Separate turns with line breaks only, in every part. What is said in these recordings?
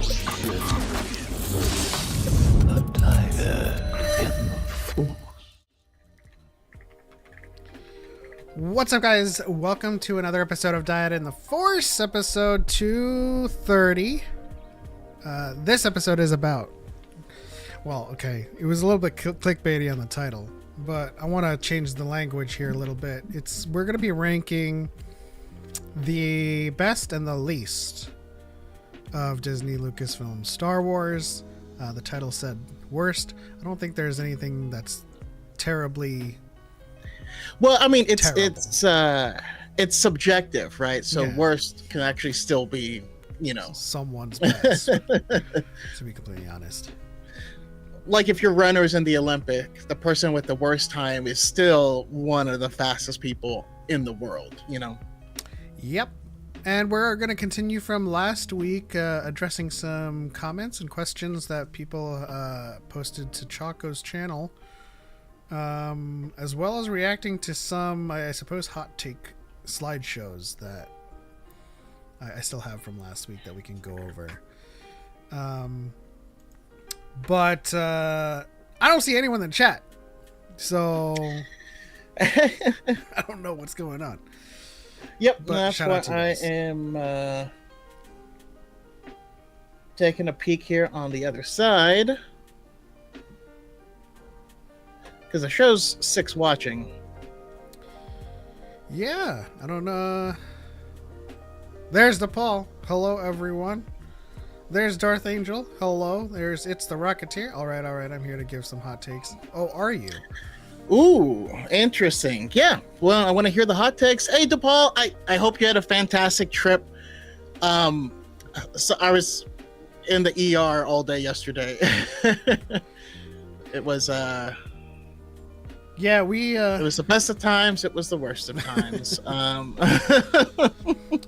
The DYAD in the Force.
What's up, guys? Welcome to another episode of DYAD in the Force, episode 230. This episode is about... Well, okay, it was a little bit clickbaity on the title, but I want to change the language here a little bit. We're going to be ranking the best and the least of Disney, Lucasfilm, Star Wars. The title said worst. I don't think there's anything that's terribly...
Well, I mean, it's subjective, right? So
Yeah.
Worst can actually still be,
someone's best, to be completely honest.
like if you're runners in the Olympics, the person with the worst time is still one of the fastest people in the world,
Yep. And we're going to continue from last week, addressing some comments and questions that people posted to Choco's channel, as well as reacting to some, I suppose, hot take slideshows that I still have from last week that we can go over. But I don't see anyone in the chat, so I don't know what's going on.
Yep,
But
that's
shout out
why
to
I
you guys.
am taking a peek here on the other side. Because the show's 6 watching.
Yeah, I don't know. There's the Paul. Hello, everyone. There's Darth Angel. Hello. There's It's the Rocketeer. All right. I'm here to give some hot takes. Oh, are you?
Ooh, interesting. Yeah. Well, I want to hear the hot takes. Hey, DePaul, I hope you had a fantastic trip. So I was in the ER all day yesterday. It was
Yeah, we
it was the best of times. It was the worst of times.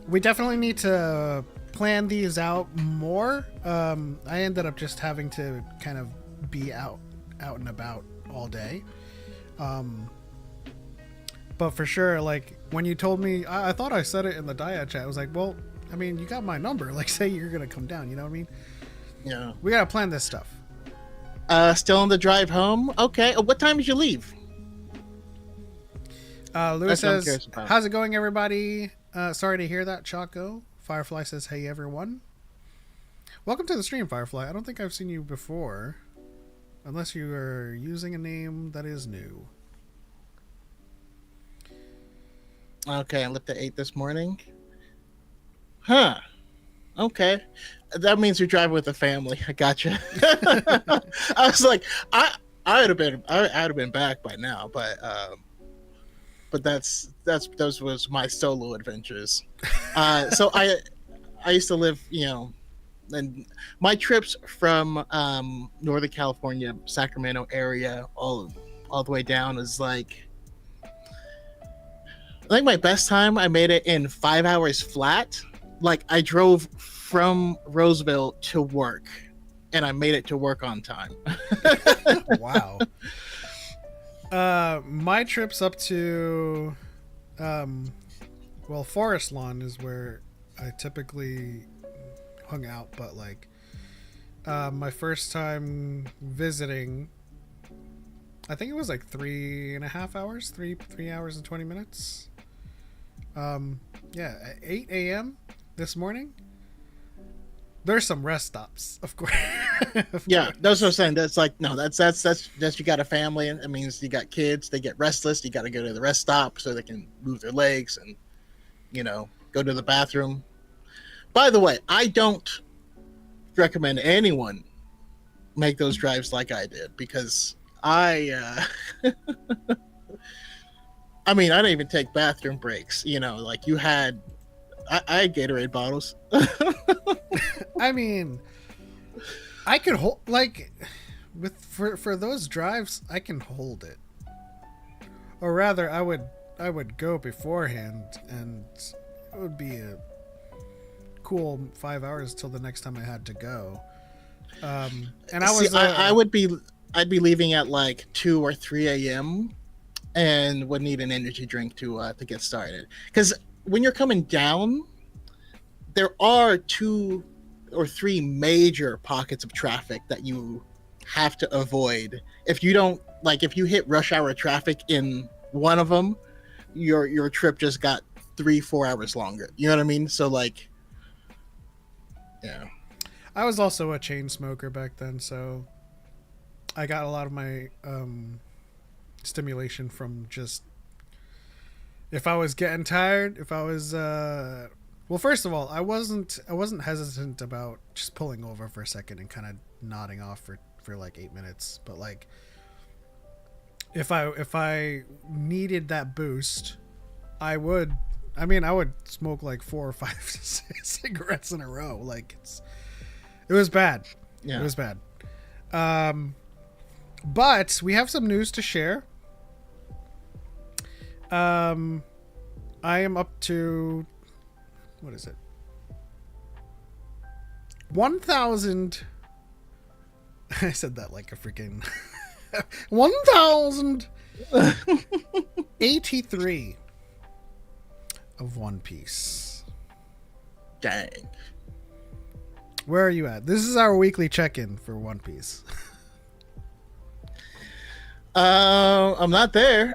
we definitely need to plan these out more. I ended up just having to kind of be out and about all day. But for sure, like when you told me, I thought I said it in the DYAD chat. I was like, well, I mean, you got my number. Like, say you're gonna come down. You know what I mean?
Yeah.
We gotta plan this stuff.
Still on the drive home. Okay. What time did you leave?
Lewis
That's what I'm
says,
curious about.
how's it going, everybody? Sorry to hear that, Choco. Firefly says, hey, everyone. Welcome to the stream, Firefly. I don't think I've seen you before. Unless you are using a name that is new.
Okay, I left at 8 this morning. Huh. Okay. That means you're driving with a family. I gotcha. I was like, I would have been back by now, but those was my solo adventures. So I used to live, and my trips from Northern California, Sacramento area, all the way down is like, I think my best time I made it in 5 hours flat. Like I drove from Roseville to work, and I made it to work on time.
Wow. My trips up to, Forest Lawn is where I typically hung out, but like, my first time visiting, I think it was like 3.5 hours, 3 hours and 20 minutes. Yeah, at 8 a.m. this morning. There's some rest stops, of course.
Yeah, that's what I'm saying. That's like, no, that's you got a family, and it means you got kids. They get restless. You got to go to the rest stop so they can move their legs and, go to the bathroom. By the way, I don't recommend anyone make those drives like I did, because I mean, I didn't even take bathroom breaks. Like you had, I had Gatorade bottles.
I mean, I could hold, like, for those drives, I can hold it. Or rather, I would go beforehand, and it would be a cool 5 hours till the next time I had to go. And I was,
I'd be leaving at like 2 or 3 a.m. and would need an energy drink to get started. Because when you're coming down, there are two or three major pockets of traffic that you have to avoid. If you don't, like, if you hit rush hour traffic in one of them, your trip just got 3-4 hours longer. You know what I mean? So like, yeah.
I was also a chain smoker back then, so I got a lot of my stimulation from just if I was getting tired, if I was well, first of all, I wasn't hesitant about just pulling over for a second and kind of nodding off for like 8 minutes, but like if I needed that boost, I would smoke like 4 or 5 cigarettes in a row. Like it was bad.
Yeah.
It was bad. But we have some news to share. I am up to, what is it? 1,000. I said that like a freaking 1,083 of One Piece.
Dang.
Where are you at? This is our weekly check-in for One Piece.
I'm not there.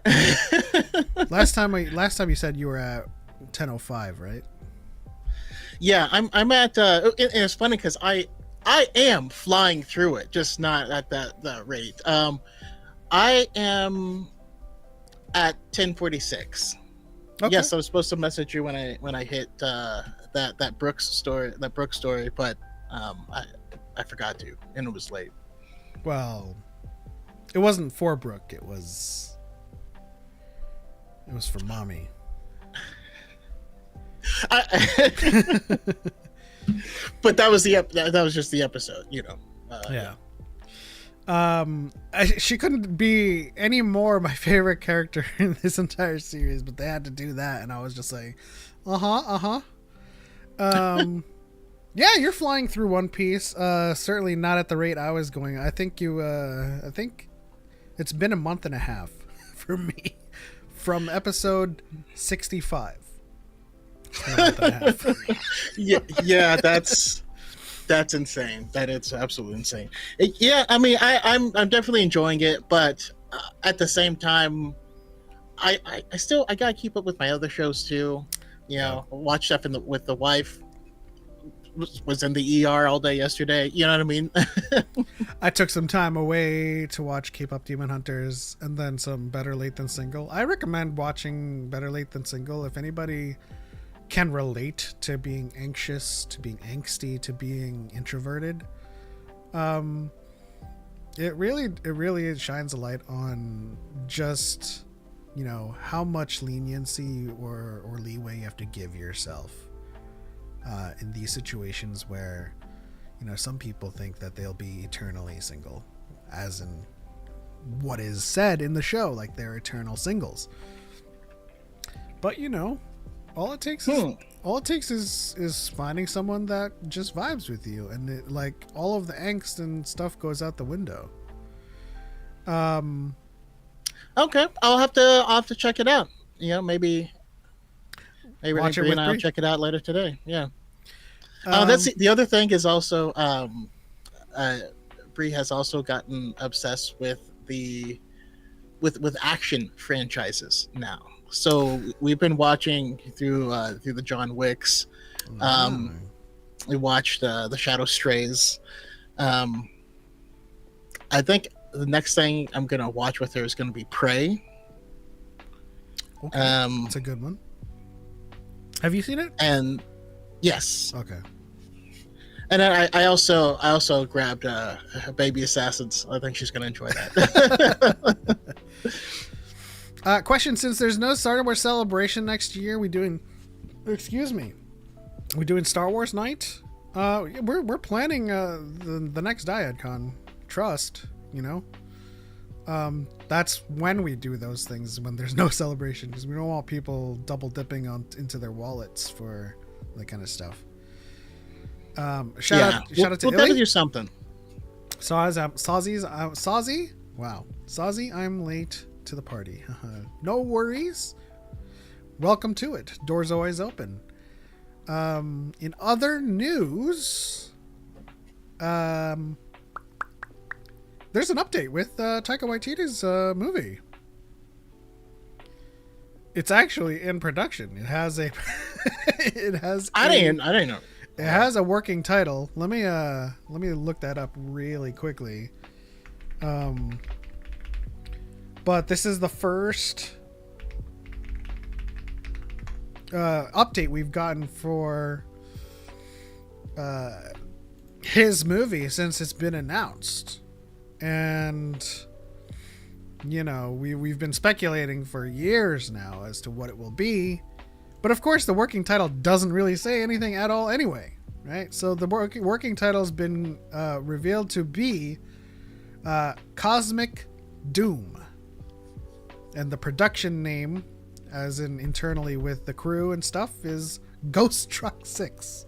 last time you said you were at 10:05, right?
Yeah, I'm at. And it's funny because I am flying through it, just not at that rate. I am at 10:46.
Okay.
Yes, I was supposed to message you when I hit that Brooks story, but I forgot to, and it was late.
Well, it wasn't for Brooke. It was for mommy.
But that was just the episode, you know.
Yeah. She couldn't be any more my favorite character in this entire series, but they had to do that, and I was just like, yeah, you're flying through One Piece. Certainly not at the rate I was going. I think it's been a month and a half for me from episode 65. A month and a half.
yeah, that's insane. That it's absolutely insane. Yeah, I mean, I'm definitely enjoying it, but at the same time, I gotta keep up with my other shows too. You know, watch stuff with the wife. Was in the ER all day yesterday. You know what I mean?
I took some time away to watch Keep Up Demon Hunters and then some Better Late Than Single. I recommend watching Better Late Than Single if anybody can relate to being anxious, to being angsty, to being introverted. It really shines a light on just, you know, how much leniency or leeway you have to give yourself in these situations where, you know, some people think that they'll be eternally single, as in what is said in the show, like they're eternal singles. But you know, all it takes is finding someone that just vibes with you, and it, like, all of the angst and stuff goes out the window.
Okay, I'll have to check it out. You know, maybe
Watch it with
and I'll
Bree.
check it out later today. Yeah. That's the other thing is also Bree has also gotten obsessed with with action franchises now. So we've been watching through the John Wicks. We watched the Shadow Strays. I think the next thing I'm gonna watch with her is gonna be Prey.
Okay, that's a good one. Have you seen it?
And yes.
Okay.
And then I also grabbed Baby Assassins. I think she's gonna enjoy that.
Question: since there's no Star Wars celebration next year, we doing Star Wars night? We're planning the next DYAD Con. Trust, you know. That's when we do those things, when there's no celebration, because we don't want people double dipping into their wallets for that kind of stuff. Shout out to
we'll
Illy.
definitely do something.
Sazzy. Wow, Sazzy, I'm late to the party. No worries. Welcome to it. Doors always open. In other news, there's an update with Taika Waititi's movie. It's actually in production. It has a
I didn't know.
It has a working title. Let me look that up really quickly. But this is the first update we've gotten for his movie since it's been announced. And you know, we've been speculating for years now as to what it will be. But of course, the working title doesn't really say anything at all anyway, right? So the working title has been revealed to be Cosmic Doom. And the production name, as in internally with the crew and stuff, is Ghost Truck 6.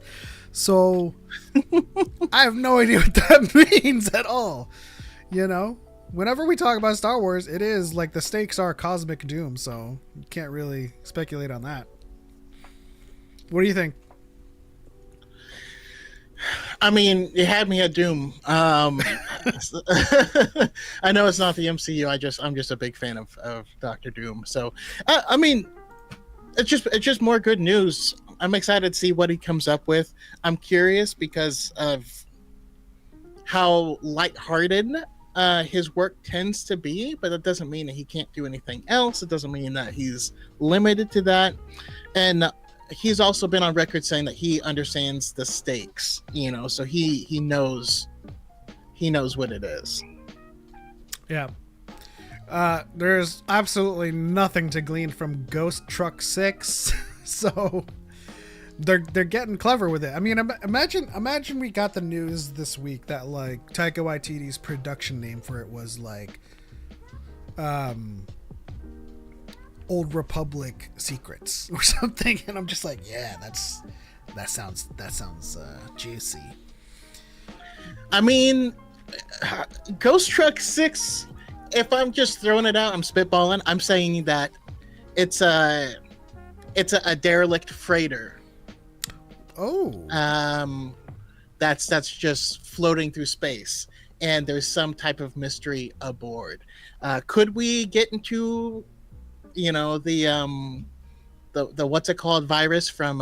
So I have no idea what that means at all. You know, whenever we talk about Star Wars, it is like the stakes are cosmic doom, so you can't really speculate on that. What do you think?
I mean, you had me at Doom. I know it's not the MCU. I'm just a big fan of Doctor Doom. So, I mean, it's just more good news. I'm excited to see what he comes up with. I'm curious because of how lighthearted his work tends to be, but that doesn't mean that he can't do anything else. It doesn't mean that he's limited to that. And he's also been on record saying that he understands the stakes, you know, so he knows what it is.
Yeah. There's absolutely nothing to glean from Ghost Truck 6. So they're getting clever with it. I mean, imagine we got the news this week that like Taika Waititi's production name for it was like Old Republic Secrets or something, and I'm just like, yeah, that sounds juicy.
I mean, Ghost Truck 6, if I'm just throwing it out, I'm spitballing, I'm saying that it's a derelict freighter.
Oh.
That's just floating through space, and there's some type of mystery aboard. Could we get into, you know, the what's it called virus from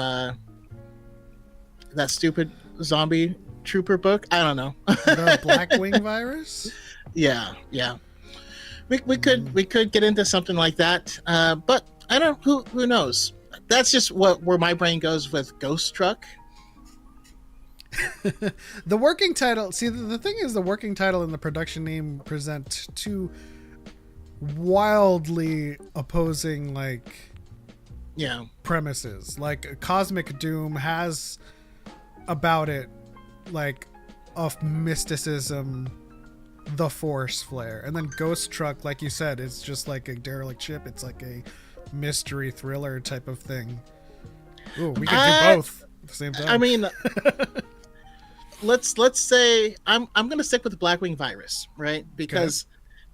that stupid zombie trooper book? I don't know.
The Blackwing virus?
Yeah. We could get into something like that. But I don't. Who knows? That's just where my brain goes with Ghost Truck.
The working title. See, the thing is, the working title and the production name present two wildly opposing premises. Like Cosmic Doom has about it like of mysticism, the Force flare, and then Ghost Truck, like you said, it's just like a derelict ship. It's like a mystery thriller type of thing. Ooh, we could do both at the same time.
I mean, let's say I'm gonna stick with the Blackwing virus, right? Because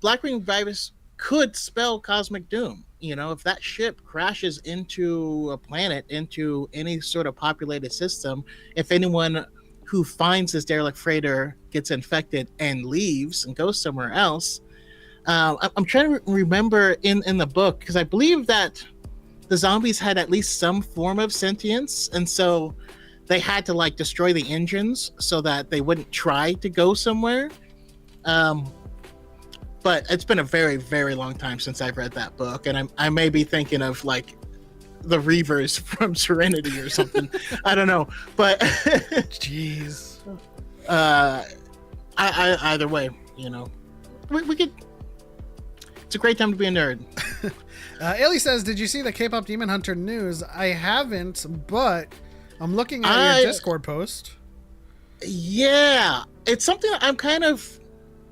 Blackwing virus could spell Cosmic Doom. You know, if that ship crashes into a planet, into any sort of populated system, if anyone who finds this derelict freighter gets infected and leaves and goes somewhere else, I'm trying to remember in the book, because I believe that the zombies had at least some form of sentience, and so they had to like destroy the engines so that they wouldn't try to go somewhere. But it's been a very, very long time since I've read that book, and I may be thinking of like the Reavers from Serenity or something. I don't know, but
jeez.
I either way, you know, we could. It's a great time to be a nerd.
Ailey says, "Did you see the K-pop Demon Hunter news?" I haven't, but I'm looking at your Discord post.
Yeah, it's something I'm kind of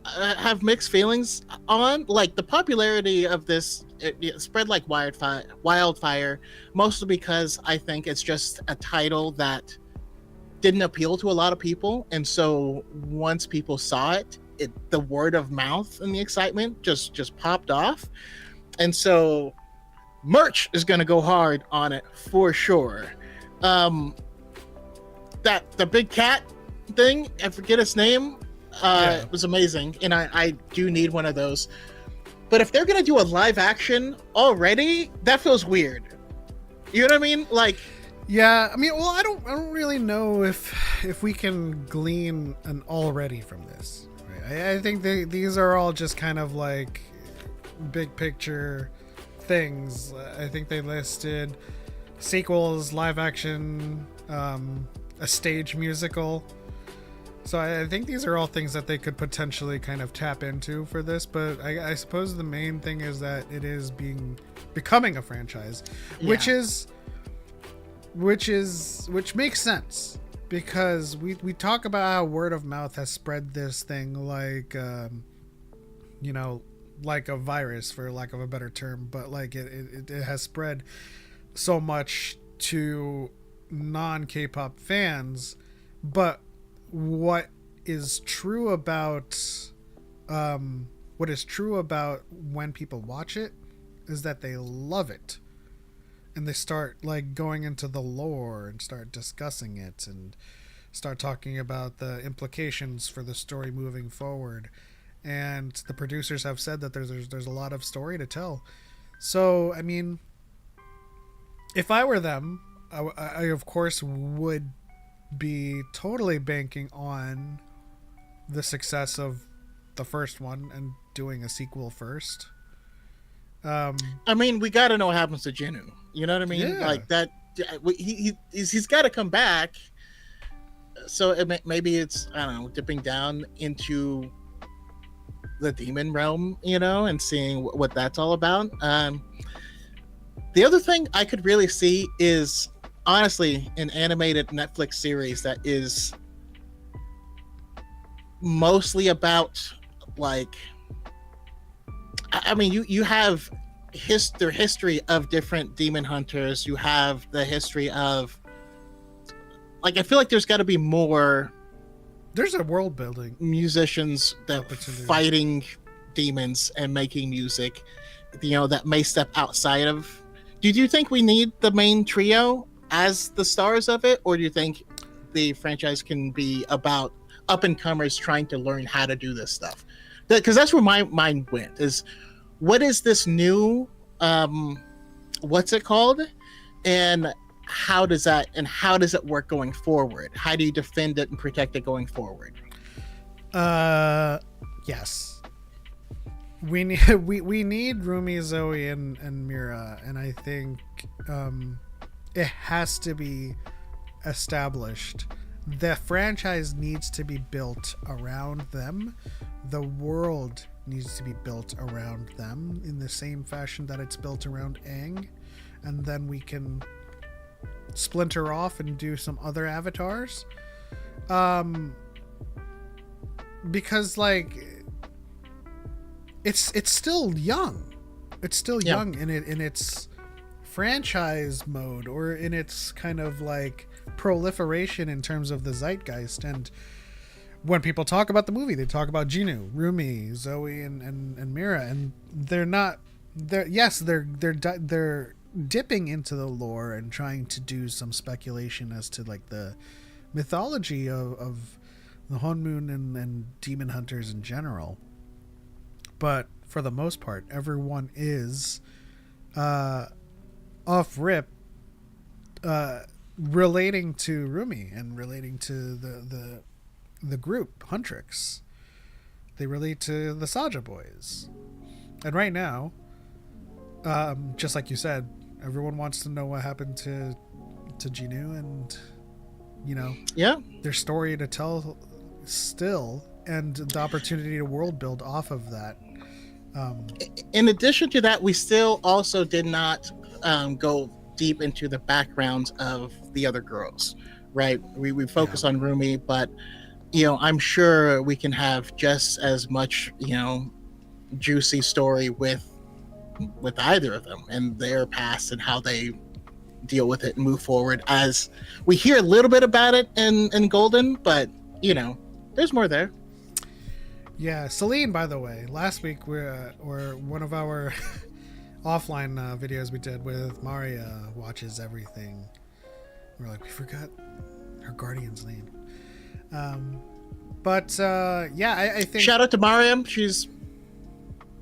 have mixed feelings on. Like the popularity of this, it spread like wildfire, mostly because I think it's just a title that didn't appeal to a lot of people, and so once people saw it, the word of mouth and the excitement just popped off, and so merch is going to go hard on it for sure. That the big cat thing. I forget its name.
Yeah.
It was amazing, and I do need one of those. But if they're gonna do a live action already, that feels weird. You know what I mean? Like,
Yeah, I mean, well, I don't really know if we can glean an already from this. Right? I think these are all just kind of like big picture things. I think they listed sequels, live action, a stage musical. So I think these are all things that they could potentially kind of tap into for this. But I suppose the main thing is that it is becoming a franchise, which makes sense, because we talk about how word of mouth has spread this thing like like a virus, for lack of a better term, but like it has spread so much to non K-pop fans. But what is true about when people watch it is that they love it, and they start like going into the lore and start discussing it and start talking about the implications for the story moving forward. And the producers have said that there's a lot of story to tell. So I mean, if I were them, I of course would be totally banking on the success of the first one and doing a sequel first.
I mean, we got to know what happens to Jinu. You know what I mean?
Yeah.
Like that. He's got to come back. So maybe it's, I don't know, dipping down into the demon realm, and seeing what that's all about. The other thing I could really see is, honestly, an animated Netflix series that is mostly about, like, I mean, you have their history of different demon hunters. You have the history of, like, I feel like there's got to be more.
There's a world building
Musicians that fighting demons and making music, that may step outside of. Do you think we need the main trio as the stars of it, or do you think the franchise can be about up and comers trying to learn how to do this stuff? Because that's where my mind went, is what is this new, what's it called, and how does it work going forward? How do you defend it and protect it going forward?
Yes, we need Rumi, Zoe, and Mira, and I think it has to be established. The franchise needs to be built around them. The world needs to be built around them in the same fashion that it's built around Aang, and then we can splinter off and do some other avatars. Because like it's still young. It's still young in its franchise mode, or in its kind of like proliferation in terms of the zeitgeist. And when people talk about the movie, they talk about Jinu, Rumi, Zoe, and Mira, and they're dipping into the lore and trying to do some speculation as to like the mythology of the Honmoon and demon hunters in general. But for the most part, everyone is off rip relating to Rumi and relating to the group Huntrix. They relate to the Saja boys. And right now, just like you said, everyone wants to know what happened to Jinu, and their story to tell still, and the opportunity to world build off of that.
In addition to that, we still also did not go deep into the backgrounds of the other girls, right? We focus on Rumi, but I'm sure we can have just as much juicy story with either of them and their past and how they deal with it and move forward. As we hear a little bit about it in Golden, but there's more there.
Yeah, Celine, by the way, last week or one of our offline videos we did with Maria watches everything. We're like, we forgot her guardian's name. But yeah, I think
Shout out to Mariam. She's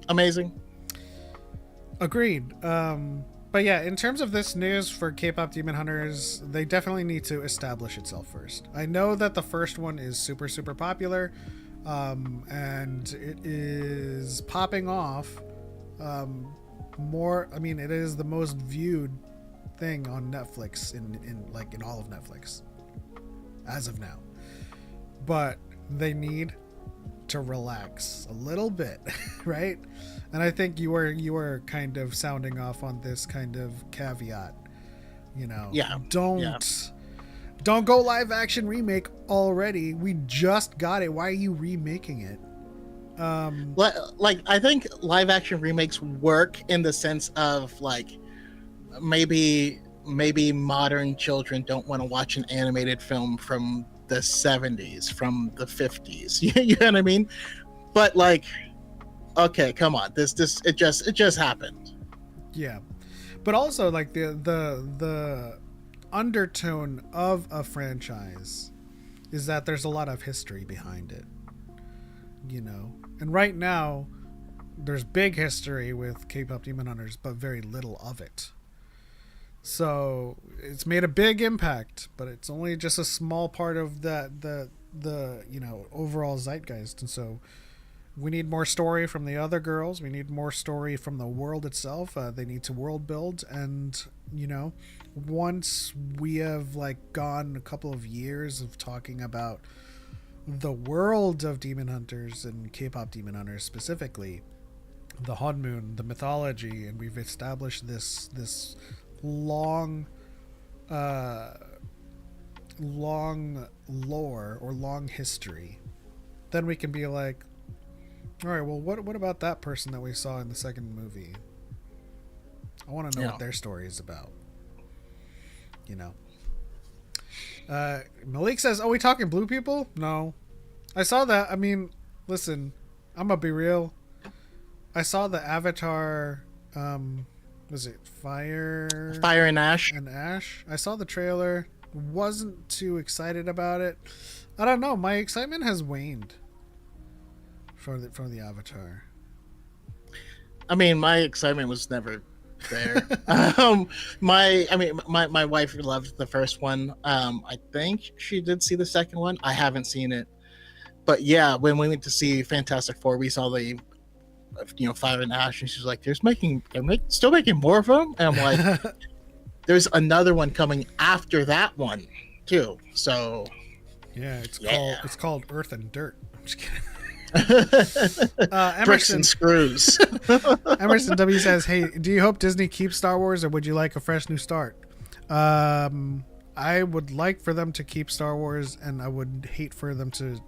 amazing.
agreed. But yeah, in terms of this news for K-pop Demon Hunters, they definitely need to establish itself first. I know that the first one is super, super popular, and it is popping off more. I mean, it is the most viewed thing on Netflix in all of Netflix as of now. But they need to relax a little bit, right? And I think you were kind of sounding off on this kind of caveat, don't go live action remake already. We just got it. Why are you remaking it?
Like, I think live action remakes work in the sense of like maybe modern children don't want to watch an animated film from the 70s, from the 50s. You know what I mean? But like, okay, come on, this it just happened.
Yeah, but also like the undertone of a franchise is that there's a lot of history behind it, and right now there's big history with K-pop Demon Hunters, but very little of it. So it's made a big impact, but it's only just a small part of the overall zeitgeist. And so we need more story from the other girls. We need more story from the world itself. They need to world build, and once we have like gone a couple of years of talking about the world of Demon Hunters and K-pop Demon Hunters specifically, the Hanmoon, the mythology, and we've established this long lore or long history, then we can be like, all right, well, what about that person that we saw in the second movie? I want to know what their story is about. Malik says, "Are we talking blue people?" No, I saw that. I mean, listen, I'm gonna be real. I saw the Avatar. Was it Fire
and Ash?
And Ash. I saw the trailer. Wasn't too excited about it. I don't know. My excitement has waned for the Avatar.
I mean, my excitement was never there. My wife loved the first one. I think she did see the second one. I haven't seen it, but yeah, when we went to see Fantastic Four, we saw the Fire and Ash, and she's like, they're still making more of them, and I'm like, there's another one coming after that one too. So
yeah, it's called Earth and Dirt. I'm just kidding.
Bricks and screws.
Emerson W says, "Hey, do you hope Disney keeps Star Wars, or would you like a fresh new start?" I would like for them to keep Star Wars, and I would hate for them to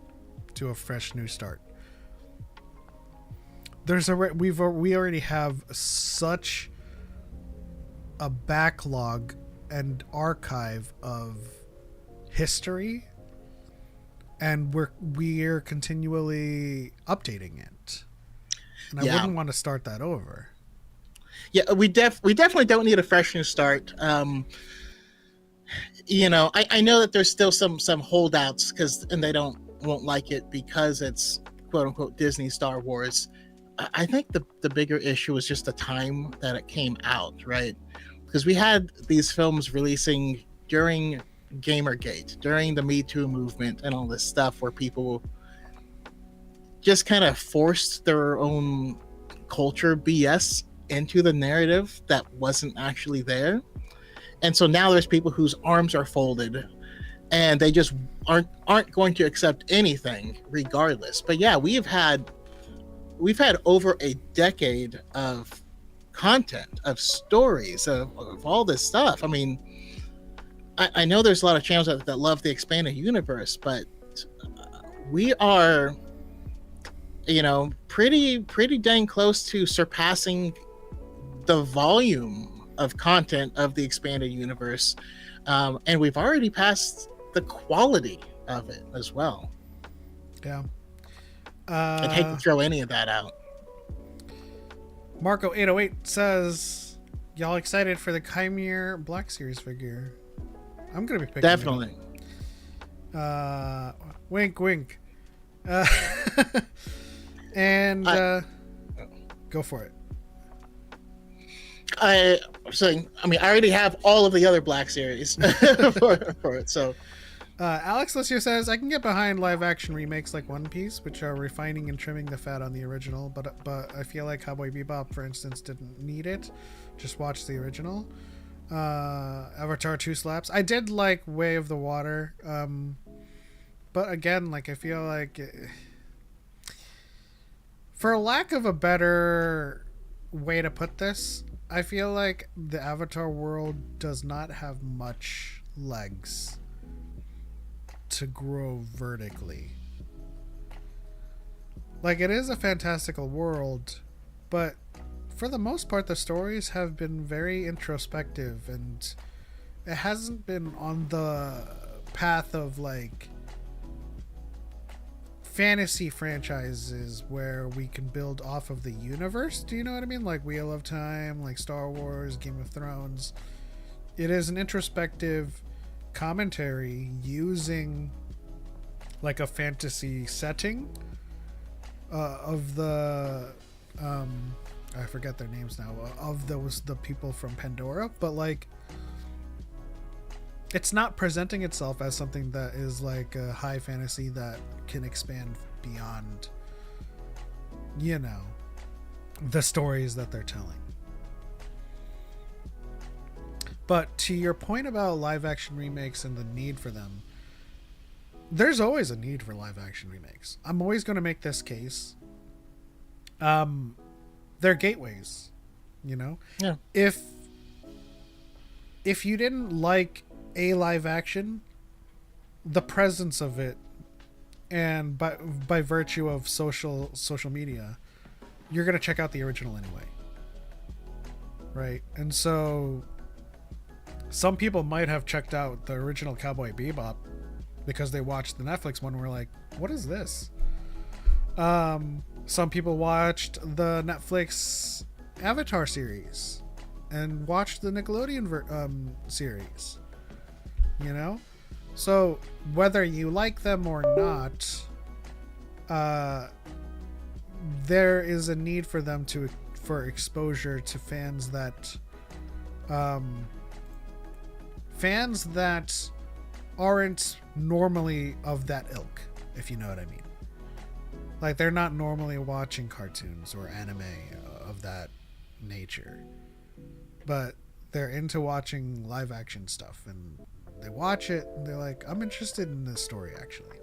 do a fresh new start. We already have such a backlog and archive of history, and we're continually updating it, and I wouldn't want to start that over.
Yeah, we definitely don't need a fresh new start. I know that there's still some holdouts and they won't like it because it's quote unquote Disney Star Wars. I think the bigger issue is just the time that it came out, right? Because we had these films releasing during Gamergate, during the Me Too movement and all this stuff, where people just kind of forced their own culture BS into the narrative that wasn't actually there. And so now there's people whose arms are folded and they just aren't going to accept anything regardless. But yeah, we've had over a decade of content, of stories, of all this stuff. I mean, I know there's a lot of channels that love the expanded universe, but we are, pretty dang close to surpassing the volume of content of the expanded universe. And we've already passed the quality of it as well.
Yeah.
I'd hate to throw any of that out.
Marco 808 says, "Y'all excited for the Chimere Black Series figure?" I'm gonna be picking
Definitely.
Wink, wink. Uh, and go for it.
I'm saying, I mean, I already have all of the other Black series for it. So,
Alex Lissier says, I can get behind live action remakes like One Piece, which are refining and trimming the fat on the original, but I feel like Cowboy Bebop, for instance, didn't need it. Just watch the original. Avatar 2 slaps. I did like Way of the Water, but again, like, I feel like for lack of a better way to put this, I feel like the Avatar world does not have much legs to grow vertically. Like, it is a fantastical world, but for the most part the stories have been very introspective, and it hasn't been on the path of like fantasy franchises where we can build off of the universe. Do you know what I mean? Like Wheel of Time, like Star Wars, Game of Thrones. It is an introspective commentary using like a fantasy setting of the I forget their names now, of the people from Pandora, but like it's not presenting itself as something that is like a high fantasy that can expand beyond, you know, the stories that they're telling. But to your point about live action remakes and the need for them, there's always a need for live action remakes. I'm always going to make this case. They're gateways, you know? Yeah. If you didn't like a live action, the presence of it, and by virtue of social media, you're going to check out the original anyway. Right? And so some people might have checked out the original Cowboy Bebop because they watched the Netflix one and were like, what is this? Some people watched the Netflix Avatar series and watched the Nickelodeon series. You know? So whether you like them or not, there is a need for them for exposure to fans that aren't normally of that ilk, if you know what I mean. Like, they're not normally watching cartoons or anime of that nature, but they're into watching live action stuff, and they watch it and they're like, I'm interested in this story actually.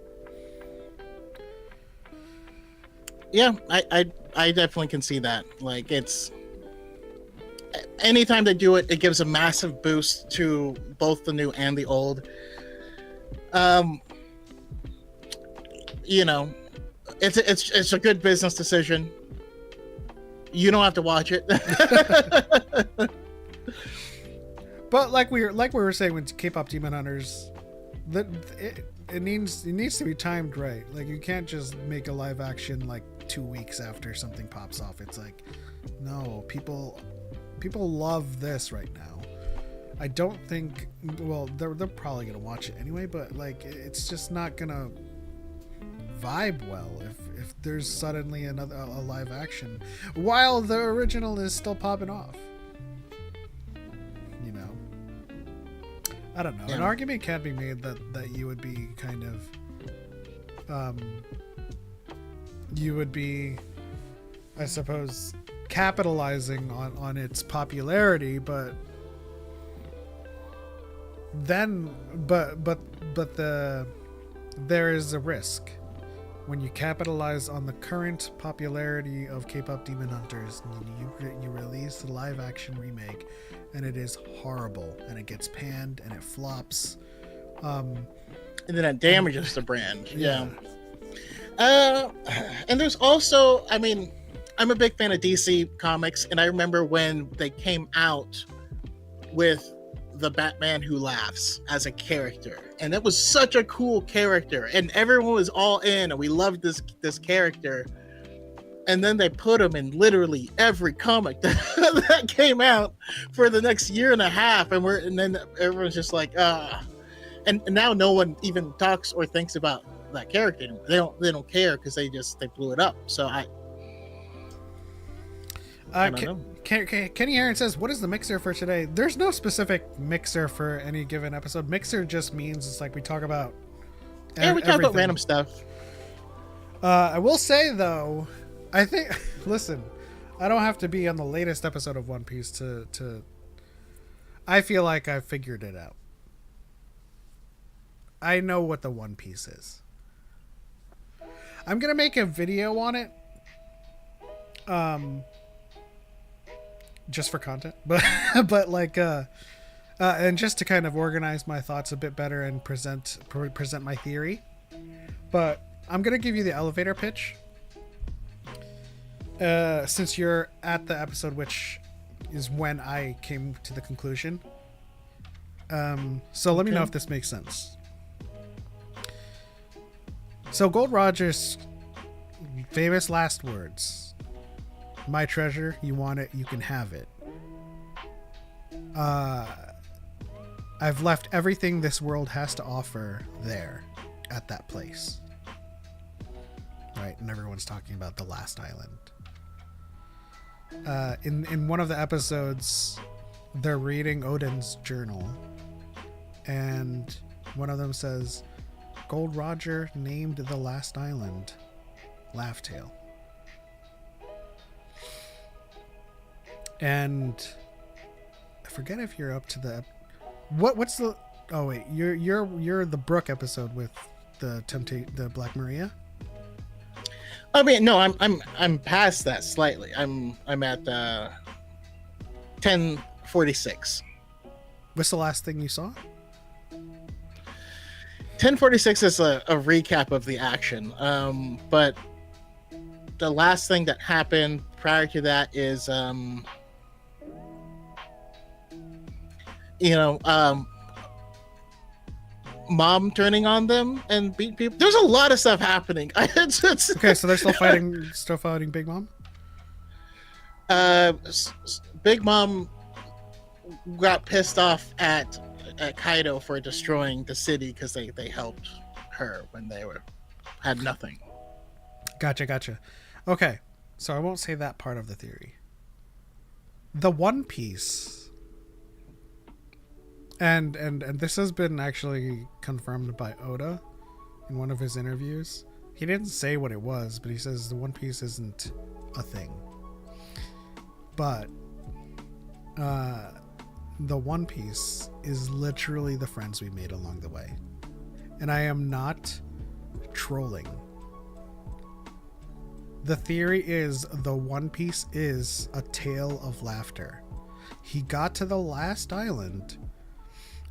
Yeah, I definitely can see that. Like, it's anytime they do it, it gives a massive boost to both the new and the old. You know, it's a good business decision. You don't have to watch it.
But like we were saying with K-pop Demon Hunters, that it needs to be timed right. Like, you can't just make a live action like 2 weeks after something pops off. It's like, no, people love this right now. I don't think, well, they're probably gonna watch it anyway, but like, it's just not gonna vibe well if there's suddenly a live action while the original is still popping off. You know, I don't know. Yeah. An argument can be made that you would be kind of you would be, I suppose, capitalizing on its popularity, but then there is a risk when you capitalize on the current popularity of K-pop Demon Hunters. You release a live action remake and it is horrible and it gets panned and it flops,
and then it damages the brand. Yeah. And there's also, I mean, I'm a big fan of DC Comics, and I remember when they came out with the Batman Who Laughs as a character, and it was such a cool character, and everyone was all in, and we loved this character. And then they put him in literally every comic that came out for the next year and a half, and then everyone's just like, and and now no one even talks or thinks about that character anymore. They don't care because they blew it up. So I don't know.
Kenny Aaron says, "What is the mixer for today?" There's no specific mixer for any given episode. Mixer just means it's like we talk about.
We talk about random stuff.
I will say though, I think. Listen, I don't have to be on the latest episode of One Piece to. I feel like I figured it out. I know what the One Piece is. I'm gonna make a video on it. Just for content, but like and just to kind of organize my thoughts a bit better and present my theory. But I'm gonna give you the elevator pitch since you're at the episode, which is when I came to the conclusion. So let me know if this makes sense. So Gold Roger's famous last words: "My treasure, you want it, you can have it. I've left everything this world has to offer there, at that place." Right, and everyone's talking about the last island. In one of the episodes, they're reading Odin's journal, and one of them says, "Gold Roger named the last island Laugh Tale." And I forget if you're up to the what's the oh wait, you're the Brook episode with the Black Maria.
I mean, no, I'm past that slightly. I'm at 1046.
What's the last thing you saw?
1046 is a recap of the action. But the last thing that happened prior to that is mom turning on them and beat people. There's a lot of stuff happening.
Okay, so they're still fighting Big Mom?
Big Mom got pissed off at Kaido for destroying the city because they helped her when they had nothing.
Gotcha. Okay, so I won't say that part of the theory. The One Piece, and this has been actually confirmed by Oda in one of his interviews. He didn't say what it was, but he says the One Piece isn't a thing. But the One Piece is literally the friends we made along the way. And I am not trolling. The theory is the One Piece is a tale of laughter. He got to the last island,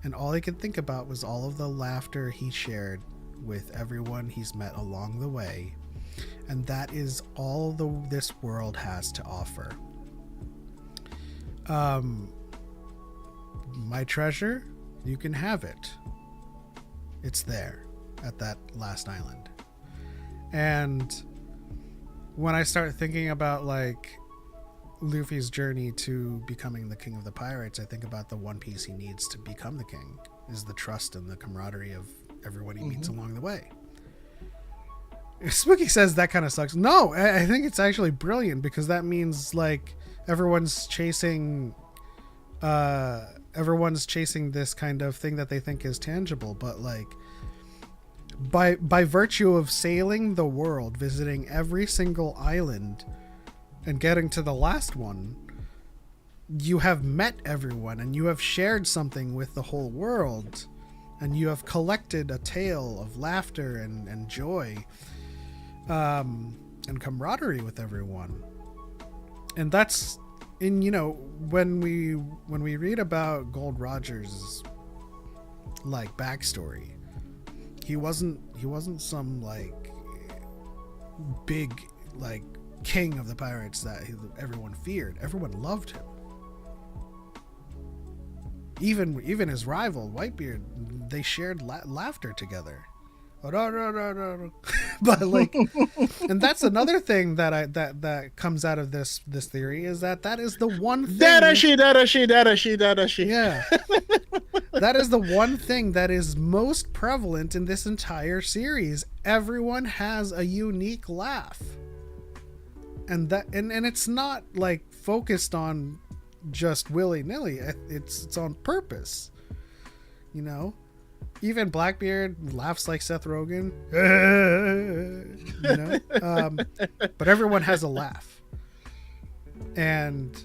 and all he could think about was all of the laughter he shared with everyone he's met along the way. And that is all this world has to offer. My treasure, you can have it. It's there at that last island. And when I start thinking about like Luffy's journey to becoming the king of the pirates, I think about the One Piece he needs to become the king is the trust and the camaraderie of everyone he meets along the way. Spooky says that kind of sucks. No, I think it's actually brilliant because that means like everyone's chasing this kind of thing that they think is tangible, but like by virtue of sailing the world, visiting every single island and getting to the last one, you have met everyone and you have shared something with the whole world, and you have collected a tale of laughter and joy and camaraderie with everyone. And that's in, when we read about Gold Roger's like backstory, he wasn't some like big like king of the pirates that everyone feared. Everyone loved him. Even his rival Whitebeard, they shared laughter together. But like, and that's another thing that comes out of this theory is that is the one thing.
Dadashi.
Yeah. That is the one thing that is most prevalent in this entire series. Everyone has a unique laugh. And it's not like focused on just willy-nilly. It's on purpose. You know? Even Blackbeard laughs like Seth Rogen. You know? But everyone has a laugh. And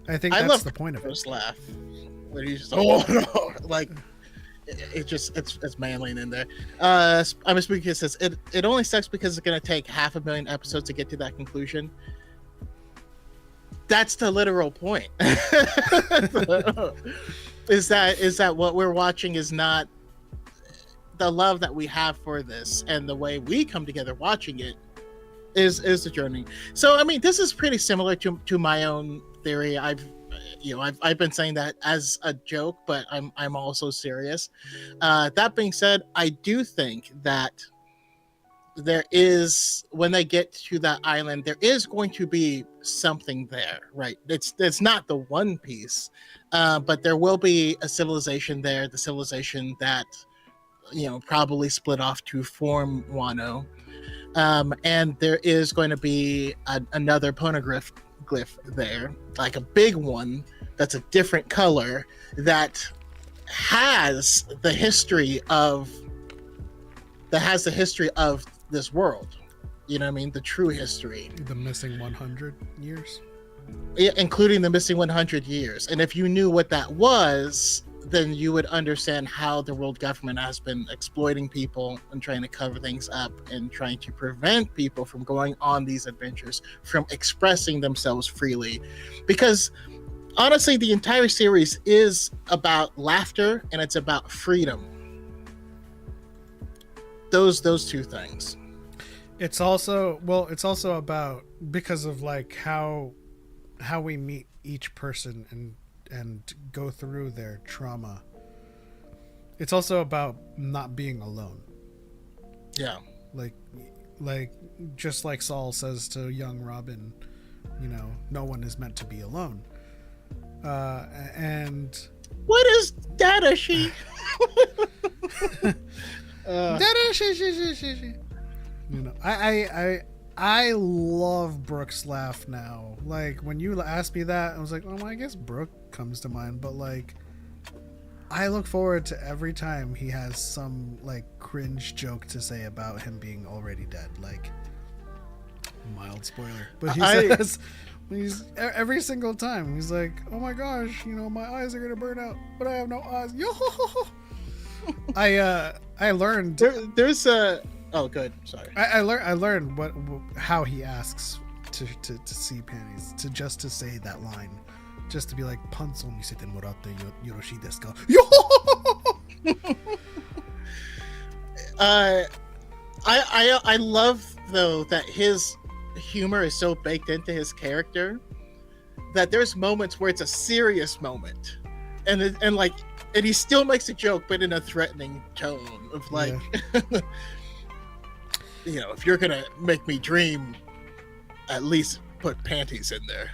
I think that's
love
the point of it.
First laugh. Where he's just, oh no, like it's manly in there. I'm a speaker says it only sucks because it's gonna take 500,000 episodes to get to that conclusion. That's the literal point. is that what we're watching is not the love that we have for this, and the way we come together watching it is the journey. So I mean, this is pretty similar to my own theory. I've been saying that as a joke, but I'm also serious. That being said, I do think that there is, when they get to that island, there is going to be something there, right? It's not the One Piece, but there will be a civilization there, the civilization that probably split off to form Wano, and there is going to be another poneglyph there, like a big one that's a different color, that has the history of this world. You know what I mean? The true history.
The missing 100 years.
Yeah, including the missing 100 years. And if you knew what that was, then you would understand how the world government has been exploiting people and trying to cover things up and trying to prevent people from going on these adventures, from expressing themselves freely. Because honestly, the entire series is about laughter and it's about freedom. Those two things.
It's also about, because of like how we meet each person and go through their trauma. It's also about not being alone.
Yeah.
Like just like Saul says to young Robin, no one is meant to be alone. And
what is Dada she?
Dada she. I love Brooke's laugh now. Like, when you asked me that, I was like, I guess Brooke comes to mind. But, like, I look forward to every time he has some, like, cringe joke to say about him being already dead. Like, mild spoiler. But he says, every single time, he's like, oh my gosh, my eyes are going to burn out, but I have no eyes. Yo! I learned...
There's a... Oh, good. Sorry.
I learned how he asks to see panties, to say that line, just to be like, "Pantsu ni sete moratte yoroshii desu ka?" Yo!
I love though that his humor is so baked into his character that there's moments where it's a serious moment, and he still makes a joke, but in a threatening tone of like. Yeah. If you're gonna make me dream, at least put panties in there.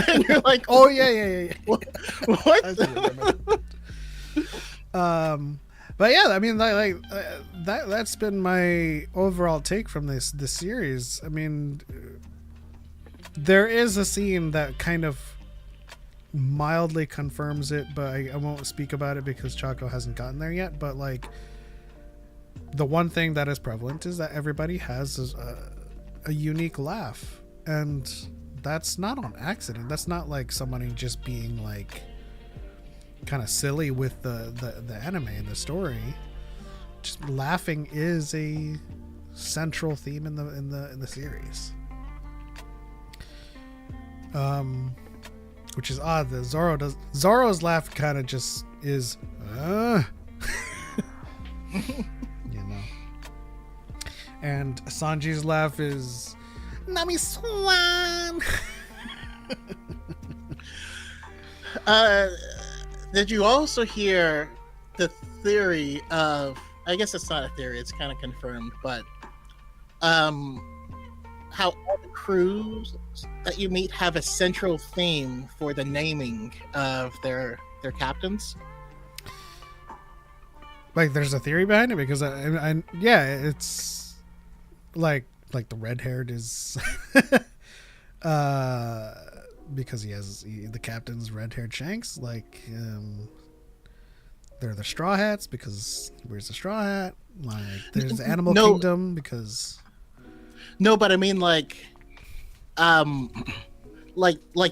And you're like,
oh yeah.
What?
But yeah, I mean, that's been my overall take from this series. I mean, there is a scene that kind of mildly confirms it, but I won't speak about it because Choco hasn't gotten there yet. But like, the one thing that is prevalent is that everybody has a unique laugh, and that's not on accident. That's not like somebody just being like kind of silly with the anime and the story. Just laughing is a central theme in the series. Which is odd that Zoro's laugh kind of just is and Sanji's laugh is Nami Swan.
Did you also hear the theory of, I guess it's not a theory, it's kind of confirmed, but how all the crews that you meet have a central theme for the naming of their captains?
Like, there's a theory behind it because yeah, it's like the red haired is because he has the captain's red haired shanks. Like, they're the straw hats because he wears the straw hat. Like, there's the animal kingdom because
no, but I mean like the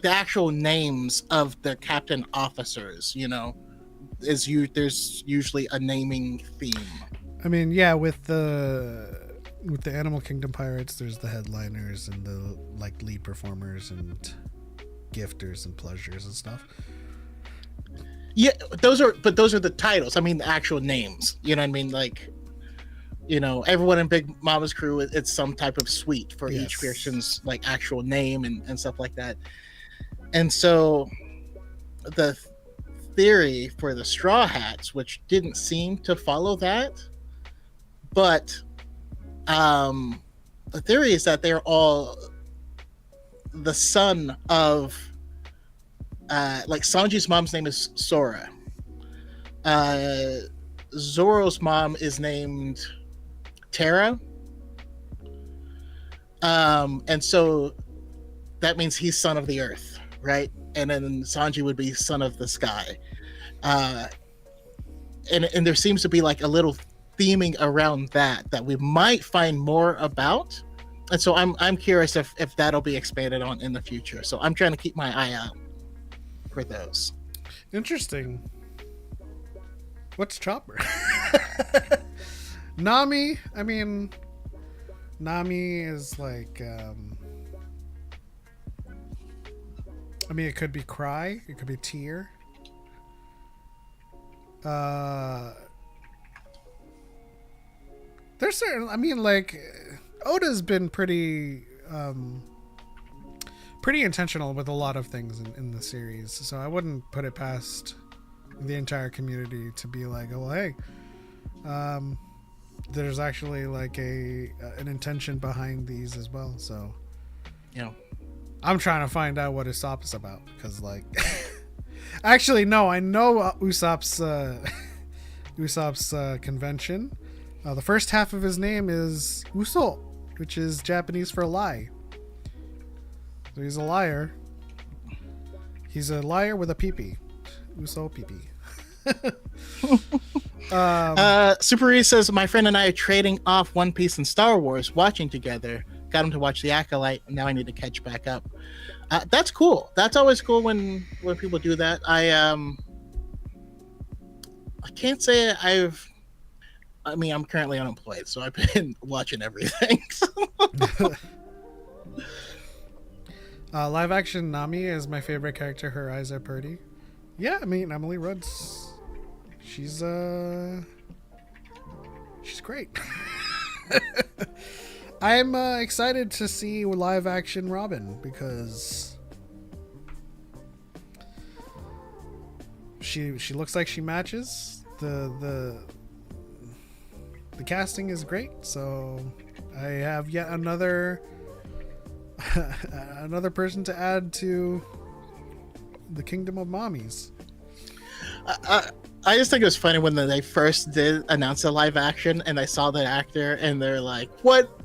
actual names of the captain officers, you know, there's usually a naming theme.
I mean, yeah, with the Animal Kingdom pirates, there's the headliners and the like lead performers and gifters and pleasures and stuff.
Yeah, those are the titles. I mean, the actual names. You know what I mean? Like, you know, everyone in Big Mama's crew, it's some type of suite for each person's like actual name and stuff like that. And so the theory for the Straw Hats, which didn't seem to follow that, but the theory is that they're all the son of like Sanji's mom's name is Sora. Zoro's mom is named Terra. And so that means he's son of the earth, right? And then Sanji would be son of the sky. And there seems to be like a little theming around that we might find more about. And so I'm curious if that'll be expanded on in the future. So I'm trying to keep my eye out for those.
Interesting. What's Chopper? Nami, I mean, Nami is like, I mean, it could be cry, it could be tear. There's certain, I mean, like, Oda's been pretty intentional with a lot of things in the series, so I wouldn't put it past the entire community to be like, oh, hey, there's actually like an intention behind these as well. So,
you know,
I'm trying to find out what Usopp's about because, like, actually, no, I know Usopp's convention. The first half of his name is Uso, which is Japanese for lie. So he's a liar. He's a liar with a peepee. Uso peepee.
Super E says, my friend and I are trading off One Piece and Star Wars, watching together. Got him to watch The Acolyte, and now I need to catch back up. That's cool. That's always cool when people do that. I can't say I'm currently unemployed, so I've been watching everything.
Live action Nami is my favorite character. Her eyes are pretty. Yeah, I mean, Emily Rudd's, she's great. I'm excited to see live action Robin because she looks like she matches. The casting is great, so I have yet another person to add to the kingdom of mommies.
I just think it was funny when they first did announce a live action and I saw that actor and they're like, what?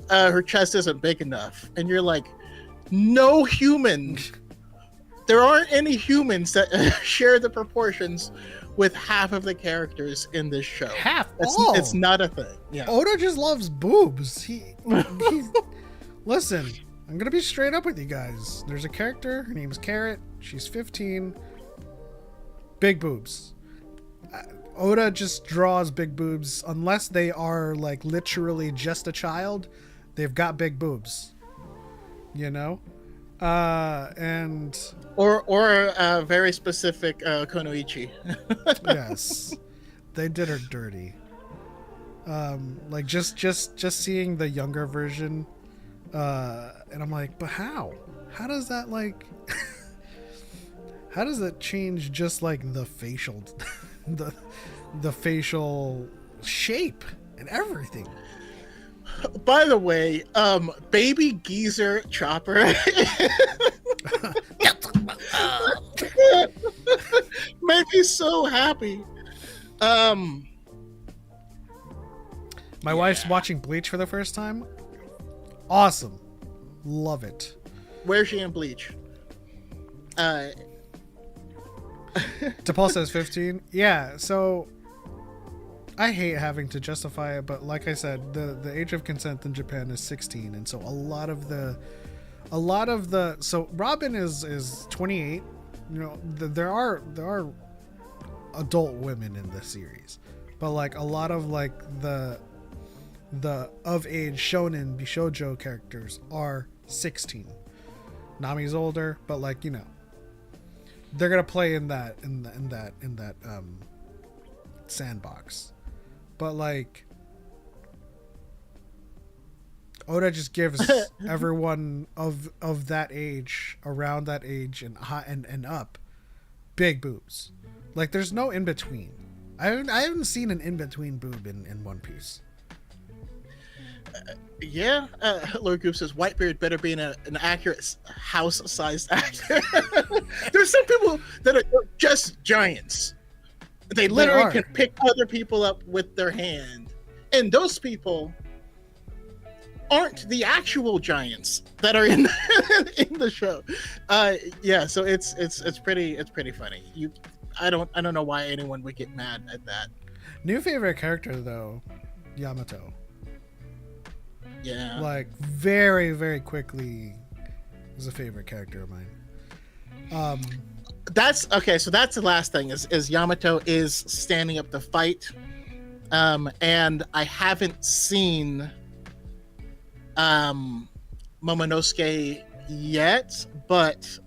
Her chest isn't big enough. And you're like, no human. There aren't any humans that share the proportions with half of the characters in this show. It's not a thing. Yeah.
Oda just loves boobs. He's listen, I'm gonna be straight up with you guys. There's a character, her name's Carrot, she's 15. Big boobs. Oda just draws big boobs unless they are like literally just a child. They've got big boobs, you know, and
or a very specific Konoichi.
Yes, they did her dirty. Like just seeing the younger version, and I'm like, but how does that like? How does that change just like the facial, the facial shape and everything?
By the way, baby geezer Chopper made me so happy.
My wife's watching Bleach for the first time. Awesome. Love it.
Where's she in Bleach?
DePaul says 15. Yeah, so I hate having to justify it, but like I said, the age of consent in Japan is 16, and so a lot of the so Robin is 28. You know, there are adult women in this series, but like a lot of like the of age shonen bishoujo characters are 16. Nami's older, but like, you know, they're gonna play in that sandbox. But like Oda just gives everyone of that age, around that age and up, big boobs. Like there's no in between. I haven't seen an in between boob in One Piece.
Yeah, Lord Goop says Whitebeard better be an accurate house-sized actor. There's some people that are just giants. They literally can pick other people up with their hand, and those people aren't the actual giants that are in the show. Yeah, so it's pretty funny. I don't know why anyone would get mad at that.
New favorite character though, Yamato.
Yeah.
Like very, very quickly is a favorite character of mine.
That's okay, so that's the last thing is Yamato is standing up to fight. And I haven't seen Momonosuke yet, but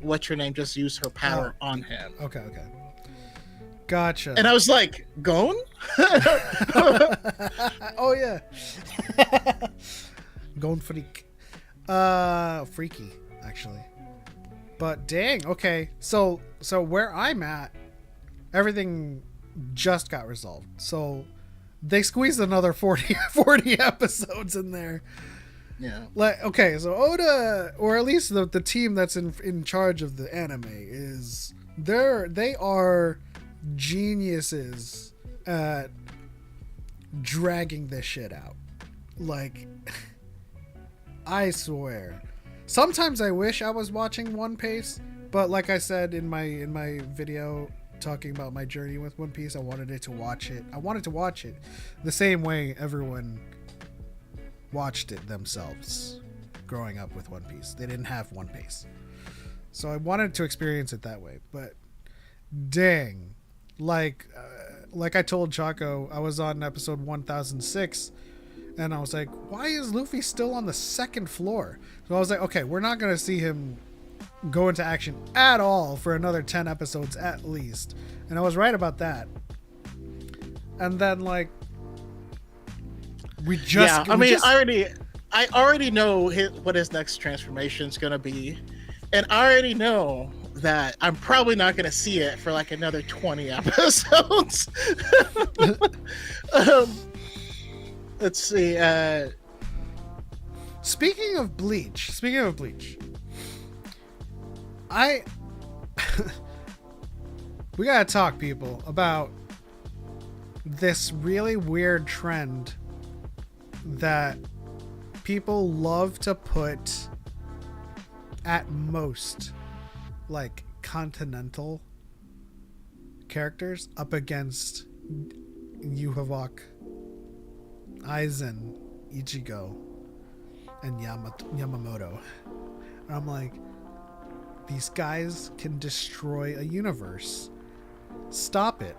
what's her name just used her power on him.
Okay. Gotcha.
And I was like, Gon?
Oh yeah. Gon freak. Freaky, actually. But dang, okay. So where I'm at, everything just got resolved. So they squeezed another 40 episodes in there.
Yeah.
Like, okay, so Oda, or at least the team that's in charge of the anime, is they are geniuses at dragging this shit out. Like, I swear. Sometimes I wish I was watching One Piece, but like I said in my video talking about my journey with One Piece, I wanted to watch it the same way everyone watched it themselves growing up with One Piece. They didn't have One Piece, so I wanted to experience it that way. But dang, like I told Choco, I was on episode 1006 and I was like, why is Luffy still on the second floor? So I was like, okay, we're not gonna see him go into action at all for another 10 episodes at least. And I was right about that. And then like I already know what his next transformation is gonna be, and I already know that I'm probably not gonna see it for like another 20 episodes. Let's see. Speaking of Bleach, we gotta talk, people, about this really weird trend that people love to put at most like continental characters up against Yhwach, Aizen, Ichigo, and Yamamoto. And I'm like, these guys can destroy a universe. Stop it.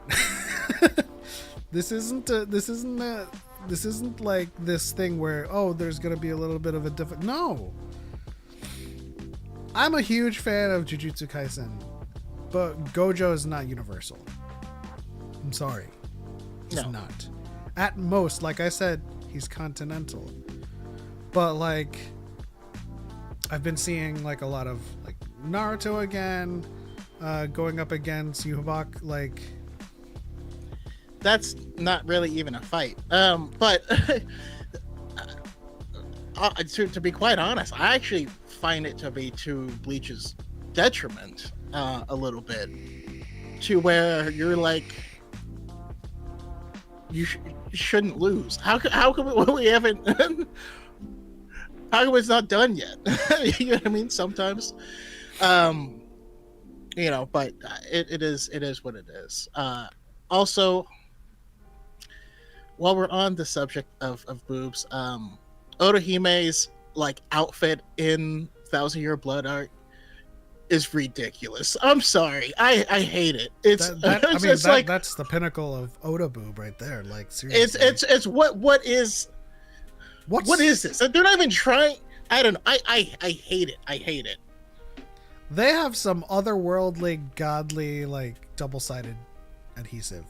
This isn't like this thing where, oh, there's gonna be a little bit of a different. No. I'm a huge fan of Jujutsu Kaisen, but Gojo is not universal. I'm sorry. He's not. At most, like I said, he's continental. But like, I've been seeing like a lot of like Naruto again, going up against Yhwach. Like,
that's not really even a fight. But to be quite honest, I actually find it to be to Bleach's detriment a little bit, to where you're like, you shouldn't lose. How come we haven't? How come it's not done yet? You know what I mean? Sometimes, you know, but it is what it is. Also, while we're on the subject of boobs, Otohime's like outfit in Thousand Year Blood Art is ridiculous. I'm sorry, I hate it. It's
that's the pinnacle of Oda boob right there. Like seriously,
it's what is this? They're not even trying. I don't know. I hate it. I hate it.
They have some otherworldly, godly, like double-sided adhesive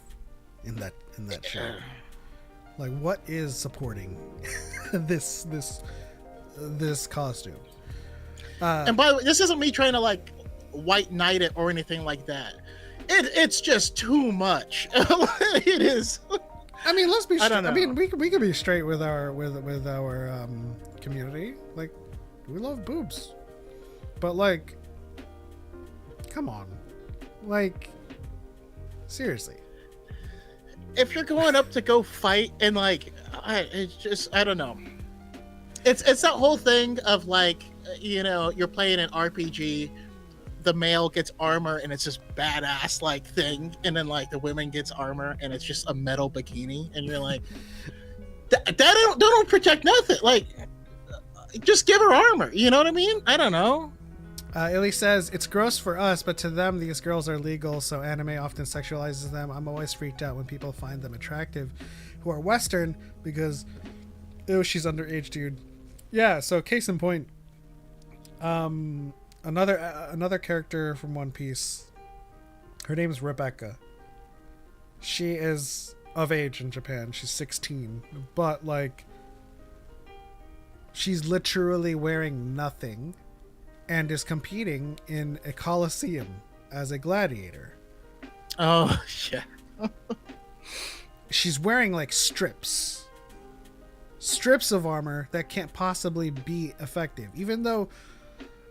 in that shirt. Like, what is supporting this costume?
And by the way, this isn't me trying to like white knight it or anything like that. It's just too much. It is.
I mean, let's be.
I don't know.
I mean, we could be straight with our community. Like, we love boobs, but like, come on, like, seriously.
If you're going up to go fight and like, it's just, I don't know. It's that whole thing of like, you know, you're playing an RPG, the male gets armor and it's this badass like thing, and then like the women gets armor and it's just a metal bikini, and you're like, that don't protect nothing. Like, just give her armor. You know what I mean? I don't know.
Illy says, it's gross for us, but to them, these girls are legal, so anime often sexualizes them. I'm always freaked out when people find them attractive who are Western because, ew, she's underage, dude. Yeah, so case in point, another character from One Piece, her name is Rebecca. She is of age in Japan. She's 16, but, like, she's literally wearing nothing and is competing in a coliseum as a gladiator.
Oh, yeah.
She's wearing like strips of armor that can't possibly be effective, even though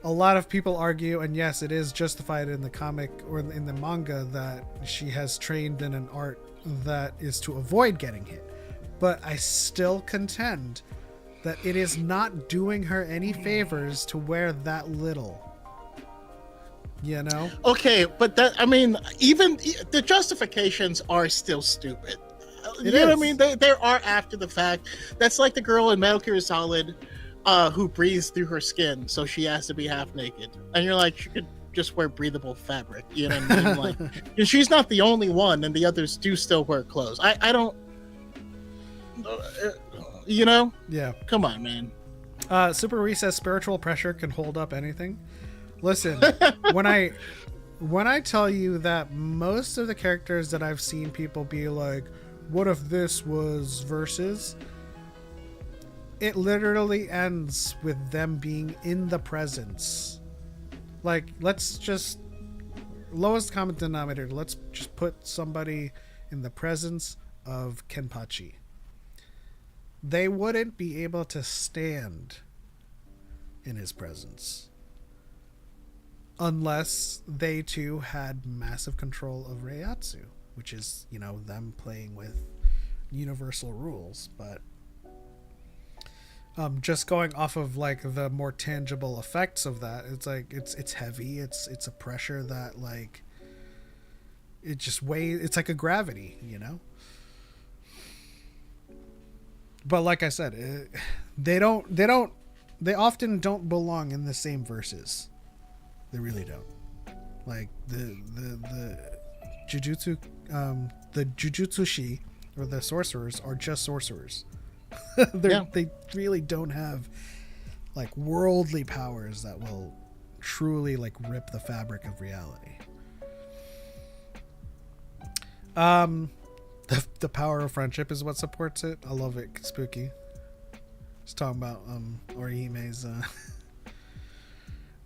a lot of people argue, and yes, it is justified in the comic or in the manga, that she has trained in an art that is to avoid getting hit. But I still contend that it is not doing her any favors to wear that little. You know?
Okay, but that, I mean, even the justifications are still stupid. You know what I mean? They are after the fact. That's like the girl in Metal Gear Solid who breathes through her skin, so she has to be half naked. And you're like, she could just wear breathable fabric. You know what I mean? Like, and she's not the only one, and the others do still wear clothes. I don't... you know?
Yeah.
Come on, man.
Super Ree says spiritual pressure can hold up anything. Listen, when I tell you that most of the characters that I've seen people be like, what if this was versus? It literally ends with them being in the presence. Like, let's just, lowest common denominator, let's just put somebody in the presence of Kenpachi. They wouldn't be able to stand in his presence unless they too had massive control of Reiatsu, which is, you know, them playing with universal rules. But just going off of like the more tangible effects of that, it's like it's heavy. It's a pressure that like it just weighs. It's like a gravity, you know. But like I said, they often don't belong in the same verses. They really don't. Like the Jujutsushi or the sorcerers are just sorcerers. They really don't have like worldly powers that will truly like rip the fabric of reality. The power of friendship is what supports it. I love it. Spooky. Just talking about Orihime's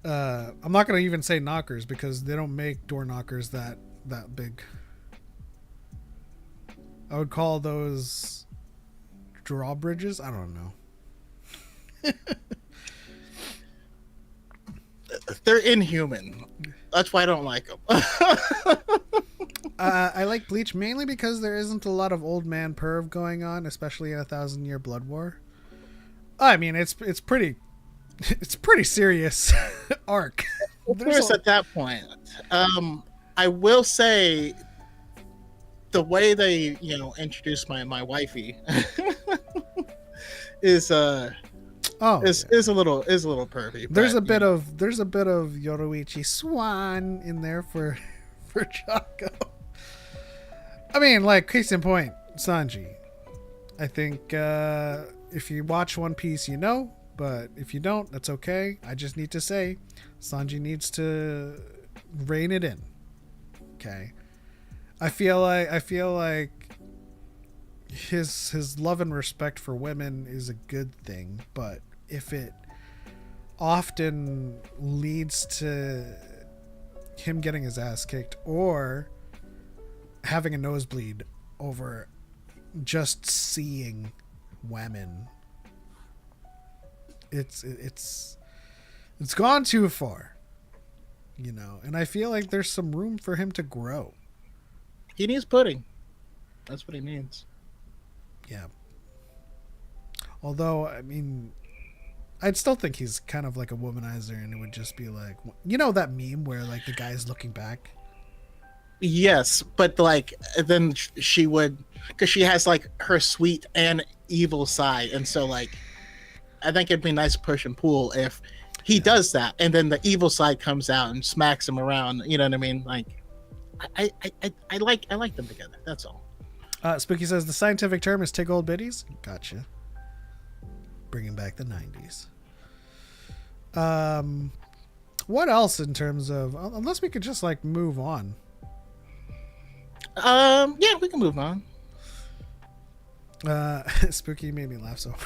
I'm not gonna even say knockers because they don't make door knockers that big. I would call those drawbridges. I don't know.
They're inhuman. That's why I don't like them.
I like Bleach mainly because there isn't a lot of old man perv going on, especially in 1,000-Year Blood War. I mean, it's pretty serious arc.
Of course, at that point, I will say the way they introduced my wifey is a little pervy.
There's a bit of Yoruichi Swan in there for Choco. I mean, like, case in point, Sanji. I think if you watch One Piece, you know, but if you don't, that's okay. I just need to say, Sanji needs to rein it in. Okay. I feel like his love and respect for women is a good thing, but if it often leads to him getting his ass kicked or having a nosebleed over just seeing women, it's gone too far, and I feel like there's some room for him to grow.
He needs pudding. That's what he needs.
Yeah. Although, I mean, I'd still think he's kind of like a womanizer, and it would just be like, that meme where like the guy's looking back.
Yes, but like then she would, because she has like her sweet and evil side, and so like I think it'd be nice push and pull if he does that, and then the evil side comes out and smacks him around. You know what I mean? Like I like them together. That's all.
Spooky says the scientific term is tick old biddies. Gotcha. Bringing back the 90s. What else in terms of, unless we could just like move on.
Yeah, we can move on.
Spooky made me laugh so hard.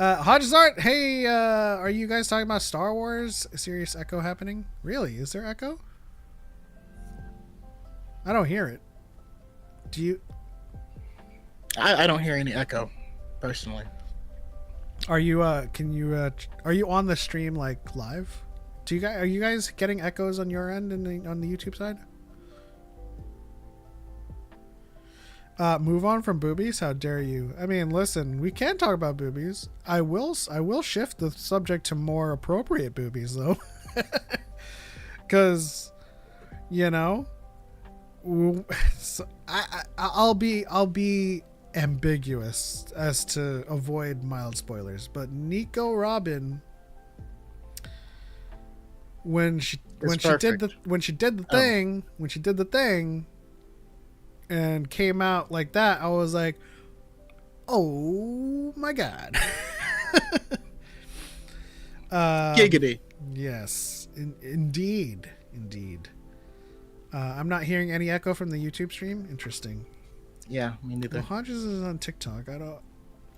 Hodgesart, hey, are you guys talking about Star Wars? A serious echo happening? Really? Is there echo? I don't hear it. Do you?
I don't hear any echo, personally.
Are you? Are you on the stream like live? Are you guys getting echoes on your end and on the YouTube side? Move on from boobies? How dare you? I mean, listen, we can talk about boobies. I will shift the subject to more appropriate boobies though. Cuz so I'll be ambiguous as to avoid mild spoilers, but Nico Robin when she did the thing and came out like that, I was like, oh my god.
Giggity.
Yes, indeed. I'm not hearing any echo from the YouTube stream. Interesting.
Yeah, me neither.
Well, Hodges is on TikTok. I don't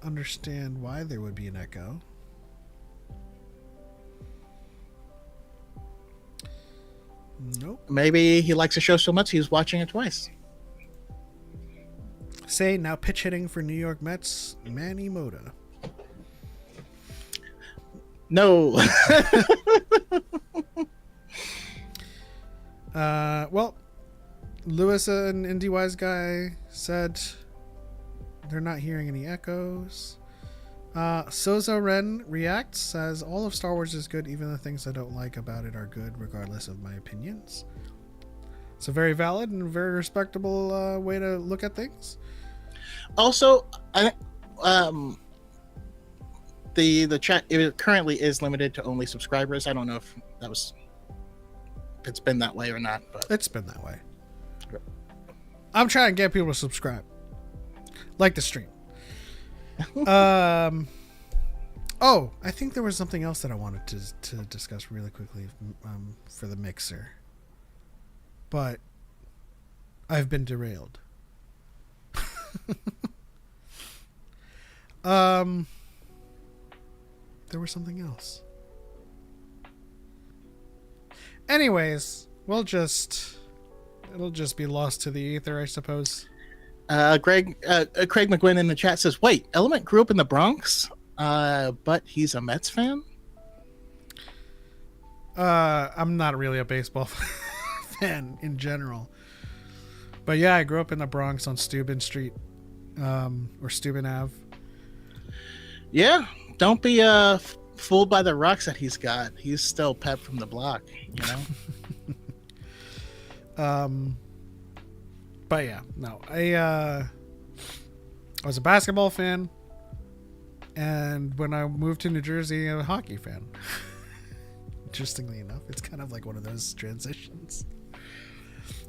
understand why there would be an echo. Nope.
Maybe he likes the show so much he's watching it twice.
Say now pitch hitting for New York Mets, Manny Mota.
No.
Well, Lewis and Indie Wise Guy said they're not hearing any echoes. Sozo Ren reacts, says all of Star Wars is good, even the things I don't like about it are good, regardless of my opinions. It's a very valid and very respectable way to look at things.
Also, the chat currently is limited to only subscribers. I don't know if it's been that way or not, but
it's been that way. I'm trying to get people to subscribe, like the stream. Oh, I think there was something else that I wanted to discuss really quickly for the mixer, but I've been derailed. There was something else. Anyways, it'll just be lost to the ether, I suppose.
Craig McGuinn in the chat says, "Wait, Element grew up in the Bronx, but he's a Mets fan."
I'm not really a baseball fan in general. But yeah, I grew up in the Bronx on Steuben Street, or Steuben Ave.
Yeah, don't be fooled by the rocks that he's got. He's still Pep from the block, you know.
But yeah, no, I was a basketball fan, and when I moved to New Jersey, I'm a hockey fan. Interestingly enough, it's kind of like one of those transitions.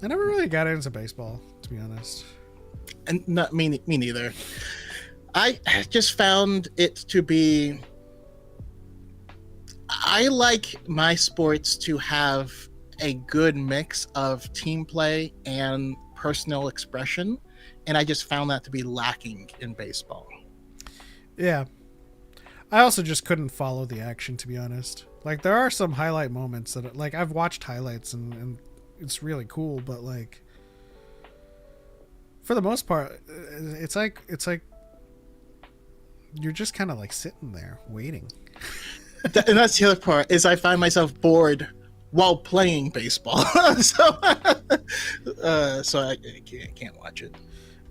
I never really got into baseball, to be honest.
And not me neither. I just found it to be. I like my sports to have a good mix of team play and personal expression, and I just found that to be lacking in baseball.
Yeah. I also just couldn't follow the action, to be honest. Like, there are some highlight moments that, like, I've watched highlights and it's really cool, but, like, for the most part, it's like you're just kind of like sitting there waiting.
And that's the other part, is I find myself bored while playing baseball. so I can't watch it.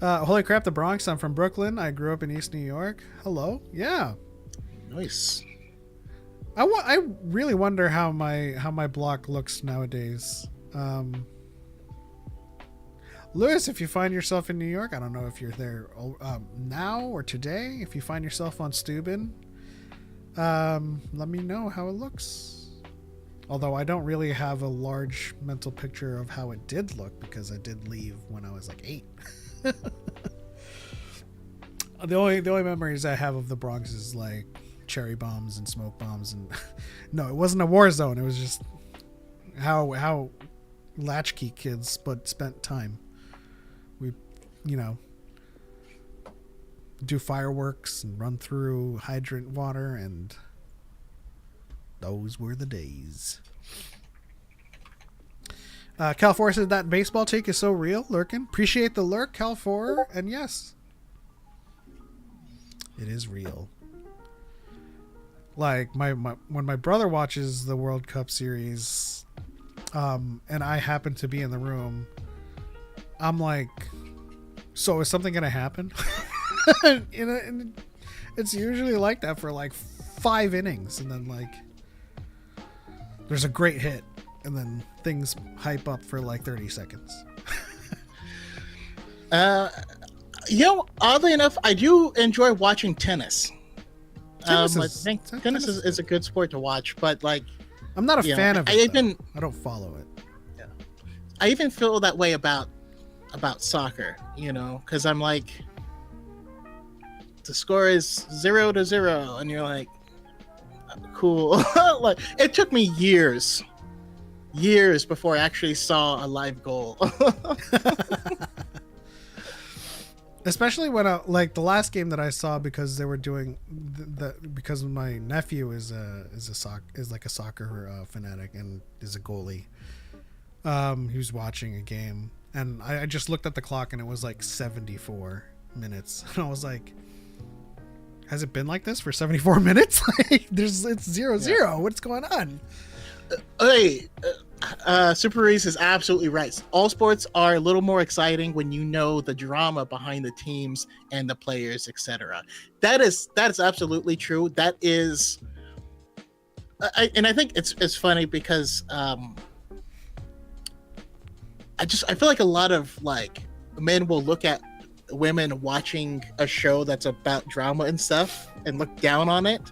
Holy crap, the Bronx. I'm from Brooklyn. I grew up in East New York. Hello. Yeah.
Nice.
I really wonder how my block looks nowadays. Lewis, if you find yourself in New York, I don't know if you're there now or today. If you find yourself on Steuben, let me know how it looks. Although I don't really have a large mental picture of how it did look, because I did leave when I was like 8. The only memories I have of the Bronx is like cherry bombs and smoke bombs, and no, it wasn't a war zone. It was just how latchkey kids spent time. We, do fireworks and run through hydrant water, and those were the days. Cal4 said that baseball take is so real. Lurkin, appreciate the lurk, Cal4, and yes, it is real. Like when my brother watches the World Cup series, and I happen to be in the room, I'm like, so is something gonna happen? and it's usually like that for like 5 innings, and then like there's a great hit, and then things hype up for like 30 seconds.
Oddly enough, I do enjoy watching tennis. I
Tennis
think tennis is a good sport to watch, but like,
I'm not a fan of it.
I
don't follow it.
Yeah, I even feel that way about soccer, because I'm like, the score is 0-0, and you're like, cool. Like, it took me years before I actually saw a live goal.
Especially when like the last game that I saw, because they were doing because my nephew is like a soccer fanatic and is a goalie. He was watching a game, and I just looked at the clock, and it was like 74 minutes, and I was like, has it been like this for 74 minutes? Like, it's 0-0. Yeah. What's going on?
Hey, Super Reese is absolutely right. All sports are a little more exciting when you know the drama behind the teams and the players, etc. That is absolutely true. That is, I think it's funny because I feel like a lot of like men will look at women watching a show that's about drama and stuff and look down on it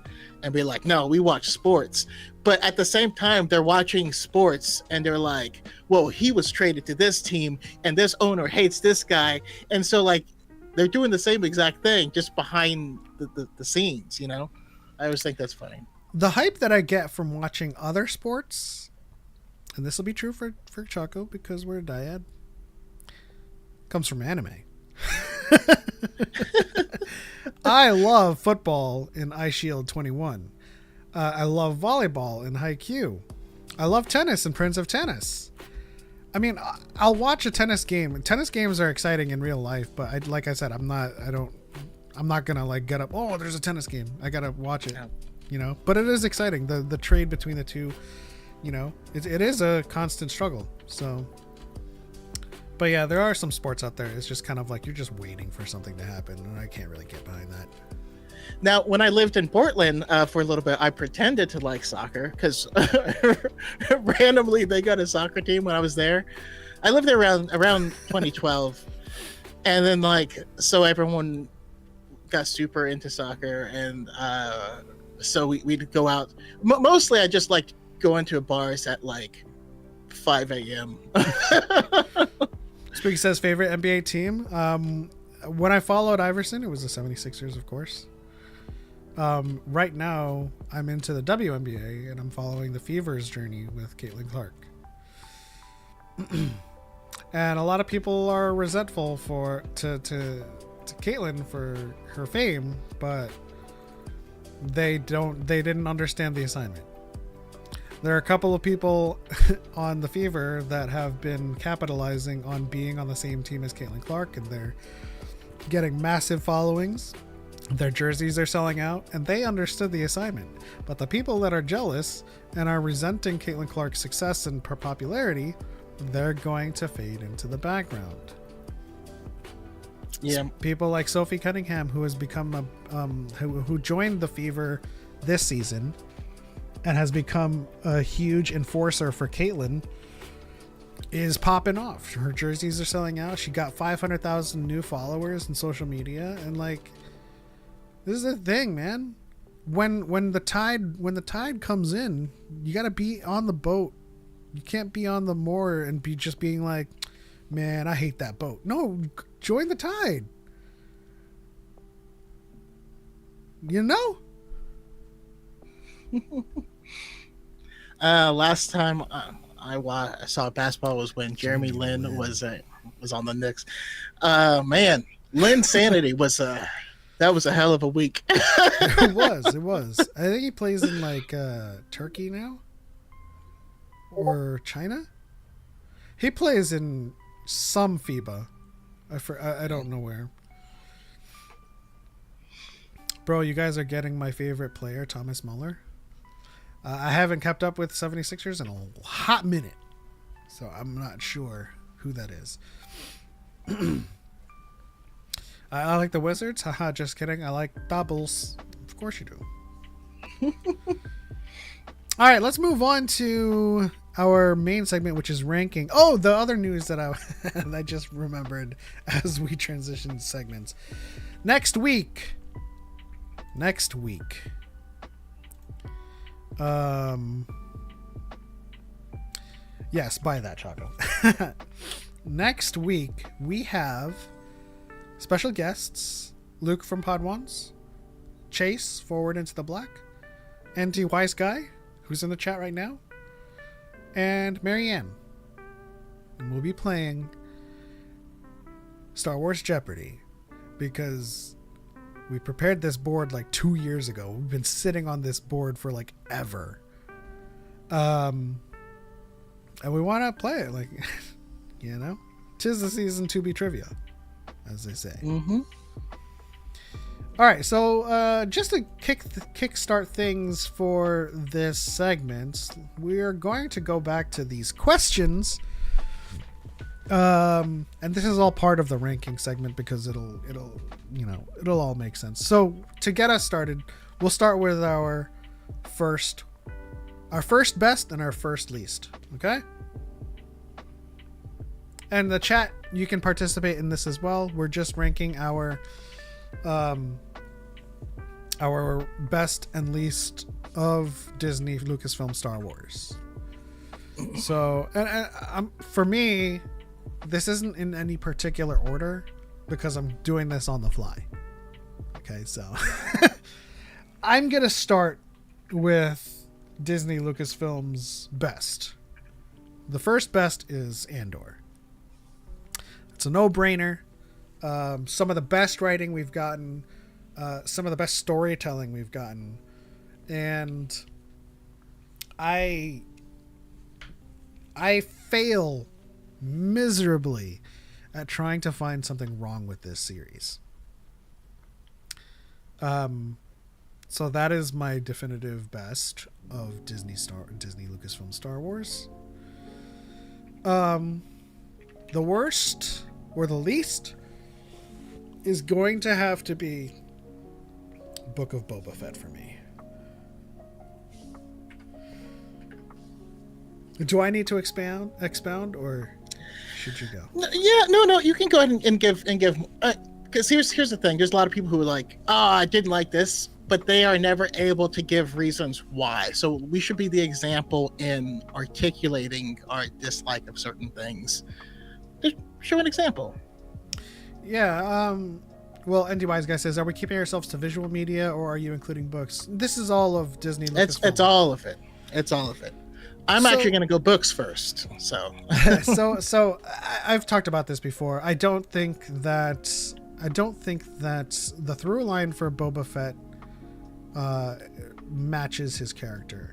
and be like, no, we watch sports. But at the same time, they're watching sports and they're like, well, he was traded to this team and this owner hates this guy. And so like, they're doing the same exact thing just behind the scenes, I always think that's funny.
The hype that I get from watching other sports, and this will be true for Choco because we're a dyad, comes from anime. I love football in Ice Shield 21. I love volleyball in Haikyuu. I love tennis in Prince of Tennis. I mean, I'll watch a tennis game. Tennis games are exciting in real life, but like I said, I'm not gonna like get up. Oh, there's a tennis game. I gotta watch it, But it is exciting. The trade between the two you know, it is a constant struggle. So, but yeah, there are some sports out there. It's just kind of like you're just waiting for something to happen, and I can't really get behind that.
Now, when I lived in Portland for a little bit, I pretended to like soccer because randomly they got a soccer team when I was there. I lived there around 2012, and then like so everyone got super into soccer, and so we'd go out. Mostly, I just like going to bars at like 5 a.m.
Speaking says favorite NBA team. When I followed Iverson, it was the 76ers, of course. Right now, I'm into the WNBA, and I'm following the Fever's journey with Caitlin Clark. And a lot of people are resentful to Caitlin for her fame, but they didn't understand the assignment. There are a couple of people on the Fever that have been capitalizing on being on the same team as Caitlin Clark, and they're getting massive followings. Their jerseys are selling out, and they understood the assignment. But the people that are jealous and are resenting Caitlin Clark's success and her popularity, they're going to fade into the background.
Yeah,
people like Sophie Cunningham, who has become who joined the Fever this season and has become a huge enforcer for Caitlin, is popping off. Her jerseys are selling out. She got 500,000 new followers in social media, and like, this is the thing, man. When the tide comes in, you got to be on the boat. You can't be on the moor and be just being like, man, I hate that boat. No, join the tide. You know?
Last time I saw basketball was when Jeremy Lin was on the Knicks. Man, Lin's sanity was that was a hell of a week.
It was. I think he plays in like Turkey now or China. He plays in some FIBA. I don't know where. Bro, you guys are getting my favorite player, Thomas Muller. I haven't kept up with 76ers in a hot minute, so I'm not sure who that is. I like the Wizards. Haha, just kidding. I like doubles. Of course you do. All right, let's move on to our main segment, which is ranking. Oh, the other news that I just remembered as we transition segments. Next week. Yes, buy that, Choco. Next week we have special guests: Luke from Podwans, Chase Forward Into the Black, NT Wise Guy, who's in the chat right now, and Marianne. And we'll be playing Star Wars Jeopardy because we prepared this board like 2 years ago. We've been sitting on this board for like ever. And we want to play it, like, you know, 'tis the season to be trivia, as they say.
Mm-hmm.
All right, so just to kickstart things for this segment, we are going to go back to these questions. And this is all part of the ranking segment because it'll all make sense. So to get us started, we'll start with our first best and our first least. Okay. And the chat, you can participate in this as well. We're just ranking our best and least of Disney, Lucasfilm, Star Wars. So, and for me, this isn't in any particular order because I'm doing this on the fly. Okay, so I'm gonna start with Disney Lucasfilm's best. The first best is Andor. It's a no-brainer. Some of the best writing we've gotten, some of the best storytelling we've gotten, and I fail miserably at trying to find something wrong with this series. So that is my definitive best of Disney Lucasfilm Star Wars. The worst or the least is going to have to be Book of Boba Fett for me. Do I need to expound, or should you go?
No. You can go ahead and give. Because here's the thing. There's a lot of people who are like, "Oh, I didn't like this," but they are never able to give reasons why. So we should be the example in articulating our dislike of certain things. Just show an example.
Yeah. Well, NDY's guy says, "Are we keeping ourselves to visual media, or are you including books?" This is all of Disney.
It's all of it. It's all of it. I'm actually going to go books first. So
I've talked about this before. I don't think that the through line for Boba Fett matches his character.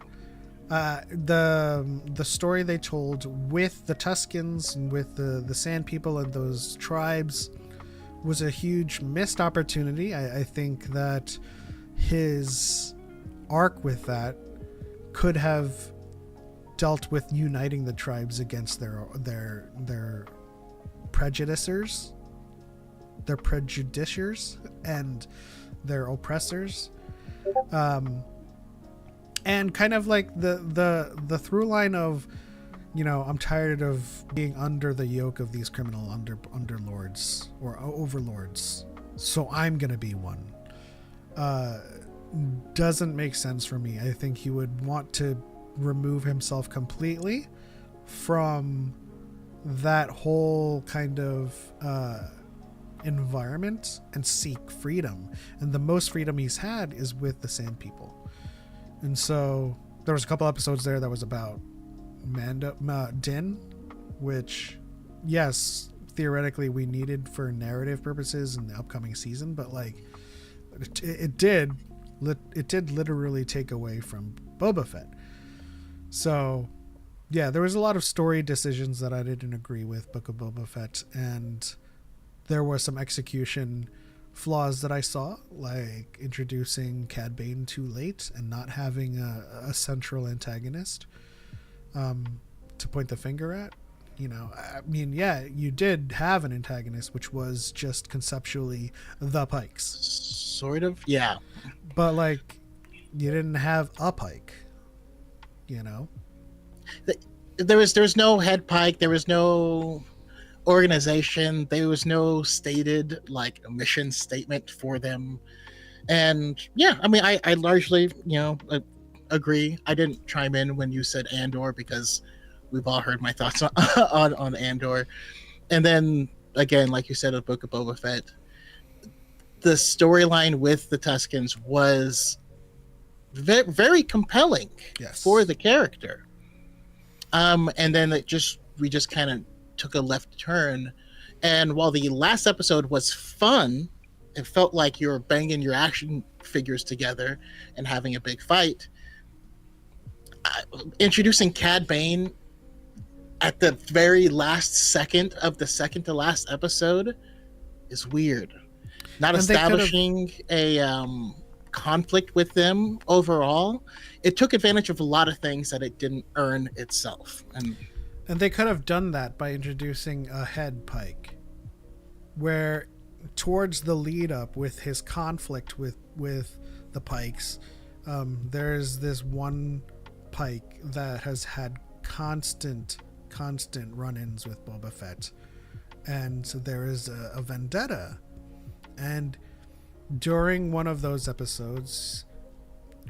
The story they told with the Tuskens and with the Sand People and those tribes was a huge missed opportunity. I think that his arc with that could have dealt with uniting the tribes against their prejudicers, and their oppressors, and kind of like the through line of, I'm tired of being under the yoke of these criminal underlords or overlords, so I'm gonna be one. Doesn't make sense for me. I think he would want to remove himself completely from that whole kind of environment and seek freedom, and the most freedom he's had is with the Sand People. And so there was a couple episodes there that was about Din, which, yes, theoretically we needed for narrative purposes in the upcoming season, but like it did literally take away from Boba Fett. So, yeah, there was a lot of story decisions that I didn't agree with Book of Boba Fett, and there were some execution flaws that I saw, like introducing Cad Bane too late and not having a central antagonist to point the finger at. I mean, yeah, you did have an antagonist, which was just conceptually the Pikes.
Sort of, yeah.
But, like, you didn't have a Pike.
There was no head Pike. There was no organization. There was no stated like mission statement for them. And yeah, I mean, I largely agree. I didn't chime in when you said Andor because we've all heard my thoughts on Andor. And then again, like you said, a Book of Boba Fett, the storyline with the Tuskens was very compelling, yes, for the character. And then we just kind of took a left turn. And while the last episode was fun, it felt like you were banging your action figures together and having a big fight. Introducing Cad Bane at the very last second of the second to last episode is weird. Not establishing a conflict with them overall. It took advantage of a lot of things that it didn't earn itself. And
they could have done that by introducing a head Pike, where towards the lead up with his conflict with the Pikes, there's this one Pike that has had constant run-ins with Boba Fett, and so there is a vendetta. And during one of those episodes,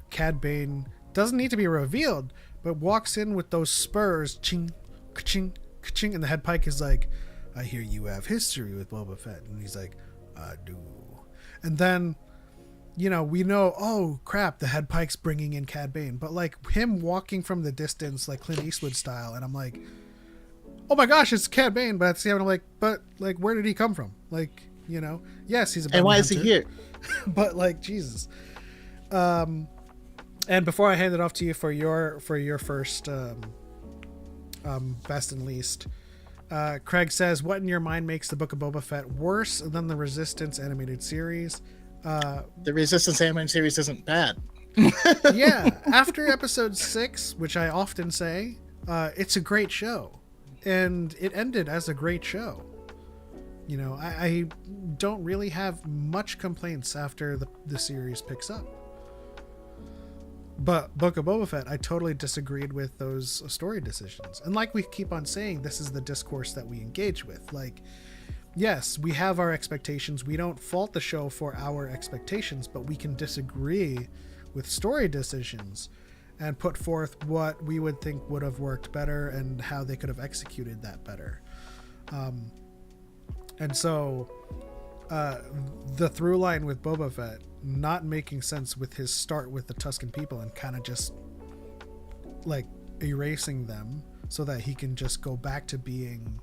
Cad Bane doesn't need to be revealed, but walks in with those spurs, ching, ka-ching, ka-ching, and the head Pike is like, "I hear you have history with Boba Fett," and he's like, "I do." And then, we know, oh crap, the head Pike's bringing in Cad Bane, but like him walking from the distance, like Clint Eastwood style, and I'm like, oh my gosh, it's Cad Bane, but at the same time, I'm like, but like, where did he come from? Like, yes, he's a bounty
and why
hunter,
is he here?
but like, Jesus. And before I hand it off to you for your first best and least, Craig says, what in your mind makes the Book of Boba Fett worse than the Resistance animated series?
The Resistance animated series isn't bad.
Yeah, after episode 6, which I often say, it's a great show, and it ended as a great show. You know, I don't really have much complaints after the series picks up. But Book of Boba Fett, I totally disagreed with those story decisions. And like we keep on saying, this is the discourse that we engage with. Like, yes, we have our expectations. We don't fault the show for our expectations, but we can disagree with story decisions and put forth what we would think would have worked better and how they could have executed that better. And so the through line with Boba Fett not making sense with his start with the Tusken people and kind of just like erasing them so that he can just go back to being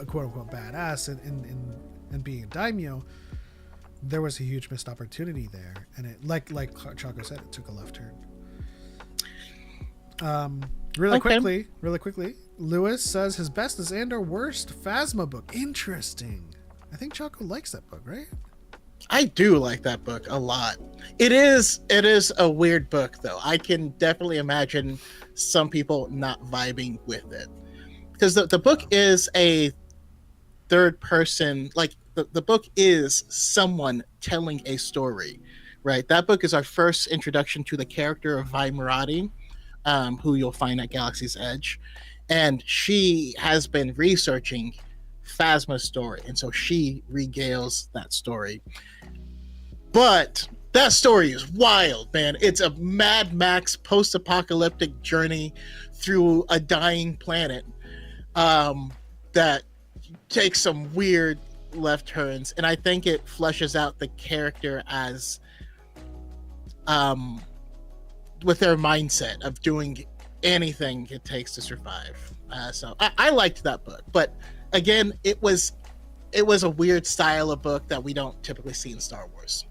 quote unquote badass and being a daimyo, there was a huge missed opportunity there. And it like Choco said, it took a left turn. Really quickly, Lewis says his best is Andor, worst Phasma book. Interesting. I think Choco likes that book, right?
I do like that book a lot. It is a weird book, though. I can definitely imagine some people not vibing with it. Because the book is a third person, like the book is someone telling a story, right? That book is our first introduction to the character of Vi Murati, who you'll find at Galaxy's Edge. And she has been researching Phasma's story, and so she regales that story. But that story is wild, man. It's a Mad Max post-apocalyptic journey through a dying planet that takes some weird left turns, and I think it fleshes out the character as with their mindset of doing anything it takes to survive. So I liked that book, but again, it was a weird style of book that we don't typically see in Star Wars.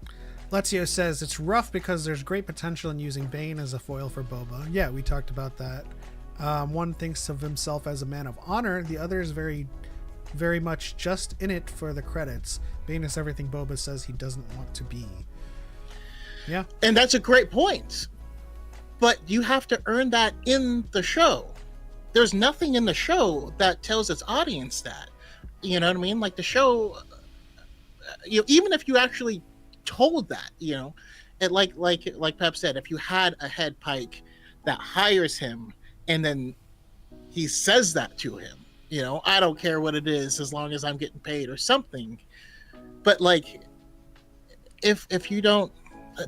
Lezio says it's rough because there's great potential in using Bane as a foil for Boba. Yeah, we talked about that. One thinks of himself as a man of honor. The other is very, very much just in it for the credits. Bane is everything Boba says he doesn't want to be. Yeah. And
that's a great point. But you have to earn that in the show. There's nothing in the show that tells its audience that. You know what I mean? Like the show, even if you actually told that, it like Pep said, if you had a head pike that hires him and then he says that to him, I don't care what it is as long as I'm getting paid or something. But like, if you don't,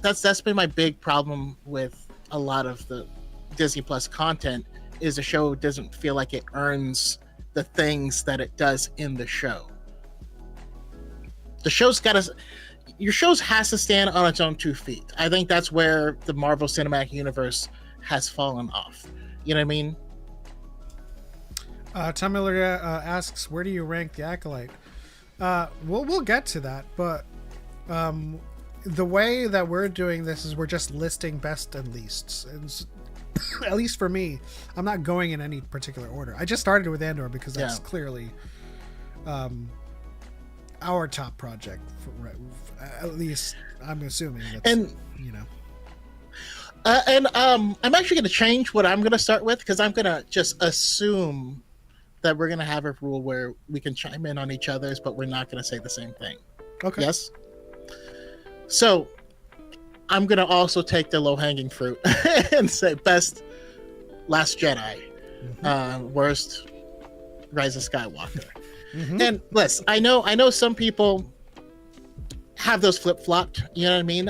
that's been my big problem with a lot of the Disney Plus content, is the show doesn't feel like it earns the things that it does in the show. Your shows has to stand on its own 2 feet. I think that's where the Marvel Cinematic Universe has fallen off. You know what I mean?
Tom Miller asks, where do you rank the Acolyte? We'll get to that, but the way that we're doing this is we're just listing best and leasts. And at least for me, I'm not going in any particular order. I just started with Andor because that's clearly our top project. At least I'm assuming that's,
I'm actually going to change what I'm going to start with, because I'm going to just assume that we're going to have a rule where we can chime in on each other's, but we're not going to say the same thing.
Okay.
Yes? So I'm going to also take the low-hanging fruit and say best Last Jedi, worst Rise of Skywalker. And listen, I know some people have those flip-flopped, you know what I mean?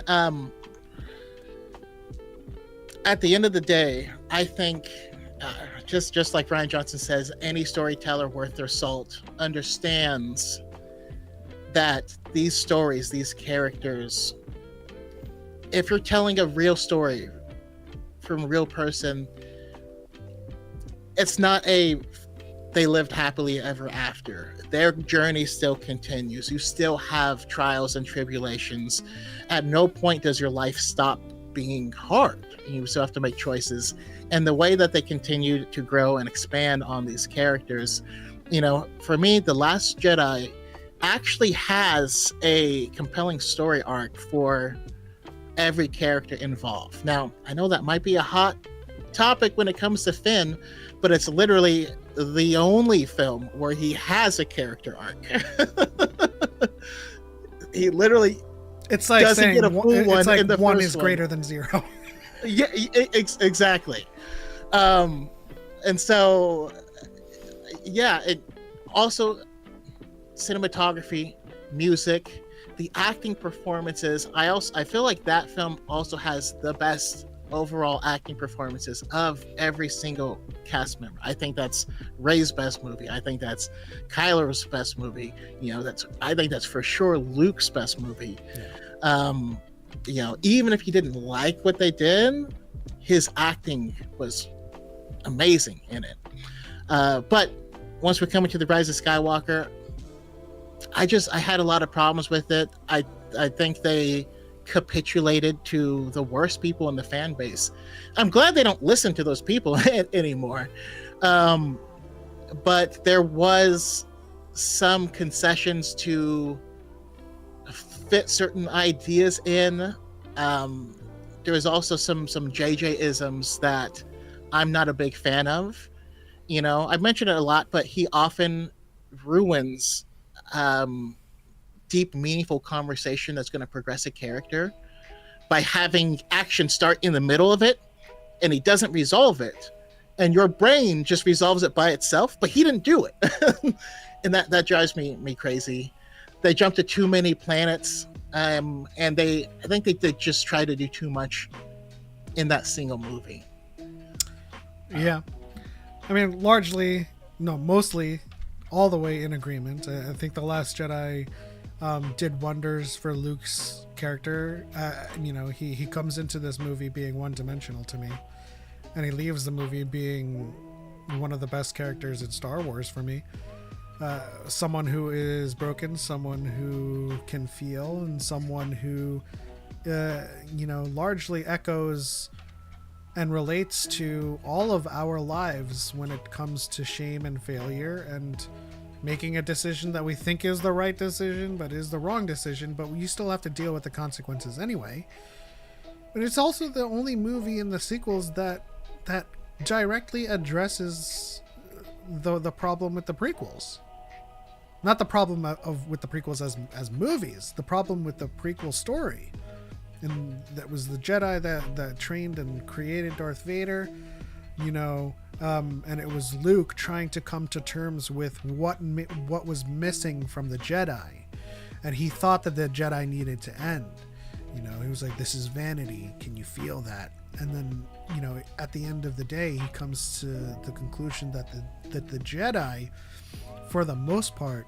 At the end of the day, I think just like Ryan Johnson says, any storyteller worth their salt understands that these stories, these characters, if you're telling a real story from a real person, it's not they lived happily ever after. Their journey still continues. You still have trials and tribulations. At no point does your life stop being hard. You still have to make choices. And the way that they continue to grow and expand on these characters, for me, The Last Jedi actually has a compelling story arc for every character involved. Now, I know that might be a hot topic when it comes to Finn, but it's literally the only film where he has a character arc. He literally
It's like
doesn't
saying
get a full one
it's like
in the
one
first
is
one.
greater than 0.
Yeah, exactly. And so, yeah, it also cinematography, music, the acting performances. I feel like that film also has the best overall acting performances of every single cast member. I think that's Rey's best movie. I think that's Kylo's best movie. I think that's for sure Luke's best movie. Even if you didn't like what they did, his acting was amazing in it. But once we're coming to the Rise of Skywalker, I had a lot of problems with it. I think they capitulated to the worst people in the fan base. I'm glad they don't listen to those people anymore. But there was some concessions to fit certain ideas in. There was also some JJ isms that I'm not a big fan of. I've mentioned it a lot, but he often ruins deep, meaningful conversation that's going to progress a character by having action start in the middle of it, and he doesn't resolve it, and your brain just resolves it by itself, but he didn't do it. And that drives me crazy. They jumped to too many planets, and I think they did just try to do too much in that single movie.
Yeah. I mean, mostly all the way in agreement. I think The Last Jedi did wonders for Luke's character. He comes into this movie being one-dimensional to me, and he leaves the movie being one of the best characters in Star Wars for me. Someone who is broken, someone who can feel, and someone who, largely echoes and relates to all of our lives when it comes to shame and failure and making a decision that we think is the right decision but is the wrong decision, but you still have to deal with the consequences anyway. But it's also the only movie in the sequels that directly addresses the problem with the prequels. Not the problem with the prequels as movies, the problem with the prequel story. And that was the Jedi that trained and created Darth Vader, and it was Luke trying to come to terms with what was missing from the Jedi. And he thought that the Jedi needed to end. He was like, this is vanity. Can you feel that? And then, at the end of the day, he comes to the conclusion that the Jedi, for the most part,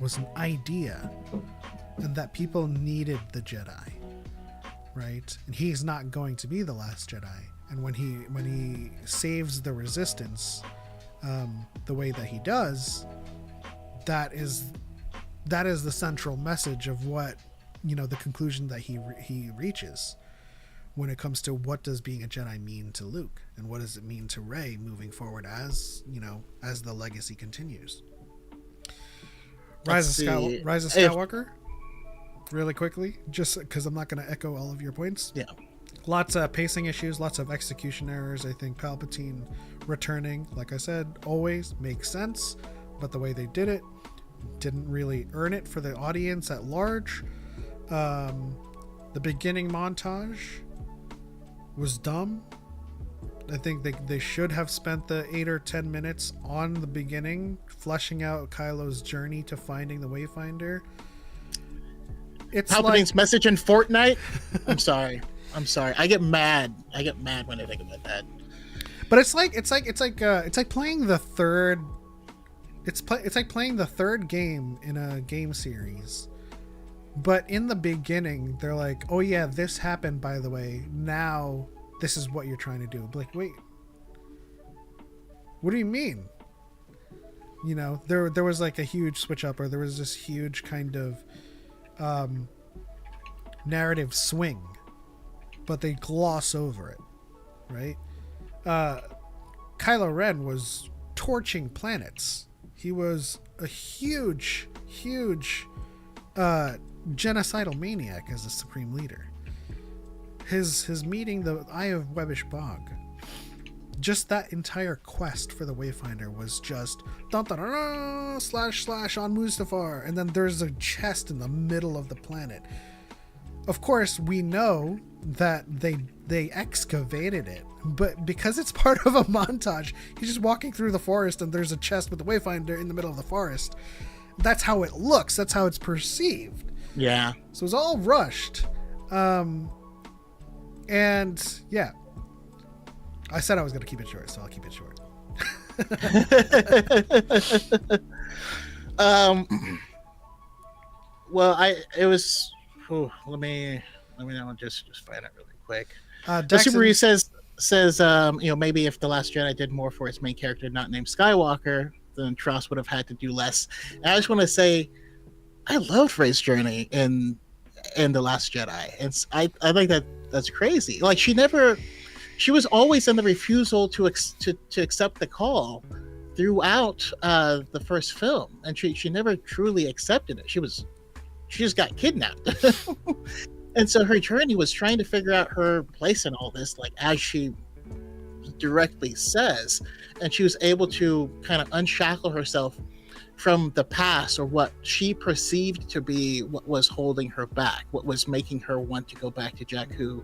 was an idea, and that people needed the Jedi. Right? And he's not going to be the last Jedi. And when he saves the Resistance the way that he does, that is the central message of what, the conclusion that he reaches when it comes to what does being a Jedi mean to Luke, and what does it mean to Rey moving forward as the legacy continues. Rise of Skywalker. Really quickly, just because I'm not going to echo all of your points.
Yeah.
Lots of pacing issues, lots of execution errors. I think Palpatine returning, like I said, always makes sense, but the way they did it didn't really earn it for the audience at large. The beginning montage was dumb. I think they should have spent the 8 or 10 minutes on the beginning, fleshing out Kylo's journey to finding the Wayfinder. It's
Palpatine's message in Fortnite. I'm sorry. I get mad when I think about that.
But it's like playing the third. It's like playing the third game in a game series. But in the beginning, they're like, "Oh yeah, this happened, by the way. Now this is what you're trying to do." Like, wait, what do you mean? There was like a huge switch up, or there was this huge kind of narrative swing, but they gloss over it, right? Kylo Ren was torching planets He was a huge genocidal maniac as a supreme leader. His meeting the Eye of Webbish Bog, just that entire quest for the Wayfinder was just dun, dun, dun, dun, / on Mustafar, and then there's a chest in the middle of the planet. Of course, we know that they excavated it, but because it's part of a montage, he's just walking through the forest and there's a chest with the Wayfinder in the middle of the forest. That's how it looks. That's how it's perceived.
Yeah.
So it's all rushed. And yeah, I said I was going to keep it short, so I'll keep it short.
Well, let me just find it really quick. The Subaru says maybe if The Last Jedi did more for its main character not named Skywalker, then Tross would have had to do less. And I just want to say, I loved Rey's journey in The Last Jedi. I think that's crazy. Like she was always in the refusal to accept the call throughout the first film, and she never truly accepted it. She just got kidnapped. And so her journey was trying to figure out her place in all this, like as she directly says, and she was able to kind of unshackle herself from the past, or what she perceived to be what was holding her back, what was making her want to go back to Jakku.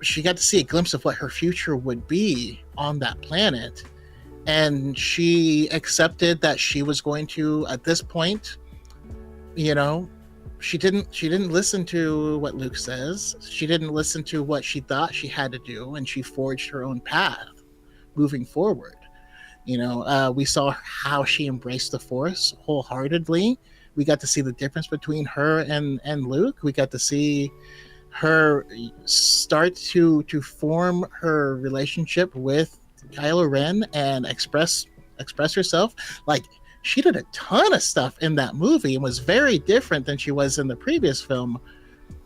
She got to see a glimpse of what her future would be on that planet, and she accepted that she was going to, at this point, she didn't listen to what Luke says. She didn't listen to what she thought she had to do, and she forged her own path moving forward. We saw how she embraced the Force wholeheartedly. We got to see the difference between her and Luke. We got to see her start to form her relationship with Kylo Ren and express herself. Like, she did a ton of stuff in that movie and was very different than she was in the previous film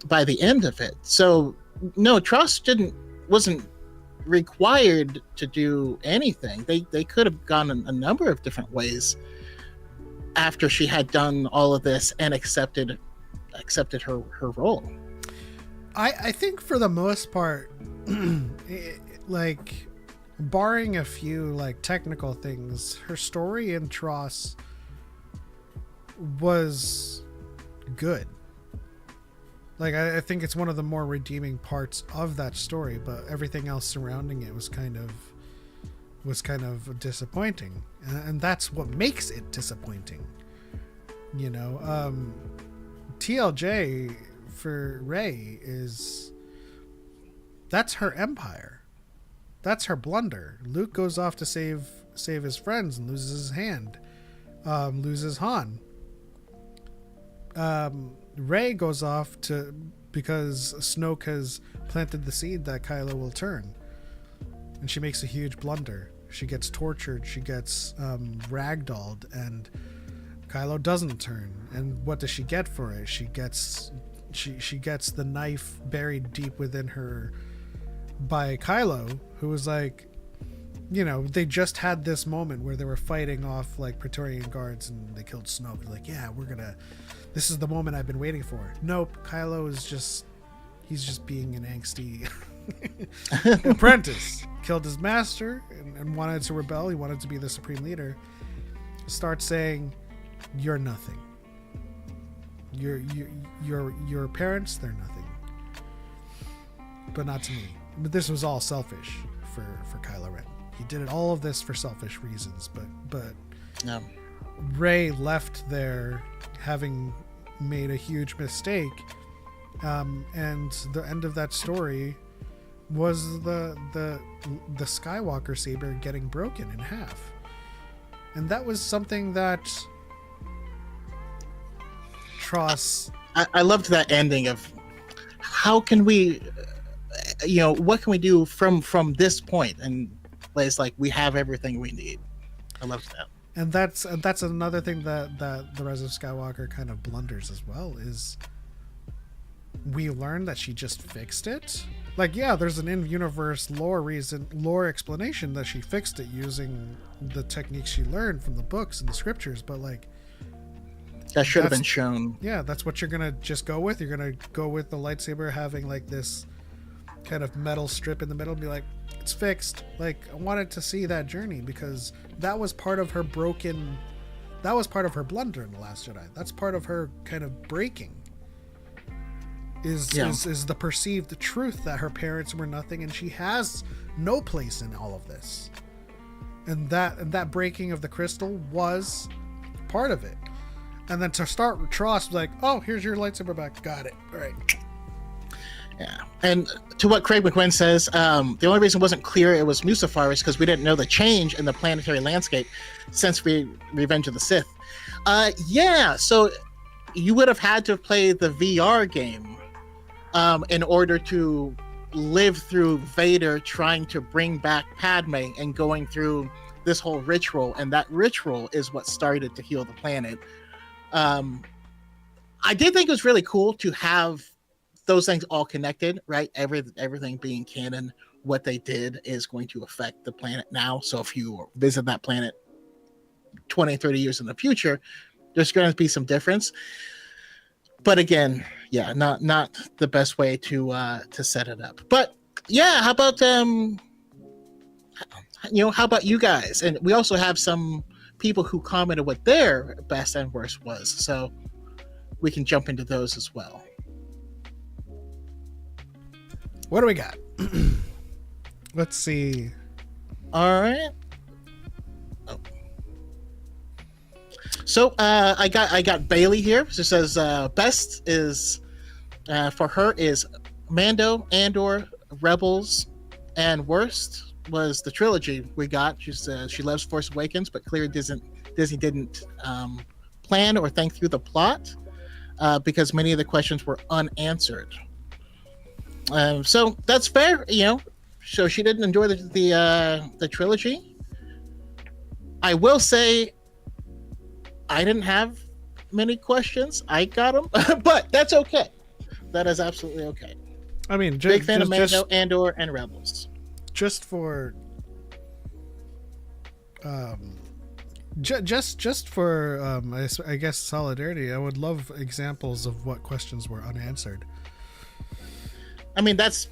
by the end of it. So no, Tross wasn't required to do anything. They could have gone a number of different ways after she had done all of this and accepted her role.
I think for the most part, like, barring a few like technical things, her story in Tross was good. Like, I think it's one of the more redeeming parts of that story, but everything else surrounding it was kind of disappointing, and that's what makes it disappointing. TLJ for Rey that's her empire. That's her blunder. Luke goes off to save his friends and loses his hand, loses Han. Rey goes off because Snoke has planted the seed that Kylo will turn, and she makes a huge blunder. She gets tortured. She gets ragdolled, and Kylo doesn't turn. And what does she get for it? She gets the knife buried deep within her by Kylo, who was like, they just had this moment where they were fighting off like Praetorian guards and they killed Snoke. Like, yeah, this is the moment I've been waiting for. Nope, Kylo is he's just being an angsty apprentice. Killed his master and wanted to rebel. He wanted to be the supreme leader. Starts saying, "You're nothing. Your parents, they're nothing. But not to me." But this was all selfish for Kylo Ren. He did all of this for selfish reasons, but
no.
Rey left there having made a huge mistake, and the end of that story was the Skywalker saber getting broken in half, and that was something that Tross.
I loved that ending of how can we, what can we do from this point? And it's like, we have everything we need. I loved that.
And that's another thing that the Rise of Skywalker kind of blunders as well, is we learned that she just fixed it. Like, yeah, there's an in-universe lore explanation that she fixed it using the techniques she learned from the books and the scriptures, but like
that should have been shown.
Yeah, that's what you're gonna just go with. You're gonna go with the lightsaber having like this kind of metal strip in the middle and be like, it's fixed. Like, I wanted to see that journey because that was part of her blunder in The Last Jedi. That's part of her kind of breaking. Is the perceived truth that her parents were nothing and she has no place in all of this. And that breaking of the crystal was part of it. And then to start with Tross, like, oh, here's your lightsaber back. Got it. All right.
Yeah. And to what Craig McQuinn says, the only reason it wasn't clear it was Mustafar is because we didn't know the change in the planetary landscape since Revenge of the Sith. Yeah. So you would have had to play the VR game in order to live through Vader trying to bring back Padme and going through this whole ritual. And that ritual is what started to heal the planet. I did think it was really cool to have those things all connected, right? Everything being canon, what they did is going to affect the planet now. So if you visit that planet 20, 30 years in the future, there's going to be some difference. But again, yeah, not the best way to set it up. But yeah, how about how about you guys? And we also have some people who commented what their best and worst was, so we can jump into those as well.
What do we got? Let's see.
All right. Oh. So I got Bailey here. She says best is for her is Mando, Andor, Rebels, and worst was the trilogy we got. She says she loves Force Awakens, but clearly Disney didn't plan or think through the plot because many of the questions were unanswered. So that's fair, So she didn't enjoy the trilogy. I will say, I didn't have many questions. I got them, but that's okay. That is absolutely okay.
I mean,
big fan of Mando, Andor, and Rebels.
Just for, just for, I guess solidarity. I would love examples of what questions were unanswered.
I mean, that's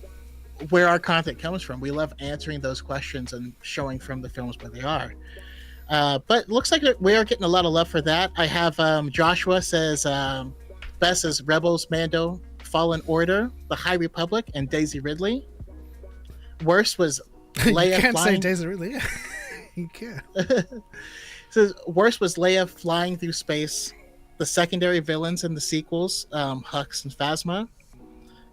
where our content comes from. We love answering those questions and showing from the films what they are. But it looks like we are getting a lot of love for that. I have Joshua says best is Rebels, Mando, Fallen Order, The High Republic, and Daisy Ridley. Worst was Leia
You can't
flying.
say Daisy Ridley. You can't.
Says worst was Leia flying through space. The secondary villains in the sequels, Hux and Phasma,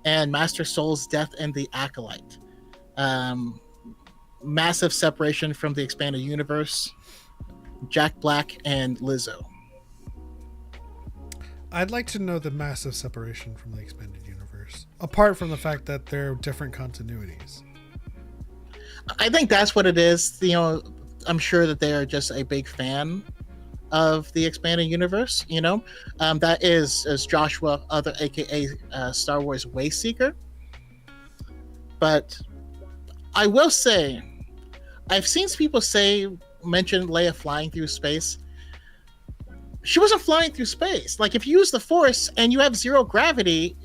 and Master Soul's death and the Acolyte. Massive separation from the expanded universe. Jack Black and Lizzo.
I'd like to know the massive separation from the expanded universe, apart from the fact that they're different continuities.
I think that's what it is. I'm sure that they are just a big fan of the expanded universe. That is as Joshua, aka Star Wars Wayseeker. But I will say, I've seen people mention Leia flying through space. She wasn't flying through space. Like, if you use the Force and you have zero gravity,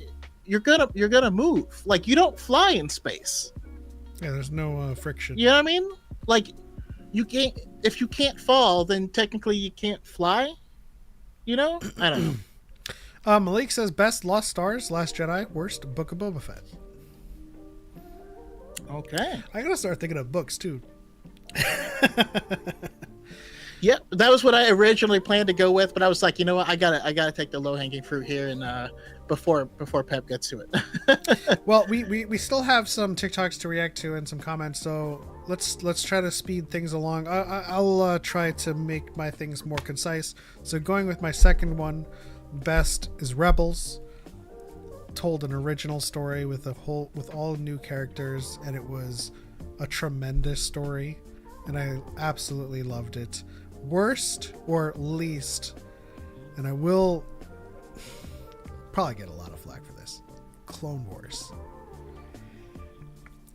you're gonna move. Like, you don't fly in space.
Yeah, there's no friction.
You know what I mean? Like, you can't. If you can't fall, then technically you can't fly. I don't know.
Malik says best Lost Stars, Last Jedi, worst Book of Boba Fett.
Okay.
I gotta start thinking of books too.
Yeah, that was what I originally planned to go with, but I was like, you know what, I gotta take the low hanging fruit here, and before Pep gets to it.
Well, we still have some TikToks to react to and some comments, so let's try to speed things along. I'll try to make my things more concise. So going with my second one, best is Rebels. Told an original story with all new characters, and it was a tremendous story, and I absolutely loved it. Worst or least, and I will probably get a lot of flack for this, Clone Wars.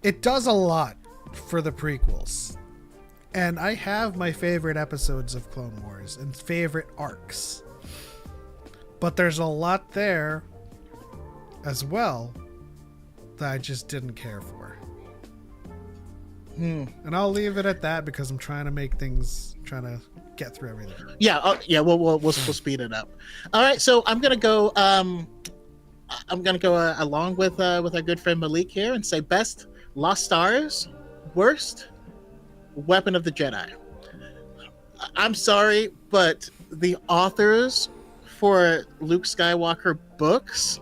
it does a lot for the prequels. And I have my favorite episodes of Clone Wars and favorite arcs. But there's a lot there as well that I just didn't care for. And I'll leave it at that because I'm trying to get through everything.
Yeah, we'll speed it up. All right, so I'm gonna go along with our good friend Malik here and say best Lost Stars, worst Weapon of the Jedi. I'm sorry, but the authors for Luke Skywalker books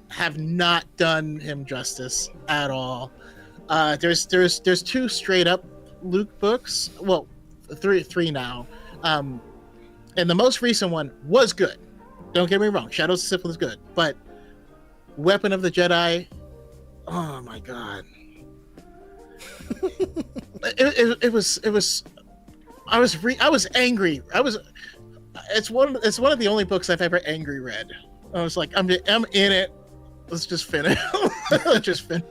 have not done him justice at all. There's two straight up Luke books. Well, three now. And the most recent one was good. Don't get me wrong. Shadows of Sith was good, but Weapon of the Jedi, oh my god. it was I was angry. It's one of the only books I've ever angry read. I was like, I'm in it. Let's just finish. Just finish.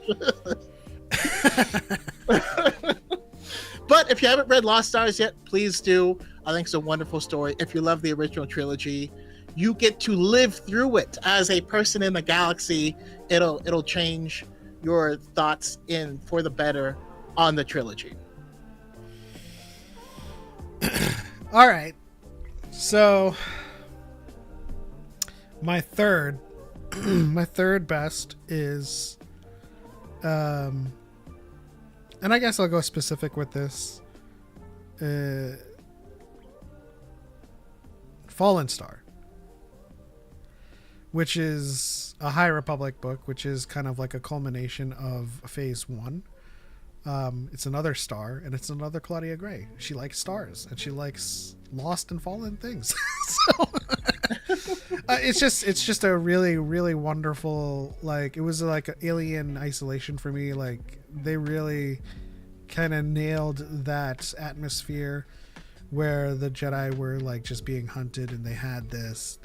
But if you haven't read Lost Stars yet, please do. I think it's a wonderful story. If you love the original trilogy, you get to live through it as a person in the galaxy. It'll change your thoughts for the better on the trilogy.
All right. So my third best is and I guess I'll go specific with this. Fallen Star, which is a High Republic book, which is kind of like a culmination of Phase 1. It's another star, and it's another Claudia Gray. She likes stars, and she likes lost and fallen things. So it's just a really, really wonderful, like, it was like an Alien Isolation for me. Like, they really kind of nailed that atmosphere where the Jedi were like just being hunted, and they had this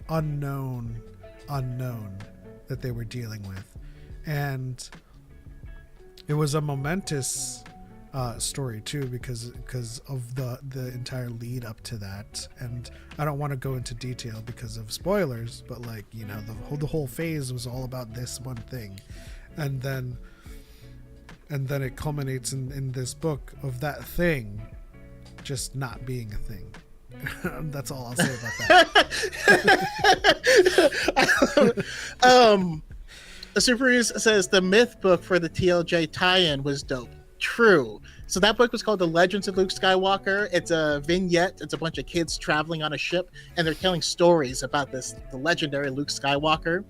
unknown that they were dealing with. And it was a momentous story too, because of the entire lead up to that. And I don't want to go into detail because of spoilers, but like, you know, the whole phase was all about this one thing, and then it culminates in this book of that thing just not being a thing. That's all I'll say about that.
Super says the myth book for the TLJ tie-in was dope. True. So that book was called The Legends of Luke Skywalker. It's a vignette. It's a bunch of kids traveling on a ship, and they're telling stories about the legendary Luke Skywalker.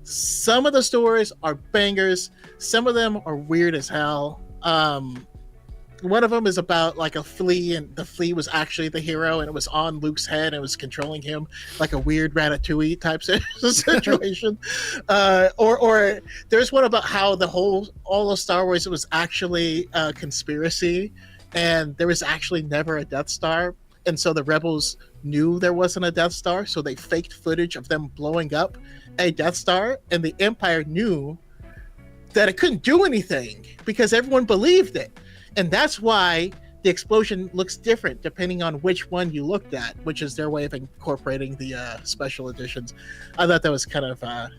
Some of the stories are bangers. Some of them are weird as hell. One of them is about like a flea, and the flea was actually the hero, and it was on Luke's head and it was controlling him, like a weird Ratatouille type situation. Or there's one about how all of Star Wars was actually a conspiracy, and there was actually never a Death Star, and so the rebels knew there wasn't a Death Star, so they faked footage of them blowing up a Death Star, and the Empire knew that it couldn't do anything because everyone believed it. And that's why the explosion looks different depending on which one you looked at, which is their way of incorporating the special editions. I thought that was kind of clever.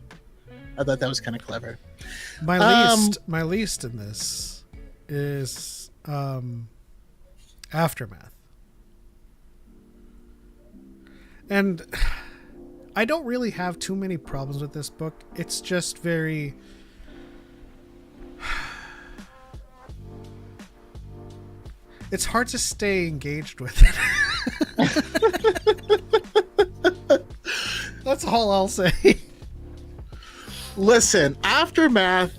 My least in this is Aftermath. And I don't really have too many problems with this book. It's just very... It's hard to stay engaged with it. That's all I'll say.
Listen, Aftermath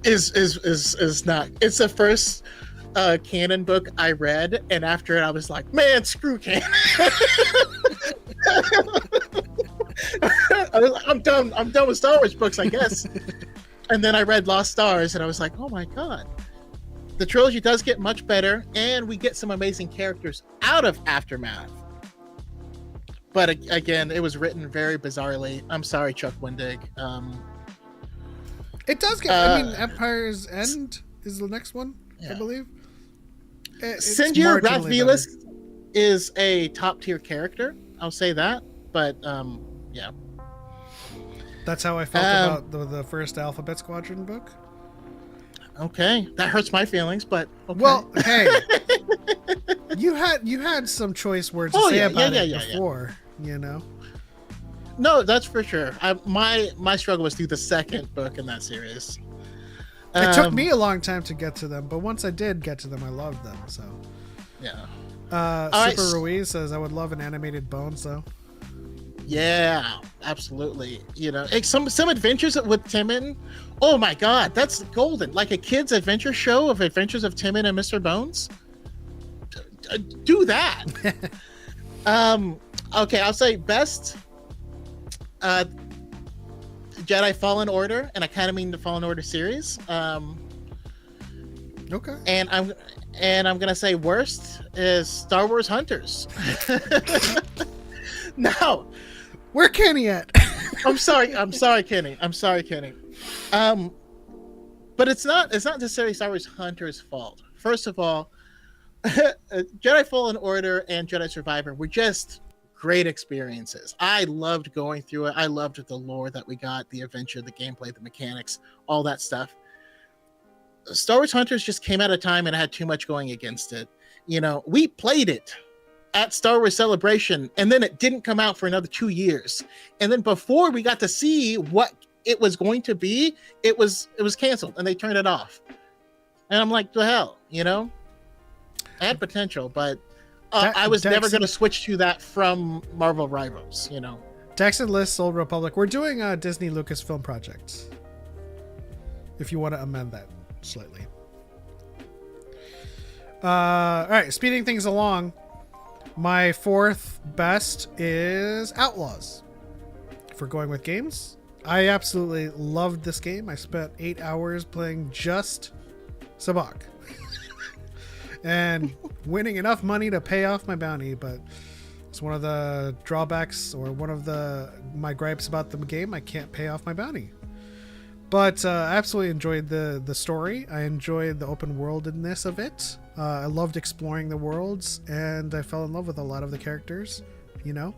is not. It's the first canon book I read, and after it I was like, man, screw canon. I'm done with Star Wars books, I guess. And then I read Lost Stars, and I was like, oh my god. The trilogy does get much better, and we get some amazing characters out of Aftermath. But again, it was written very bizarrely. I'm sorry, Chuck Wendig.
It does get. I mean, Empire's End is the next one, I believe.
Sinjir Rathvelis is a top tier character. I'll say that, but yeah.
That's how I felt about the first Alphabet Squadron book.
Okay, that hurts my feelings, but okay.
Well, hey, you had some choice words to say about it before, you know.
No, that's for sure. My struggle was through the second book in that series.
It took me a long time to get to them, but once I did get to them, I loved them. So
yeah.
Super Ruiz says I would love an animated Bones though.
Yeah, absolutely. You know, some adventures with Timon. Oh my God, that's golden! Like a kid's adventure show of Adventures of Timon and Mr. Bones. Do that. Okay, I'll say best. Jedi Fallen Order, and I kind of mean the Fallen Order series.
Okay.
And I'm gonna say worst is Star Wars Hunters. No.
Where Kenny at?
I'm sorry, Kenny. But it's not necessarily Star Wars Hunters' fault. First of all, Jedi Fallen Order and Jedi Survivor were just great experiences. I loved going through it. I loved the lore that we got, the adventure, the gameplay, the mechanics, all that stuff. Star Wars Hunters just came at a time and had too much going against it. You know, we played it at Star Wars Celebration, and then it didn't come out for another 2 years. And then before we got to see what it was going to be, it was canceled and they turned it off. And I'm like, the hell, you know? I had potential, but I was never going to switch to that from Marvel Rivals, you know?
Dex and List, Old Republic. We're doing a Disney Lucasfilm project. If you want to amend that slightly. All right, speeding things along. My fourth best is Outlaws. For going with games, I absolutely loved this game. I spent 8 hours playing just Sabacc. And winning enough money to pay off my bounty, but it's one of the drawbacks or one of my gripes about the game. I can't pay off my bounty. But I absolutely enjoyed the story. I enjoyed the open worldedness of it. I loved exploring the worlds, and I fell in love with a lot of the characters, you know?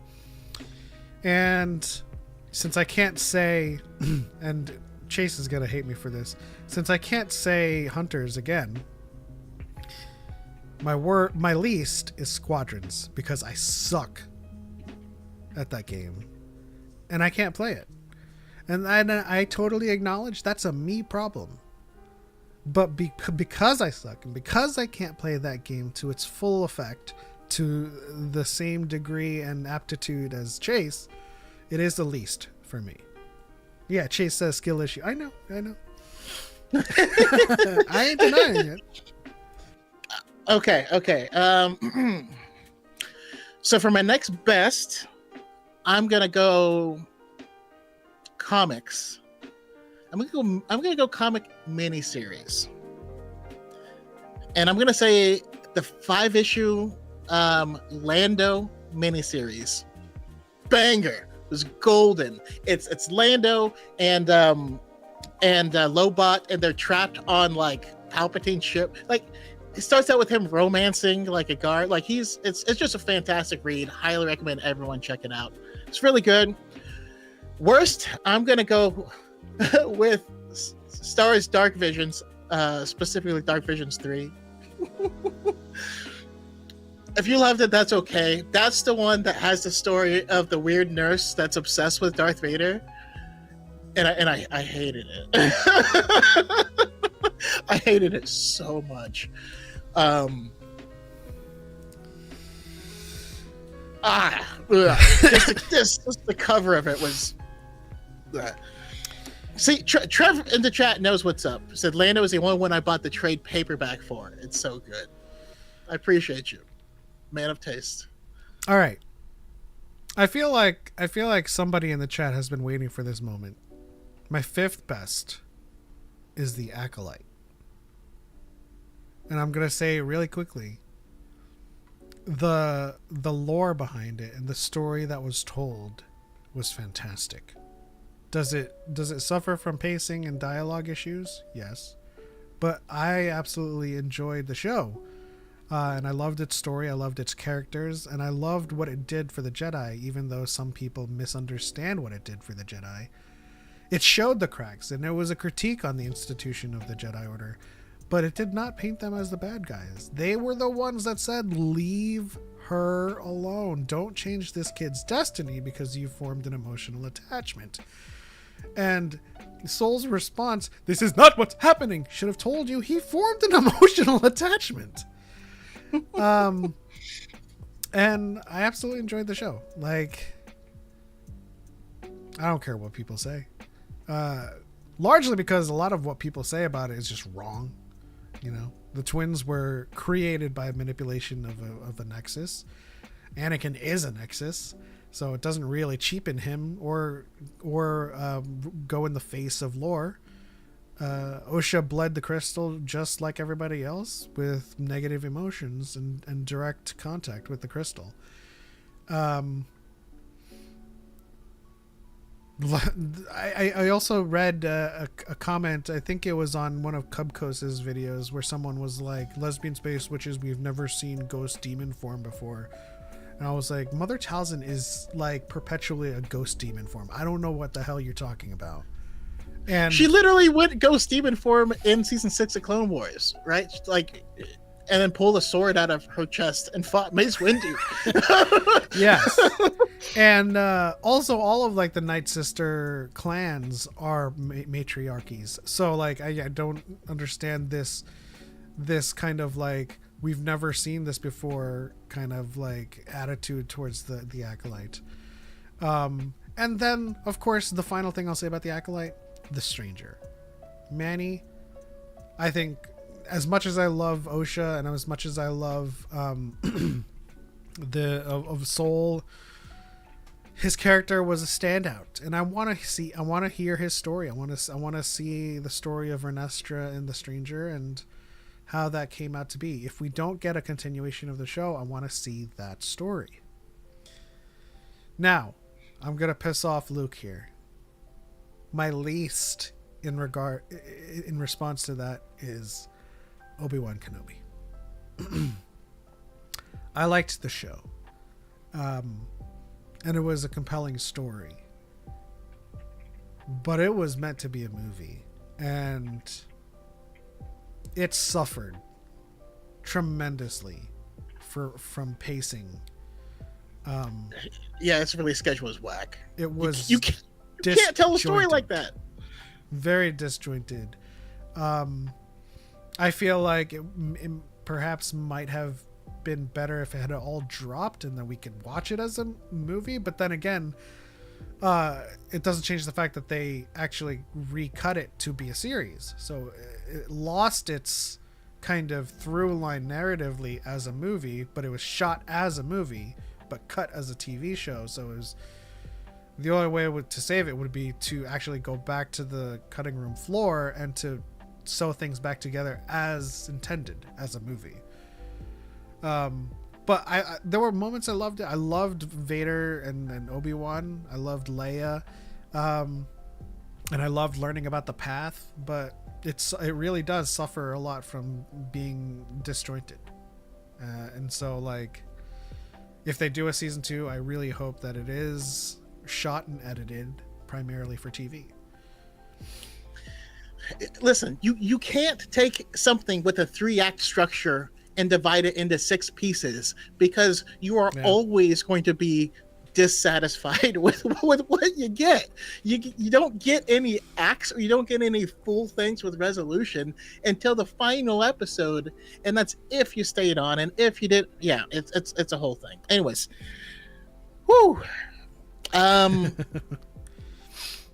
And since I can't say, and Chase is going to hate me for this, since I can't say Hunters again, my least is Squadrons, because I suck at that game, and I can't play it. And I totally acknowledge that's a me problem. But because I suck and because I can't play that game to its full effect, to the same degree and aptitude as Chase, it is the least for me. Yeah, Chase says skill issue. I know. I ain't denying it.
Okay. So for my next best, I'm gonna go comics. I'm gonna go comic miniseries, and I'm gonna say the 5-issue Lando miniseries. Banger. It was golden. It's Lando and Lobot, and they're trapped on like Palpatine's ship. Like it starts out with him romancing like a guard. Like it's just a fantastic read. Highly recommend everyone check it out. It's really good. Worst, I'm gonna go with Star Wars Dark Visions, specifically Dark Visions 3. If you loved it, that's okay. That's the one that has the story of the weird nurse that's obsessed with Darth Vader, and I hated it. I hated it so much. Just the cover of it was. See, Trev in the chat knows what's up. Said Lando is the only one I bought the trade paperback for. It's so good. I appreciate you, man of taste.
All right. I feel like somebody in the chat has been waiting for this moment. My fifth best is The Acolyte, and I'm gonna say really quickly. The lore behind it and the story that was told was fantastic. Does it suffer from pacing and dialogue issues? Yes. But I absolutely enjoyed the show. And I loved its story, I loved its characters, and I loved what it did for the Jedi, even though some people misunderstand what it did for the Jedi. It showed the cracks, and it was a critique on the institution of the Jedi Order, but it did not paint them as the bad guys. They were the ones that said, leave her alone. Don't change this kid's destiny because you formed an emotional attachment. And Soul's response, this is not what's happening, should have told you he formed an emotional attachment. And I absolutely enjoyed the show. Like, I don't care what people say. Largely because a lot of what people say about it is just wrong. You know, the twins were created by manipulation of a Nexus. Anakin is a Nexus, so it doesn't really cheapen him or go in the face of lore. Osha bled the crystal just like everybody else with negative emotions and direct contact with the crystal. I also read a comment, I think it was on one of Cubcose's videos, where someone was like, lesbian space witches, we've never seen ghost demon form before. And I was like, Mother Talzin is like perpetually a ghost demon form. I don't know what the hell you're talking about. And
she literally went ghost demon form in season 6 of Clone Wars, right? Like, and then pulled a sword out of her chest and fought Mace Windu.
Yes. And also all of like the Night Sister clans are matriarchies. So like I don't understand this kind of like we've never seen this before kind of like attitude towards the Acolyte. And then of course the final thing I'll say about the Acolyte, the Stranger. Manny, I think as much as I love Osha and as much as I love of Soul, his character was a standout, and I want to hear his story. I want to see the story of Ernestra and the Stranger and how that came out to be. If we don't get a continuation of the show, I want to see that story. Now, I'm gonna piss off Luke here. My least in response to that is Obi-Wan Kenobi. I liked the show. And it was a compelling story. But it was meant to be a movie. And it suffered tremendously from pacing.
Yeah, its release schedule was whack.
It was
you can't tell a story like that.
Very disjointed. I feel like it perhaps might have been better if it had all dropped and then we could watch it as a movie. But then again, it doesn't change the fact that they actually recut it to be a series. So it lost its kind of through line narratively as a movie, but it was shot as a movie, but cut as a TV show. So it was the only way to save it would be to actually go back to the cutting room floor and to sew things back together as intended as a movie. But there were moments I loved it. I loved Vader and Obi-Wan. I loved Leia. And I loved learning about the path, but it really does suffer a lot from being disjointed. And so like, if they do a season 2, I really hope that it is shot and edited primarily for TV.
Listen, you can't take something with a 3-act structure and divide it into 6 pieces, because you are always going to be dissatisfied with what you get. You don't get any acts, or you don't get any full things with resolution until the final episode, and that's if you stayed on, and if you did, it's a whole thing. Anyways, whoo.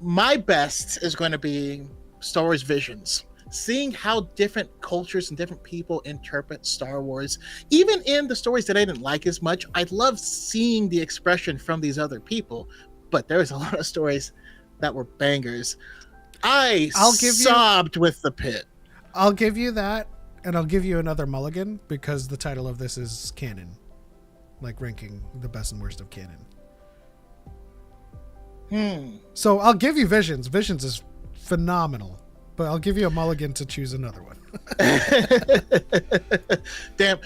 My best is going to be Star Wars Visions. Seeing how different cultures and different people interpret Star Wars, even in the stories that I didn't like as much, I love seeing the expression from these other people. But there's a lot of stories that were bangers. I'll sobbed with The Pit.
I'll give you that, and I'll give you another mulligan because the title of this is canon, like ranking the best and worst of canon. So I'll give you Visions. Visions is phenomenal, but I'll give you a mulligan to choose another one.
Damn.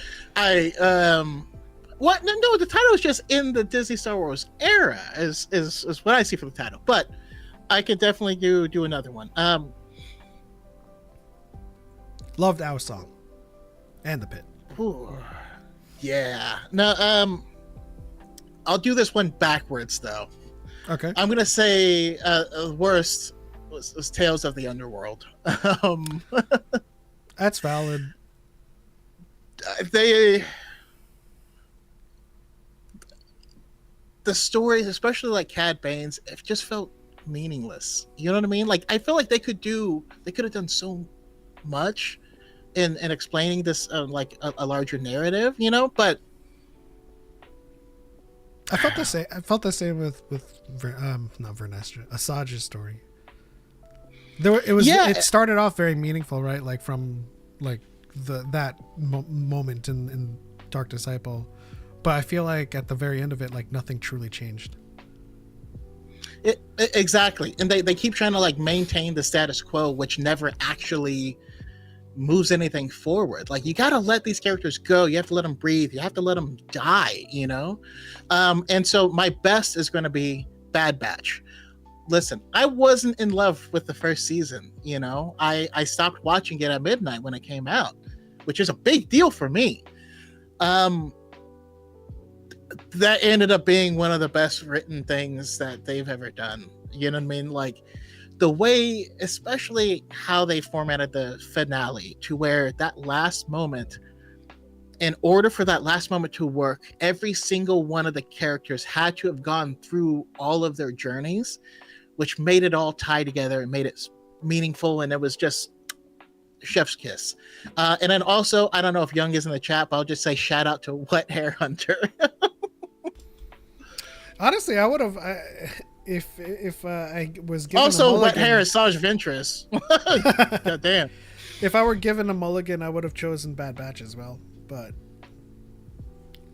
What? No, the title is just in the Disney Star Wars era is what I see from the title. But I could definitely do another one.
Loved Our Song and The Pit.
Ooh, yeah. No, I'll do this one backwards though.
Okay.
I'm gonna say worst was Tales of the Underworld.
That's valid.
The stories, especially like Cad Bane's, it just felt meaningless. You know what I mean? Like I feel like they could have done so much in explaining this like a larger narrative, you know, but
I felt the same. I felt the same with not Vernestra, Asajj's story. It started off very meaningful, right? Like from like that moment in Dark Disciple, but I feel like at the very end of it, like nothing truly changed.
Exactly, and they keep trying to like maintain the status quo, which never actually moves anything forward. Like you got to let these characters go. You have to let them breathe. You have to let them die, you know? And so my best is going to be Bad Batch. Listen, I wasn't in love with the first season, you know? I stopped watching it at midnight when it came out, which is a big deal for me. That ended up being one of the best written things that they've ever done. You know what I mean? Like the way, especially how they formatted the finale to where that last moment, in order for that last moment to work, every single one of the characters had to have gone through all of their journeys, which made it all tie together and made it meaningful. And it was just chef's kiss. And then also, I don't know if Young is in the chat, but I'll just say shout out to Wet Hair Hunter.
Honestly, I would have if I was given
also Wet Hair is Saj Ventress. God damn.
If I were given a mulligan, I would have chosen Bad Batch as well. But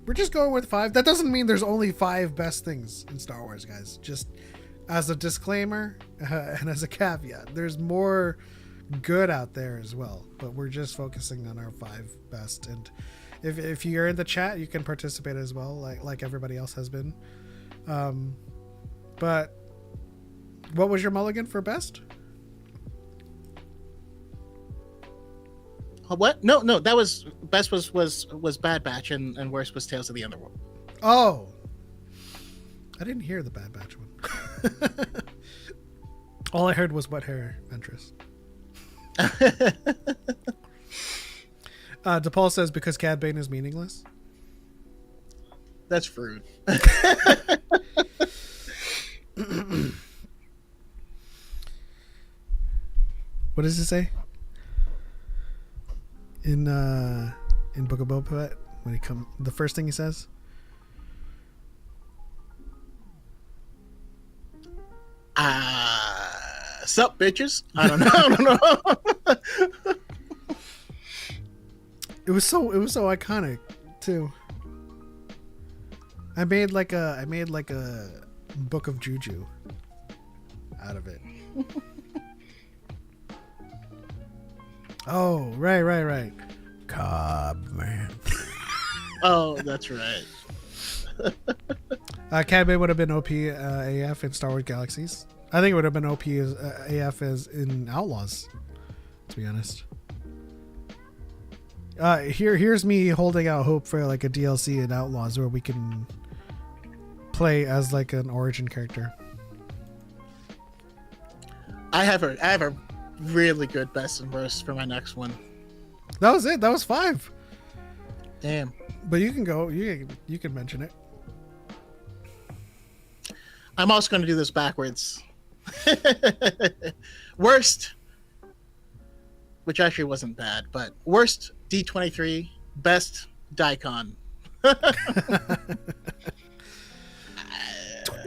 we're just going with 5. That doesn't mean there's only 5 best things in Star Wars, guys. Just as a disclaimer and as a caveat, there's more good out there as well. But we're just focusing on our 5 best. And if you're in the chat, you can participate as well, like everybody else has been. But what was your mulligan for best?
What? No, that was best was Bad Batch and worst was Tales of the Underworld.
Oh, I didn't hear the Bad Batch one. All I heard was Wet Hair Ventress. DePaul says because Cad Bane is meaningless.
That's rude.
What does it say? In Book of Boba Fett, when the first thing he says.
Sup, bitches? I don't know.
It was so iconic too. I made like a book of juju out of it. Oh, right. Cobb, man.
Oh, that's right.
Cad Bane would have been OP AF in Star Wars Galaxies. I think it would have been OP as AF as in Outlaws, to be honest. Here's me holding out hope for like a DLC in Outlaws where we can play as like an origin character.
I have a really good best and worst for my next one.
That was it. That was 5.
Damn.
But you can go. You can mention it.
I'm also going to do this backwards. Worst, which actually wasn't bad, but worst D23, best Daikon.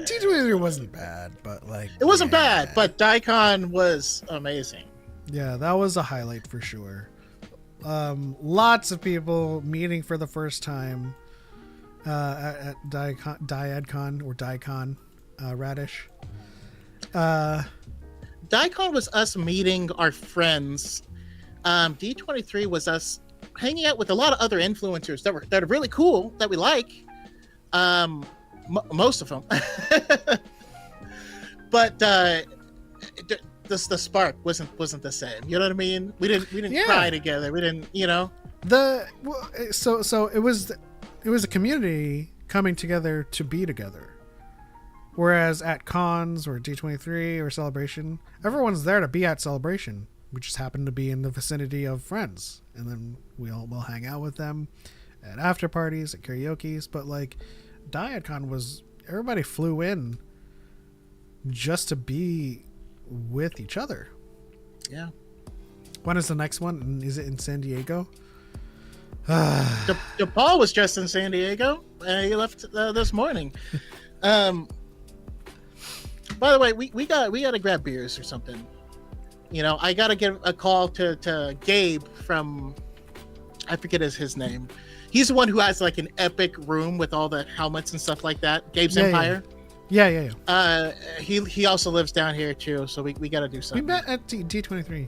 D23 wasn't bad, but like
it wasn't bad, but Daikon was amazing.
Yeah, that was a highlight for sure. Lots of people meeting for the first time at DYAD Con or Daikon Radish.
DICON was us meeting our friends. D23 was us hanging out with a lot of other influencers that are really cool that we like. Most of them, but the spark wasn't the same. You know what I mean? We didn't cry together. We didn't,
So it was a community coming together to be together. Whereas at cons or D23 or Celebration, everyone's there to be at Celebration. We just happen to be in the vicinity of friends, and then we'll hang out with them at after parties, at karaoke's. But like DYAD was, everybody flew in just to be with each other.
Yeah.
When is the next one? Is it in San Diego?
DePaul was just in San Diego, and he left this morning. By the way, we got to grab beers or something. I got to give a call to Gabe from, I forget his name. He's the one who has like an epic room with all the helmets and stuff like that. Gabe's Empire.
Yeah.
He also lives down here too, so we got to do something.
We met at D23.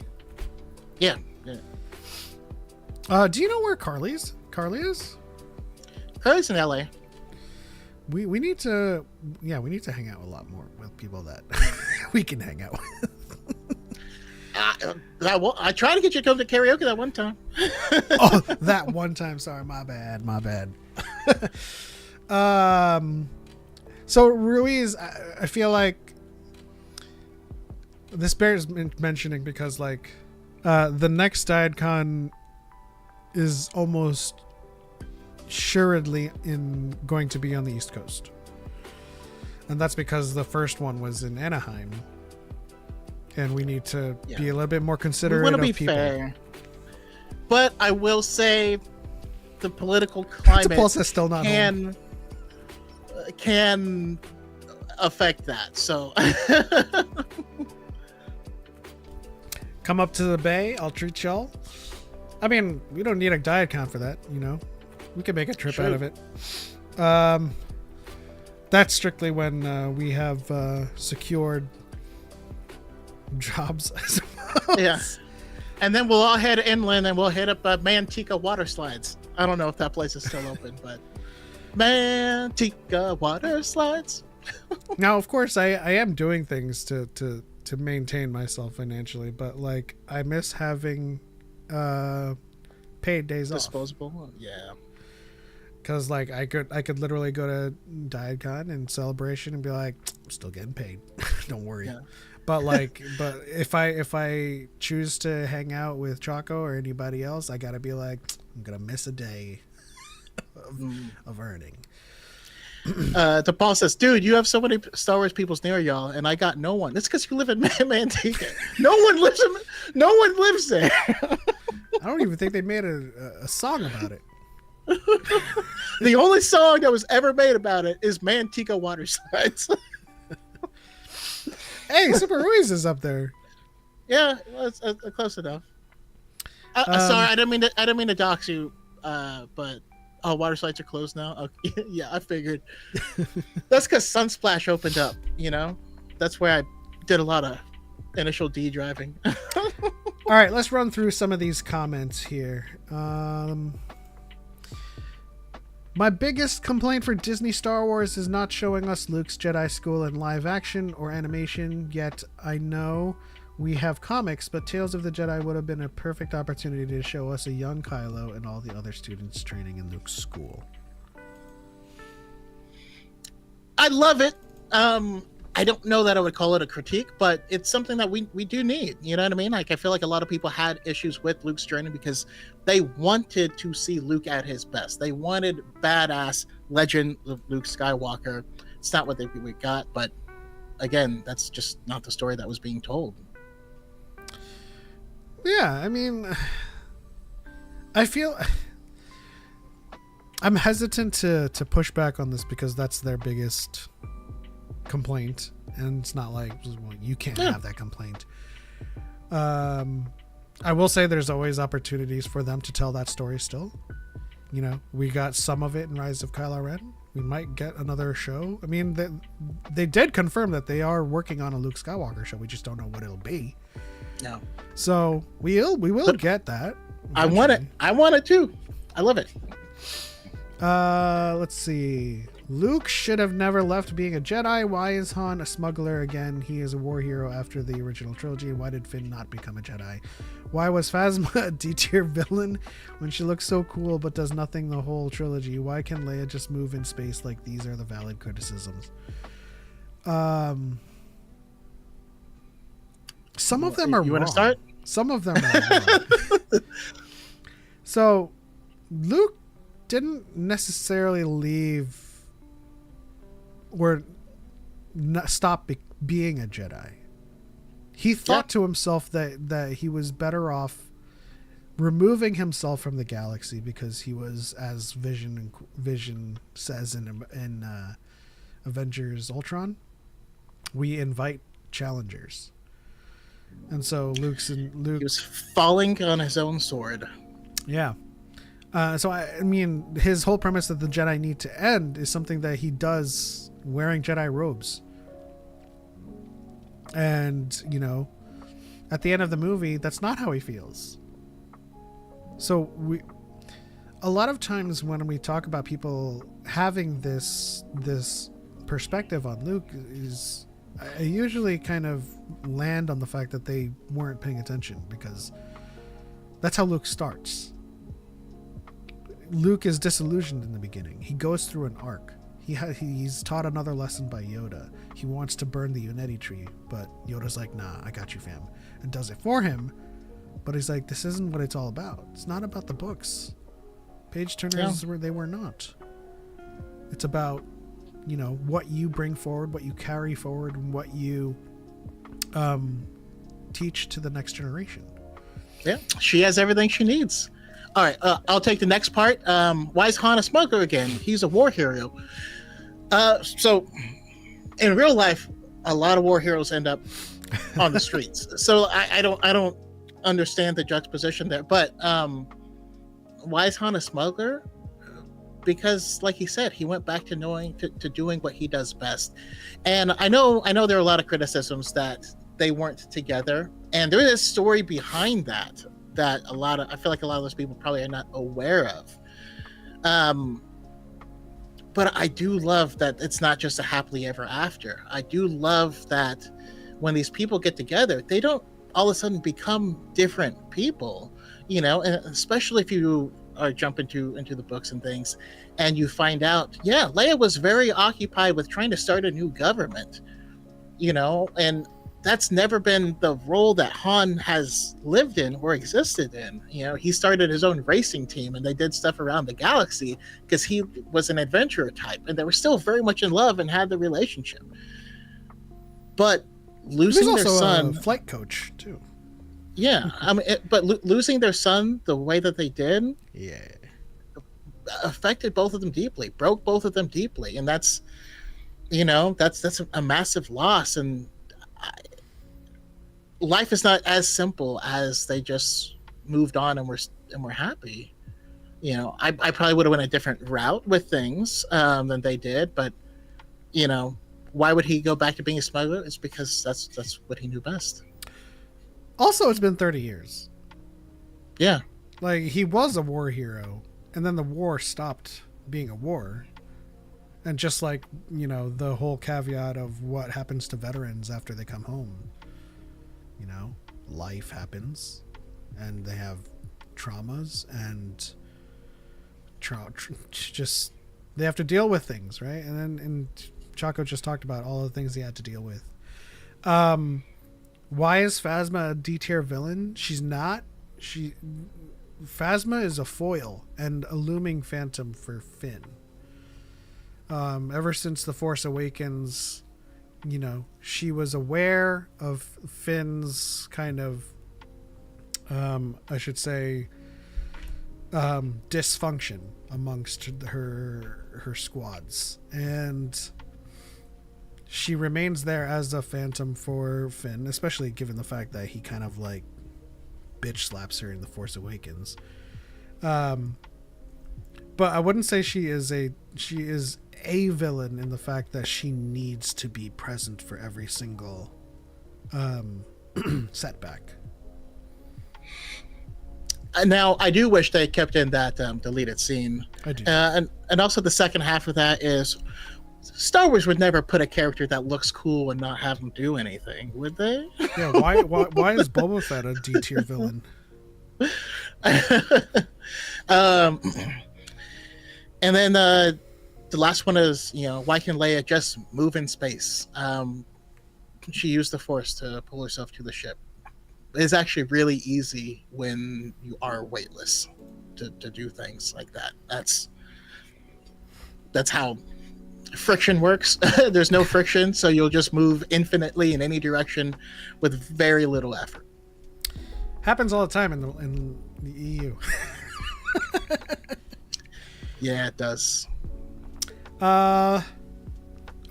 Yeah.
Do you know where Carly is?
Carly's in LA.
We need to hang out a lot more with people that we can hang out with.
I tried to get you to come to karaoke that one time.
Oh, that one time. Sorry, my bad. So Ruiz, I feel like this bears mentioning because like the next DYADCon is almost assuredly going to be on the East Coast, and that's because the first one was in Anaheim, and we need to be a little bit more considerate of people. Fair,
but I will say the political climate
is still not
can affect that. So
come up to the Bay, I'll treat y'all. I mean, we don't need a DYADCon for that, we can make a trip out of it. That's strictly when we have secured jobs, I suppose.
Yeah. And then we'll all head inland and we'll hit up Manteca water slides. I don't know if that place is still open, but Manteca water slides.
Now, of course, I am doing things to maintain myself financially, but like I miss having paid days
disposable.
off.
Yeah.
Because like I could literally go to DYADCon and Celebration and be like, I'm still getting paid. Don't worry. Yeah. But if I choose to hang out with Choco or anybody else, I gotta be like, I'm gonna miss a day of earning.
DePaul says, dude, you have so many Star Wars peoples near y'all, and I got no one. It's because you live in Manteca. No one lives there.
I don't even think they made a song about it.
The only song that was ever made about it is Manteca water slides.
Hey, Super Ruiz is up there.
Yeah, well, it's close enough. Sorry, I didn't mean to dox you, but water slides are closed now. Okay. Yeah, I figured. That's because Sunsplash opened up. That's where I did a lot of initial D driving.
All right, let's run through some of these comments here. My biggest complaint for Disney Star Wars is not showing us Luke's Jedi School in live action or animation, yet I know we have comics, but Tales of the Jedi would have been a perfect opportunity to show us a young Kylo and all the other students training in Luke's school.
I love it. I don't know that I would call it a critique, but it's something that we do need. You know what I mean? Like, I feel like a lot of people had issues with Luke's journey because they wanted to see Luke at his best. They wanted badass legend of Luke Skywalker. It's not what we got, but again, that's just not the story that was being told.
Yeah, I mean, I feel I'm hesitant to push back on this because that's their biggest complaint, and it's not like, well, you can't have that complaint. I will say there's always opportunities for them to tell that story still. We got some of it in Rise of Kylo Ren. we might get another show. I mean, they did confirm that they are working on a Luke Skywalker show. We just don't know what it'll be.
No.
So we will get that.
I want it. I want it too. I love it.
Let's see. Luke should have never left being a Jedi. Why is Han a smuggler again? He is a war hero after the original trilogy. Why did Finn not become a Jedi? Why was Phasma a D-tier villain when she looks so cool but does nothing the whole trilogy? Why can Leia just move in space? Like, these are the valid criticisms. Some of them are wrong.
You want to start?
Some of them are wrong. So, Luke didn't necessarily leave or stop being a Jedi. He thought to himself that he was better off removing himself from the galaxy because he was, as Vision says in Avengers Ultron, we invite challengers. And so Luke
he was falling on his own sword.
Yeah. So I mean, his whole premise that the Jedi need to end is something that he does wearing Jedi robes. And, you know, at the end of the movie, that's not how he feels. So a lot of times when we talk about people having this perspective on Luke, is I usually kind of land on the fact that they weren't paying attention, because that's how Luke starts. Luke is disillusioned in the beginning. He goes through an arc. He's taught another lesson by Yoda. He wants to burn the Unity tree, but Yoda's like, nah, I got you, fam, and does it for him. But he's like, this isn't what it's all about. It's not about the books. Page turners, they were not. It's about, you know, what you bring forward, what you carry forward, and what you teach to the next generation.
Yeah, she has everything she needs. All right, I'll take the next part. Why is Han a smuggler again? He's a war hero. So, in real life, a lot of war heroes end up on the streets. So I don't understand the juxtaposition there. But why is Han a smuggler? Because, like he said, he went back to doing what he does best. And I know there are a lot of criticisms that they weren't together, and there is a story behind that I feel like a lot of those people probably are not aware of. But I do love that it's not just a happily ever after. I do love that when these people get together, they don't all of a sudden become different people, you know, and especially if you jump into the books and things, and you find out, yeah, Leia was very occupied with trying to start a new government, you know, and that's never been the role that Han has lived in or existed in. You know, he started his own racing team and they did stuff around the galaxy because he was an adventurer type, and they were still very much in love and had the relationship. But losing their son,
a flight coach too.
Yeah, I mean, but losing their son the way that they did,
yeah,
affected both of them deeply, broke both of them deeply, and that's, you know, that's a massive loss. And life is not as simple as they just moved on and we're happy. You know, I probably would have went a different route with things than they did, but you know, why would he go back to being a smuggler? It's because that's what he knew best.
Also, it's been 30 years.
Yeah.
Like, he was a war hero, and then the war stopped being a war. And just like, you know, the whole caveat of what happens to veterans after they come home. You know, life happens, and they have traumas, and just they have to deal with things, right? And Choco just talked about all the things he had to deal with. Why is Phasma a D-tier villain? She's not. Phasma is a foil and a looming phantom for Finn. Ever since The Force Awakens, you know, she was aware of Finn's kind of, I should say, dysfunction amongst her squads, and she remains there as a phantom for Finn, especially given the fact that he kind of like bitch slaps her in The Force Awakens. But I wouldn't say she is a villain in the fact that she needs to be present for every single setback.
Now, I do wish they kept in that deleted scene.
I do.
And also the second half of that is Star Wars would never put a character that looks cool and not have him do anything, would they?
Yeah, why is Boba Fett a D tier villain?
And then the last one is, why can Leia just move in space? She used the Force to pull herself to the ship. It's actually really easy when you are weightless to do things like that. That's how friction works. There's no friction, so you'll just move infinitely in any direction with very little effort.
Happens all the time in the EU.
Yeah, it does.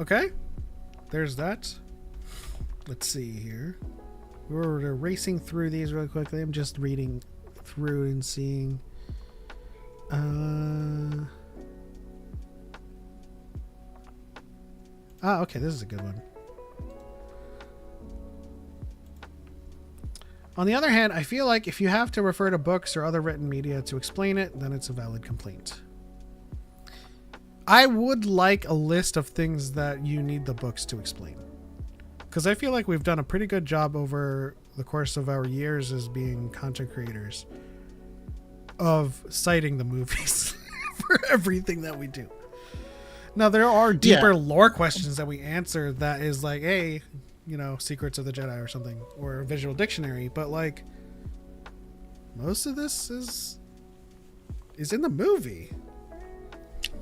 Okay. There's that. Let's see here. We're racing through these really quickly. I'm just reading through and seeing. Okay, this is a good one. On the other hand, I feel like if you have to refer to books or other written media to explain it, then it's a valid complaint. I would like a list of things that you need the books to explain. Because I feel like we've done a pretty good job over the course of our years as being content creators of citing the movies for everything that we do. Now, there are deeper lore questions that we answer that is like, hey, Secrets of the Jedi or something, or a visual dictionary. But, like, most of this is in the movie.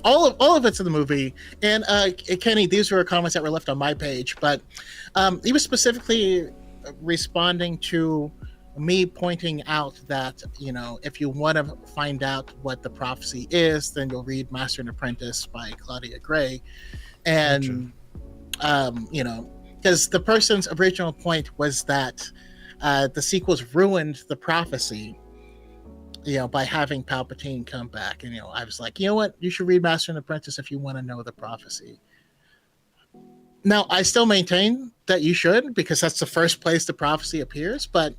All of it's in the movie. And Kenny, these were comments that were left on my page, but he was specifically responding to me pointing out that, if you want to find out what the prophecy is, then you'll read Master and Apprentice by Claudia Gray. And, because the person's original point was that the sequels ruined the prophecy, by having Palpatine come back. And, I was like, you know what? You should read Master and Apprentice if you want to know the prophecy. Now, I still maintain that you should, because that's the first place the prophecy appears. But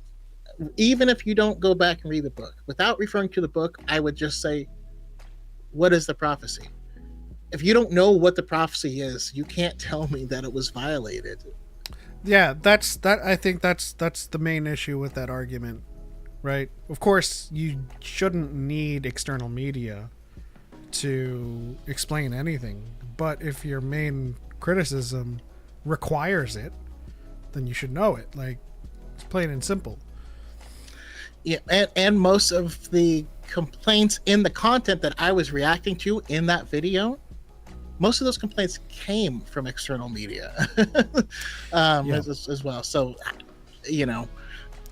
even if you don't go back and read the book, without referring to the book, I would just say, what is the prophecy? If you don't know what the prophecy is, you can't tell me that it was violated.
Yeah, I think that's the main issue with that argument. Right. Of course, you shouldn't need external media to explain anything. But if your main criticism requires it, then you should know it. Like, it's plain and simple.
Yeah, and most of the complaints in the content that I was reacting to in that video, most of those complaints came from external media as well. So,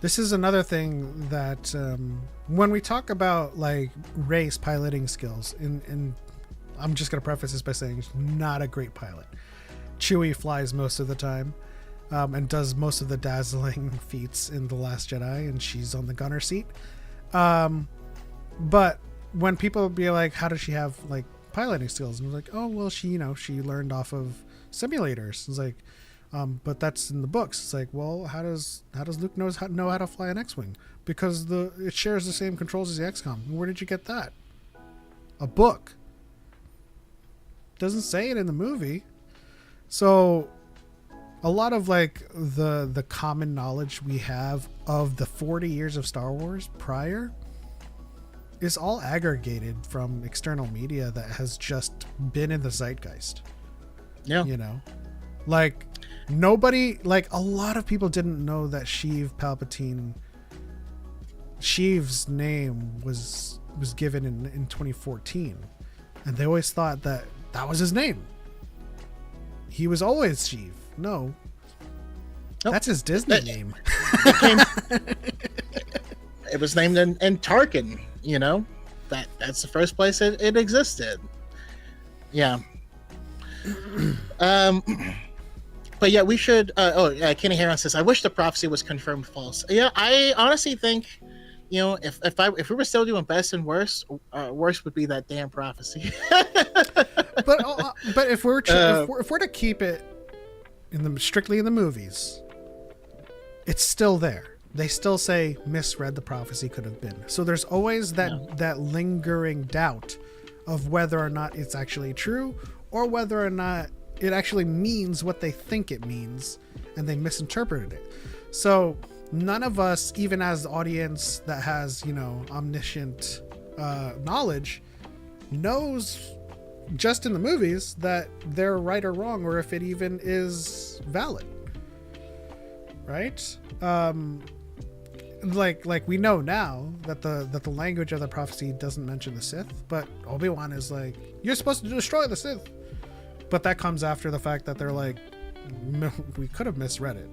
This is another thing that when we talk about like Rey's piloting skills, and I'm just going to preface this by saying she's not a great pilot. Chewie flies most of the time and does most of the dazzling feats in The Last Jedi, and she's on the gunner seat. But when people be like, how does she have like piloting skills? And we're like, oh, well, she learned off of simulators. It's like, but that's in the books. It's like, well, how does Luke know how to fly an X-wing? Because it shares the same controls as the XCOM. Where did you get that? A book. Doesn't say it in the movie. So a lot of like the common knowledge we have of the 40 years of Star Wars prior is all aggregated from external media that has just been in the zeitgeist.
Yeah.
Like nobody, like a lot of people didn't know that Sheev's name was given in 2014, and they always thought that was his name. He was always Sheev. No, nope. That's his Disney name.
It was named in Tarkin. That's the first place it existed. Yeah. But yeah, we should. Kenny Heron says, "I wish the prophecy was confirmed false." Yeah, I honestly think, if we were still doing best and worst, worst would be that damn prophecy.
but if we're to keep it strictly in the movies, it's still there. They still say misread the prophecy could have been. So there's always that lingering doubt of whether or not it's actually true, or whether or not it actually means what they think it means, and they misinterpreted it. So none of us, even as the audience that has, omniscient knowledge, knows just in the movies that they're right or wrong, or if it even is valid. Right? Like we know now that the language of the prophecy doesn't mention the Sith, but Obi-Wan is like, you're supposed to destroy the Sith. But that comes after the fact that they're like, no, we could have misread it.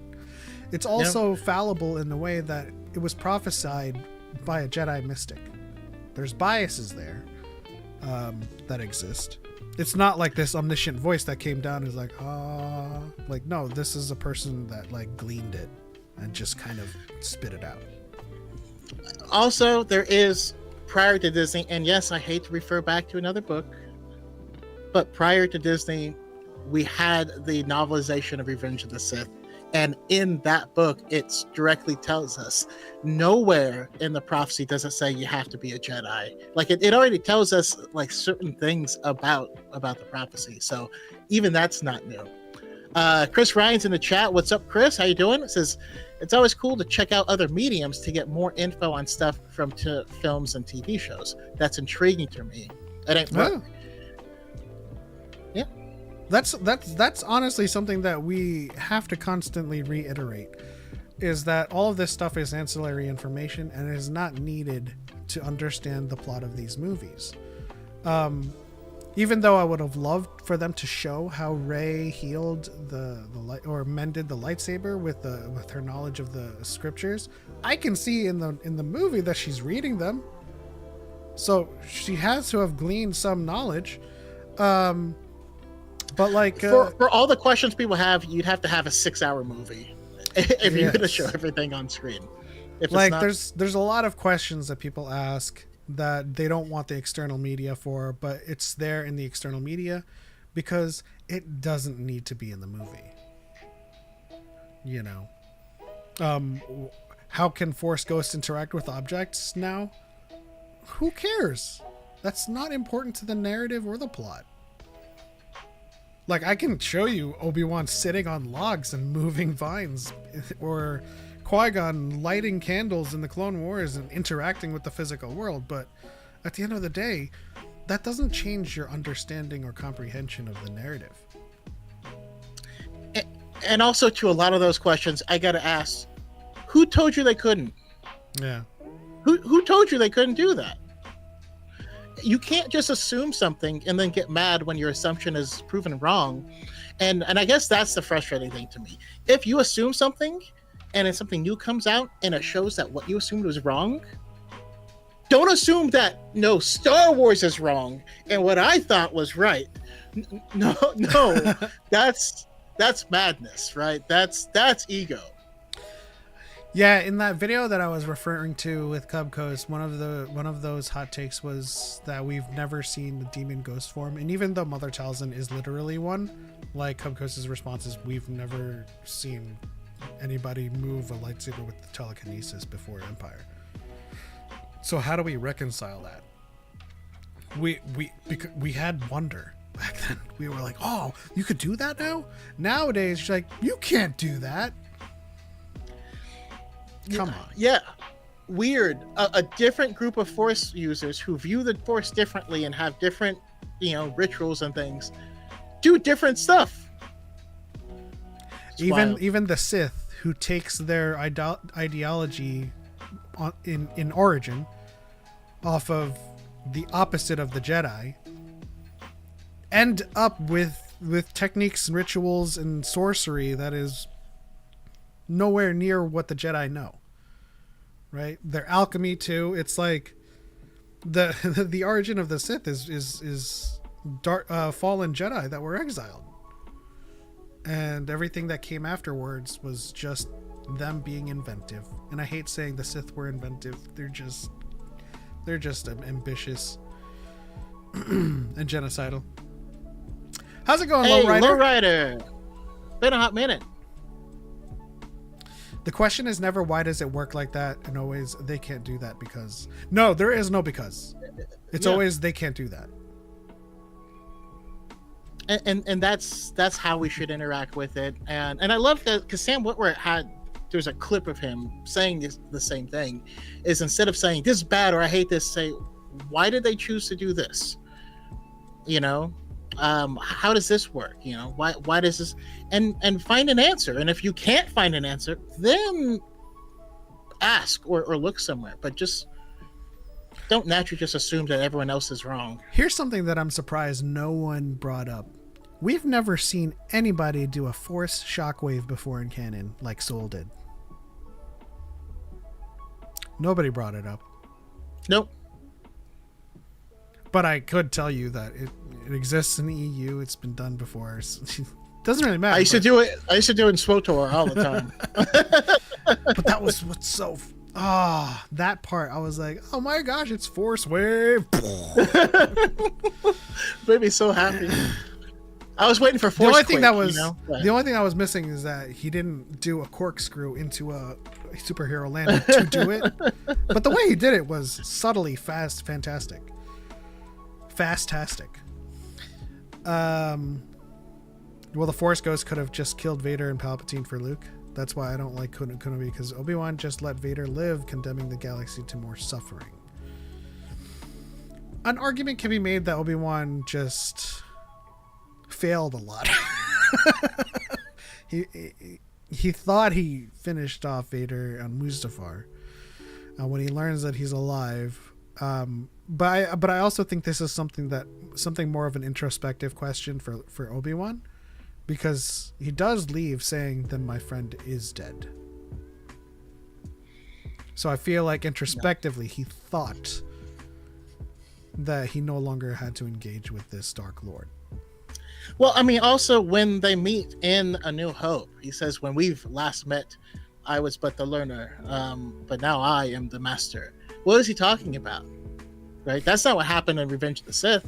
It's also fallible in the way that it was prophesied by a Jedi mystic. There's biases there that exist. It's not like this omniscient voice that came down and is like, no, this is a person that like gleaned it and just kind of spit it out.
Also, there is, prior to Disney, and yes, I hate to refer back to another book, but prior to Disney, we had the novelization of Revenge of the Sith. And in that book, it directly tells us, nowhere in the prophecy does it say you have to be a Jedi. Like it already tells us like certain things about the prophecy. So even that's not new. Chris Ryan's in the chat. What's up, Chris? How you doing? It says, it's always cool to check out other mediums to get more info on stuff from films and TV shows. That's intriguing to me. It ain't work. Yeah.
That's honestly something that we have to constantly reiterate, is that all of this stuff is ancillary information and is not needed to understand the plot of these movies. Even though I would have loved for them to show how Rey healed the light, or mended the lightsaber with her knowledge of the scriptures, I can see in the movie that she's reading them, so she has to have gleaned some knowledge. But like
for all the questions people have, you'd have to have a 6-hour movie if you're going to show everything on screen. If
like
it's not...
there's a lot of questions that people ask that they don't want the external media for, but it's there in the external media because it doesn't need to be in the movie. How can Force Ghosts interact with objects now? Who cares? That's not important to the narrative or the plot. Like, I can show you Obi-Wan sitting on logs and moving vines, or Qui-Gon lighting candles in the Clone Wars and interacting with the physical world, but at the end of the day, that doesn't change your understanding or comprehension of the narrative.
And also, to a lot of those questions, I gotta ask, who told you they couldn't?
Yeah.
Who told you they couldn't do that? You can't just assume something and then get mad when your assumption is proven wrong. And I guess that's the frustrating thing to me. If you assume something and then something new comes out and it shows that what you assumed was wrong, don't assume that, no, Star Wars is wrong and what I thought was right. No, that's madness, right? That's ego.
Yeah, in that video that I was referring to with Cub Coast, one of those hot takes was that we've never seen the demon ghost form, and even though Mother Talzin is literally one, like Cub Coast's response is, we've never seen anybody move a lightsaber with telekinesis before Empire. So how do we reconcile that? We had wonder back then. We were like, oh, you could do that now? Nowadays, you're like, you can't do that. Come on.
Yeah. Weird. A different group of Force users who view the Force differently and have different, rituals and things, do different stuff.
Even the Sith, who takes their ideology in origin off of the opposite of the Jedi, end up with techniques and rituals and sorcery that is nowhere near what the Jedi know. Right? Their alchemy too. It's like the origin of the Sith is fallen Jedi that were exiled, and everything that came afterwards was just them being inventive. And I hate saying the Sith were inventive. They're just ambitious and genocidal. How's it going,
Hey,
Lowrider?
Lowrider. Been a hot minute.
The question is never why does it work like that, and always they can't do that because. No, there is no because. It's always they can't do that.
And that's how we should interact with it. And I love that because Sam Witwer there's a clip of him saying the same thing. Is instead of saying this is bad or I hate this, say why did they choose to do this? You know, how does this work? You know, why does this? And find an answer. And if you can't find an answer, then ask or look somewhere. But just don't naturally just assume that everyone else is wrong.
Here's something that I'm surprised no one brought up. We've never seen anybody do a force shockwave before in canon like Soul did. Nobody brought it up.
Nope.
But I could tell you that it exists in the EU. It's been done before. Doesn't really matter.
I used to do it in SWTOR all the time.
But that was what's so... that part. I was like, oh my gosh, it's force wave.
Made me so happy. I was waiting for force.
The only thing that was
the
only thing I was missing is that he didn't do a corkscrew into a superhero landing to do it. But the way he did it was subtly fantastic. Fastastic. Well, the Force Ghost could have just killed Vader and Palpatine for Luke. That's why I don't like Kenobi, because Obi-Wan just let Vader live, condemning the galaxy to more suffering. An argument can be made that Obi-Wan just failed a lot. He thought he finished off Vader on Mustafar when he learns that he's alive. But I also think this is something more of an introspective question for Obi-Wan, because he does leave saying, "Then my friend is dead." So I feel like introspectively he thought that he no longer had to engage with this Dark Lord.
Well, I mean, also when they meet in A New Hope, he says, "When we've last met, I was but the learner, but now I am the master." What is he talking about? Right? That's not what happened in Revenge of the Sith.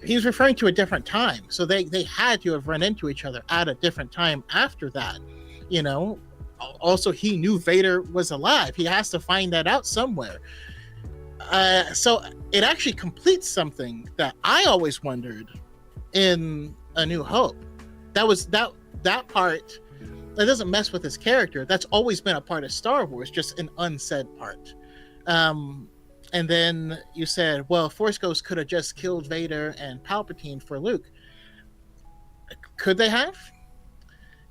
He's referring to a different time. So they had to have run into each other at a different time after that. You know, also he knew Vader was alive. He has to find that out somewhere. So it actually completes something that I always wondered in A New Hope. That was that part that doesn't mess with his character. That's always been a part of Star Wars, just an unsaid part. And then you said, well, Force Ghost could have just killed Vader and Palpatine for Luke. Could they have?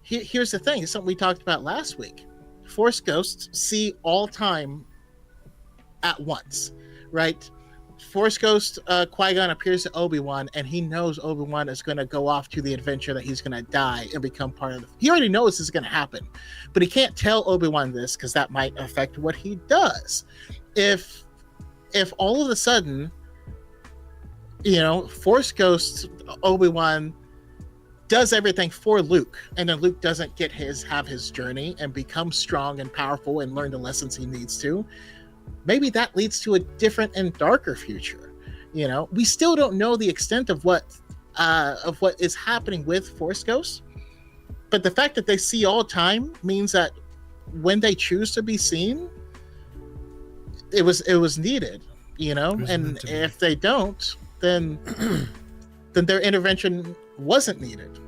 Here's the thing. It's something we talked about last week. Force Ghosts see all time at once, right? Force Ghost Qui-Gon appears to Obi-Wan, and he knows Obi-Wan is going to go off to the adventure that he's going to die and become part of he already knows this is going to happen, but he can't tell Obi-Wan this because that might affect what he does. If all of a sudden, you know, Force Ghost Obi-Wan does everything for Luke, and then Luke doesn't have his journey and become strong and powerful and learn the lessons he needs to, maybe that leads to a different and darker future. You know, we still don't know the extent of what is happening with Force Ghosts, but the fact that they see all time means that when they choose to be seen, it was needed, you know. And if they don't, then their intervention wasn't needed.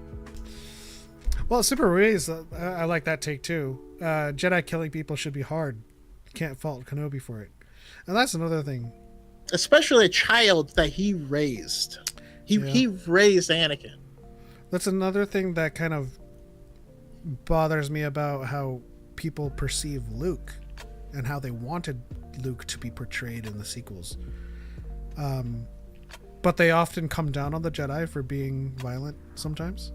Well, Super Ruiz, I like that take too. Jedi killing people should be hard. Can't fault Kenobi for it. And that's another thing.
Especially a child that he raised. He raised Anakin.
That's another thing that kind of bothers me about how people perceive Luke and how they wanted Luke to be portrayed in the sequels. But they often come down on the Jedi for being violent sometimes.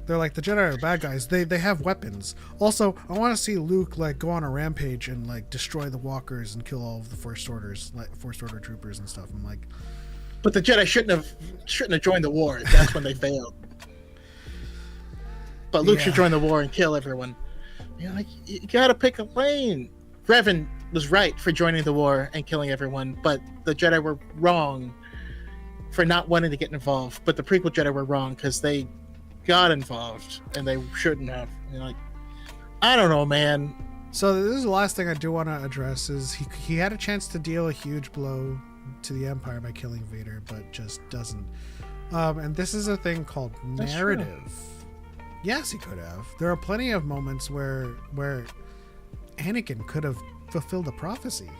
They're like, the Jedi are bad guys. They have weapons. Also, I want to see Luke like go on a rampage and like destroy the walkers and kill all of the First Order troopers and stuff. I'm like,
but the Jedi shouldn't have joined the war. That's when they failed. But Luke should join the war and kill everyone. You're like, you gotta pick a lane. Revan was right for joining the war and killing everyone, but the Jedi were wrong for not wanting to get involved, but the prequel Jedi were wrong because they got involved and they shouldn't have. Like, I don't know, man.
So this is the last thing I do want to address is he had a chance to deal a huge blow to the Empire by killing Vader, but just doesn't. And this is a thing called narrative. Yes, he could have. There are plenty of moments where Anakin could have fulfilled a prophecy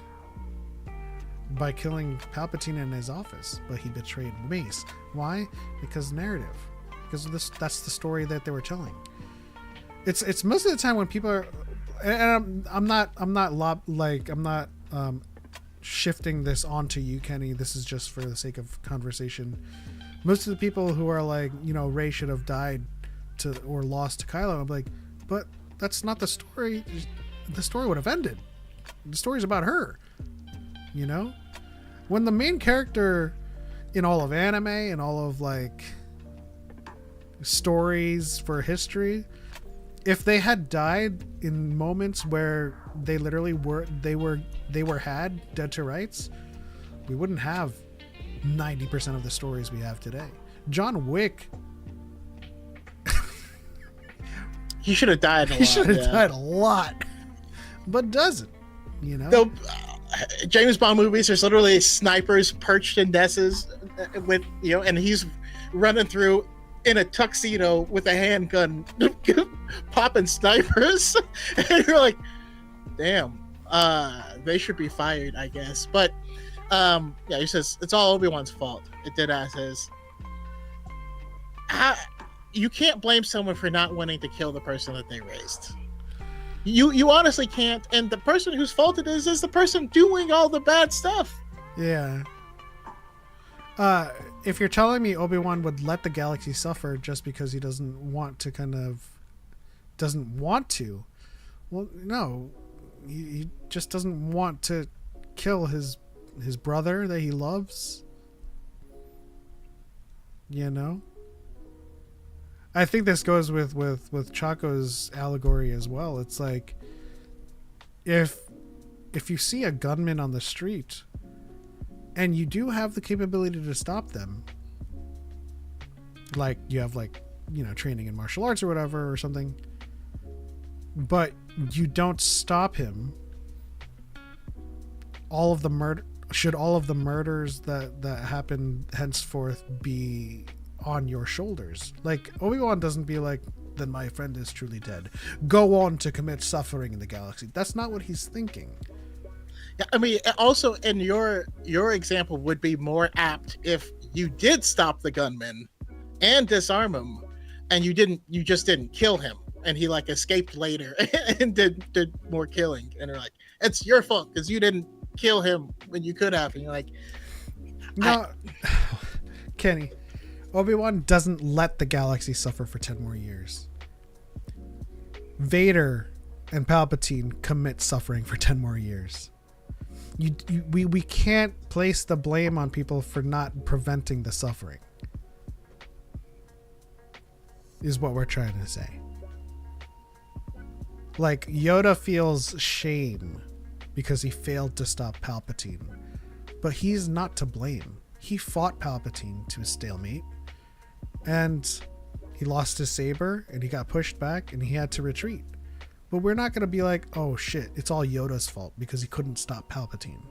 by killing Palpatine in his office, but he betrayed Mace. Why? Because narrative. Because that's the story that they were telling. It's most of the time when people are, and I'm not shifting this onto you, Kenny. This is just for the sake of conversation. Most of the people who are like, Rey should have died or lost to Kylo, I'm like, but that's not the story. The story would have ended. The story's about her. When the main character in all of anime and all of like stories for history, if they had died in moments where they literally were had dead to rights, we wouldn't have 90% of the stories we have today. John Wick,
he should have died a lot.
He should have died a lot, but doesn't.
James Bond movies, there's literally snipers perched in desks with, and he's running through in a tuxedo with a handgun popping snipers. And you're like, damn, they should be fired, I guess. But he says it's all Obi-Wan's fault. It did as is. You can't blame someone for not wanting to kill the person that they raised. You honestly can't, and the person whose fault it is the person doing all the bad stuff.
Yeah. If you're telling me Obi-Wan would let the galaxy suffer just because he doesn't want to, well, no, he just doesn't want to kill his brother that he loves. I think this goes with Choco's allegory as well. It's like if you see a gunman on the street and you do have the capability to stop them, like you have training in martial arts or whatever or something, but you don't stop him, should all of the murders that happen henceforth be on your shoulders? Like, Obi-Wan doesn't be like, then my friend is truly dead, go on to commit suffering in the galaxy. That's not what he's thinking.
Yeah, I mean, also, in your example would be more apt if you did stop the gunman and disarm him, and you just didn't kill him, and he like escaped later and did more killing, and they're like, it's your fault because you didn't kill him when you could have. And you're like,
no. Kenny, Obi-Wan doesn't let the galaxy suffer for 10 more years. Vader and Palpatine commit suffering for 10 more years. We can't place the blame on people for not preventing the suffering, is what we're trying to say. Like, Yoda feels shame because he failed to stop Palpatine, but he's not to blame. He fought Palpatine to a stalemate, and he lost his saber, and he got pushed back, and he had to retreat. But we're not going to be like, oh shit, it's all Yoda's fault because he couldn't stop Palpatine,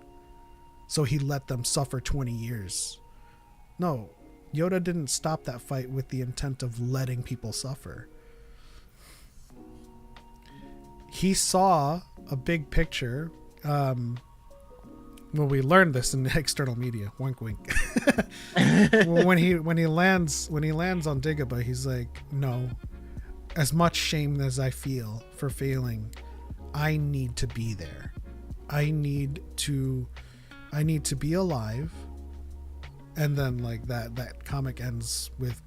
so he let them suffer 20 years. No, Yoda didn't stop that fight with the intent of letting people suffer. He saw a big picture. Well, we learned this in external media. Wink, wink. when he lands on Dagobah, he's like, no. As much shame as I feel for failing, I need to be there. I need to be alive. And then like that comic ends with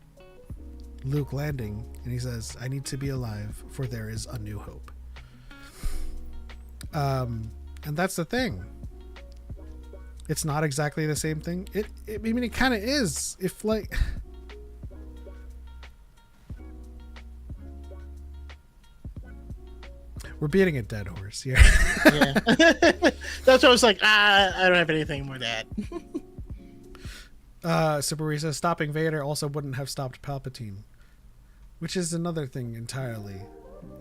Luke landing, and he says, I need to be alive, for there is a new hope. And that's the thing. It's not exactly the same thing. I mean, it kind of is. If like, we're beating a dead horse here.
Yeah. That's what I was like. I don't have anything more to add.
Super says stopping Vader also wouldn't have stopped Palpatine, which is another thing entirely,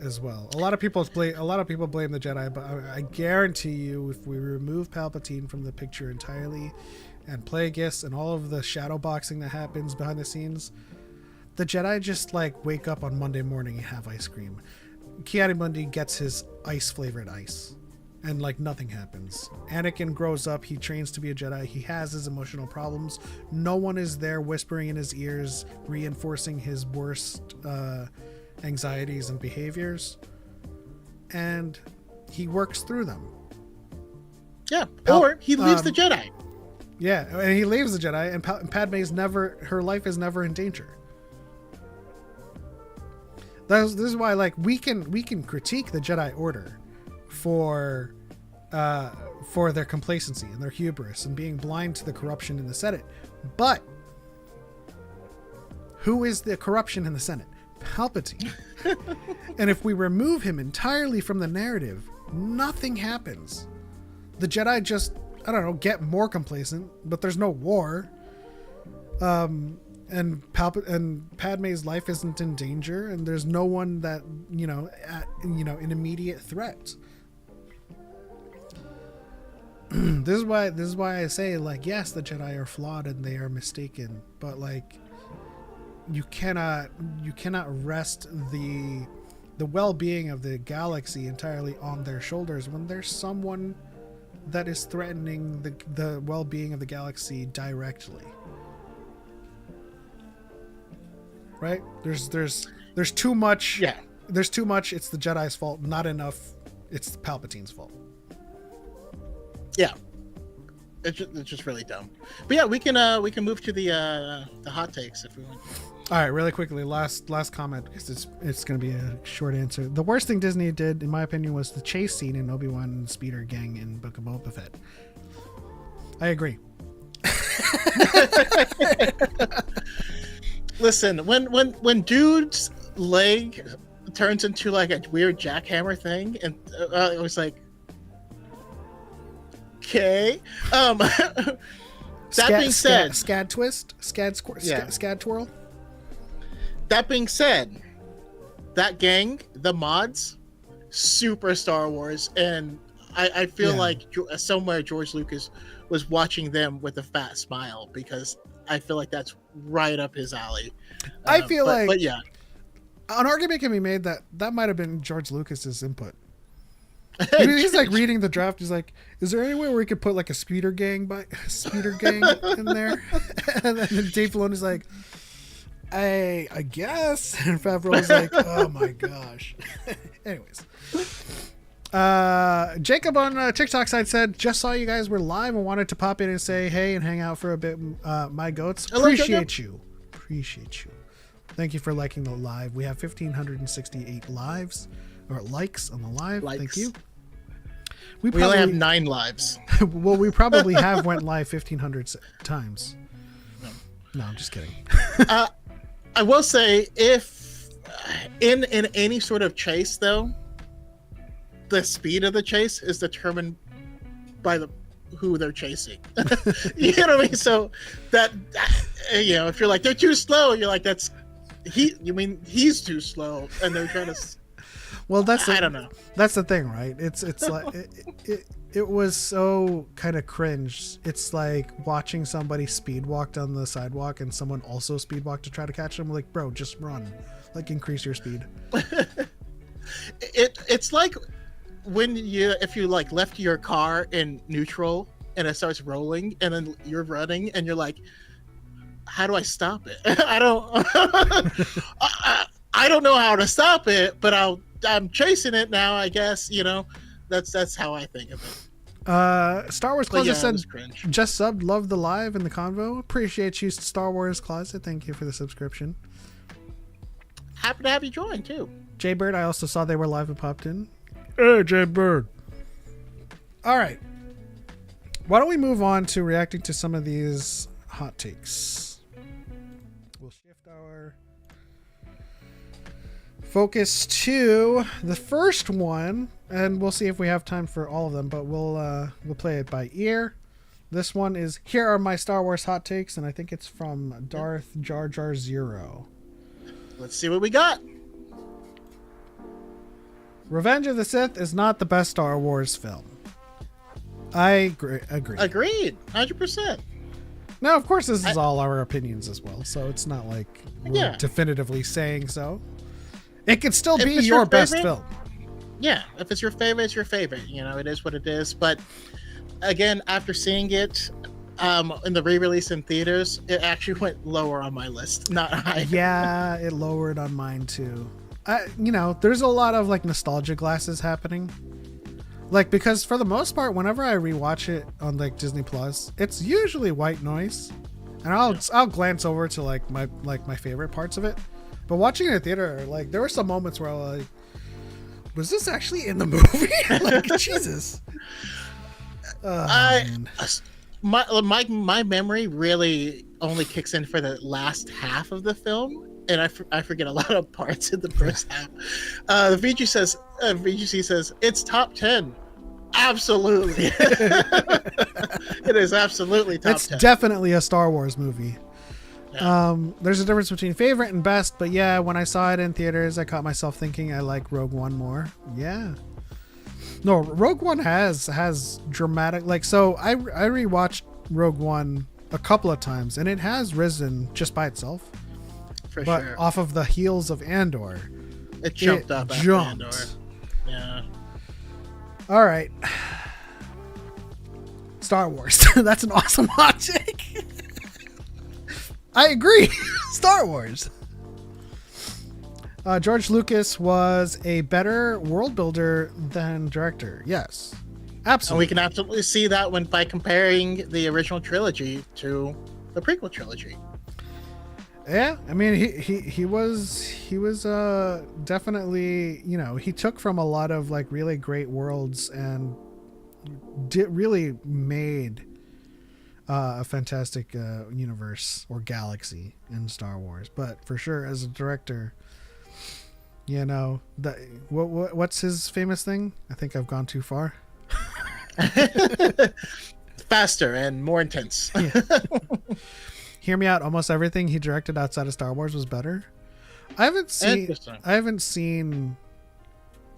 as well. A lot of people blame the Jedi, but I guarantee you, if we remove Palpatine from the picture entirely, and Plagueis and all of the shadow boxing that happens behind the scenes, the Jedi just like wake up on Monday morning and have ice cream. Ki-Adi-Mundi gets his ice flavored ice, and like nothing happens. Anakin grows up, he trains to be a Jedi, he has his emotional problems. No one is there whispering in his ears, reinforcing his worst anxieties and behaviors, and he works through them.
Yeah, or he leaves the Jedi.
Yeah, and he leaves the Jedi, and Padme's her life is never in danger. This is why, like, we can critique the Jedi Order for their complacency and their hubris and being blind to the corruption in the Senate. But who is the corruption in the Senate? Palpatine. And if we remove him entirely from the narrative, nothing happens. The Jedi just, I don't know, get more complacent, but there's no war. And Padme's life isn't in danger, and there's no one that, an immediate threat. This is why I say, like, yes, the Jedi are flawed and they are mistaken, but like, you cannot rest the well-being of the galaxy entirely on their shoulders when there's someone that is threatening the well-being of the galaxy directly. Right? There's too much.
Yeah.
There's too much. It's the Jedi's fault. Not enough. It's Palpatine's fault.
Yeah. It's just really dumb. But yeah, we can move to the hot takes if we want.
All right, really quickly, last comment, because it's going to be a short answer. The worst thing Disney did, in my opinion, was the chase scene in Obi-Wan and Speeder Gang in Book of Boba Fett. I agree.
Listen, when dude's leg turns into like a weird jackhammer thing, and it was like, okay. That being said,
Scad twist, Scad twirl.
That being said, that gang, the mods, super Star Wars, and I feel like somewhere George Lucas was watching them with a fat smile, because I feel like that's right up his alley.
But yeah, an argument can be made that might have been George Lucas's input. He's like reading the draft. He's like, "Is there any way where we could put like a speeder gang in there?" And then Dave Filoni's like, "I guess." And Favreau's like, "Oh my gosh." Anyways, Jacob on TikTok side said, "Just saw you guys were live and wanted to pop in and say hey and hang out for a bit. My goats, appreciate you. Thank you for liking the live. We have 1,568 lives or likes on the live. Thank you. We
only have 9 lives.
Well, we probably have went live 1,500 times. No, I'm just kidding.
I will say, if in any sort of chase, though, the speed of the chase is determined by who they're chasing. You know what I mean? So that, if you're like, they're too slow, you're like, he's too slow, and they're trying to. Well, I don't know.
That's the thing, right? It's like it was so kind of cringe. It's like watching somebody speed walk down the sidewalk and someone also speed walk to try to catch them. Like, bro, just run. Like, increase your speed.
It's like if you like left your car in neutral and it starts rolling and then you're running and you're like, how do I stop it? I don't know how to stop it, but I'm chasing it now, I guess. That's how I think of it.
Star Wars Closet said, just subbed, love the live and the convo. Appreciate you, Star Wars Closet. Thank you for the subscription.
Happy to have you join too.
Jay Bird, I also saw they were live and popped in. Hey, Jay Bird. All right. Why don't we move on to reacting to some of these hot takes? We'll shift our focus to the first one, and we'll see if we have time for all of them, but we'll play it by ear. This one is, here are my Star Wars hot takes, and I think it's from Darth Jar Jar Zero.
Let's see what we got.
Revenge of the Sith is not the best Star Wars film. I agree.
Agreed. 100%.
Now, of course, this is all our opinions as well, so it's not like we're definitively saying so. It could still be your best film.
Yeah, if it's your favorite, it's your favorite. You know, it is what it is. But again, after seeing it in the re-release in theaters, it actually went lower on my list, not higher.
Yeah, it lowered on mine too. You know, there's a lot of like nostalgia glasses happening. Like, because for the most part, whenever I rewatch it on like Disney Plus, it's usually white noise, and I'll glance over to like my favorite parts of it. But watching it in theater, like there were some moments where I was like, was this actually in the movie? Like, Jesus.
My memory really only kicks in for the last half of the film, and I forget a lot of parts in the first half. The VGC says it's top 10. Absolutely. It is absolutely top 10.
It's definitely a Star Wars movie. Yeah. There's a difference between favorite and best, but yeah, when I saw it in theaters, I caught myself thinking I like Rogue One more. Yeah. No, Rogue One has dramatic, like, so I rewatched Rogue One a couple of times, and it has risen just by itself.
For
but
sure.
Off of the heels of Andor,
it jumped up after Andor. Yeah.
All right. Star Wars. That's an awesome hot take. I agree. Star Wars. George Lucas was a better world builder than director. Yes, absolutely.
And we can absolutely see that by comparing the original trilogy to the prequel trilogy.
Yeah, I mean, he was definitely, you know, he took from a lot of like really great worlds and really made a fantastic universe or galaxy in Star Wars. But for sure, as a director, you know, what's his famous thing? I think I've gone too far.
Faster and more intense.
Yeah. Hear me out. Almost everything he directed outside of Star Wars was better. I haven't seen.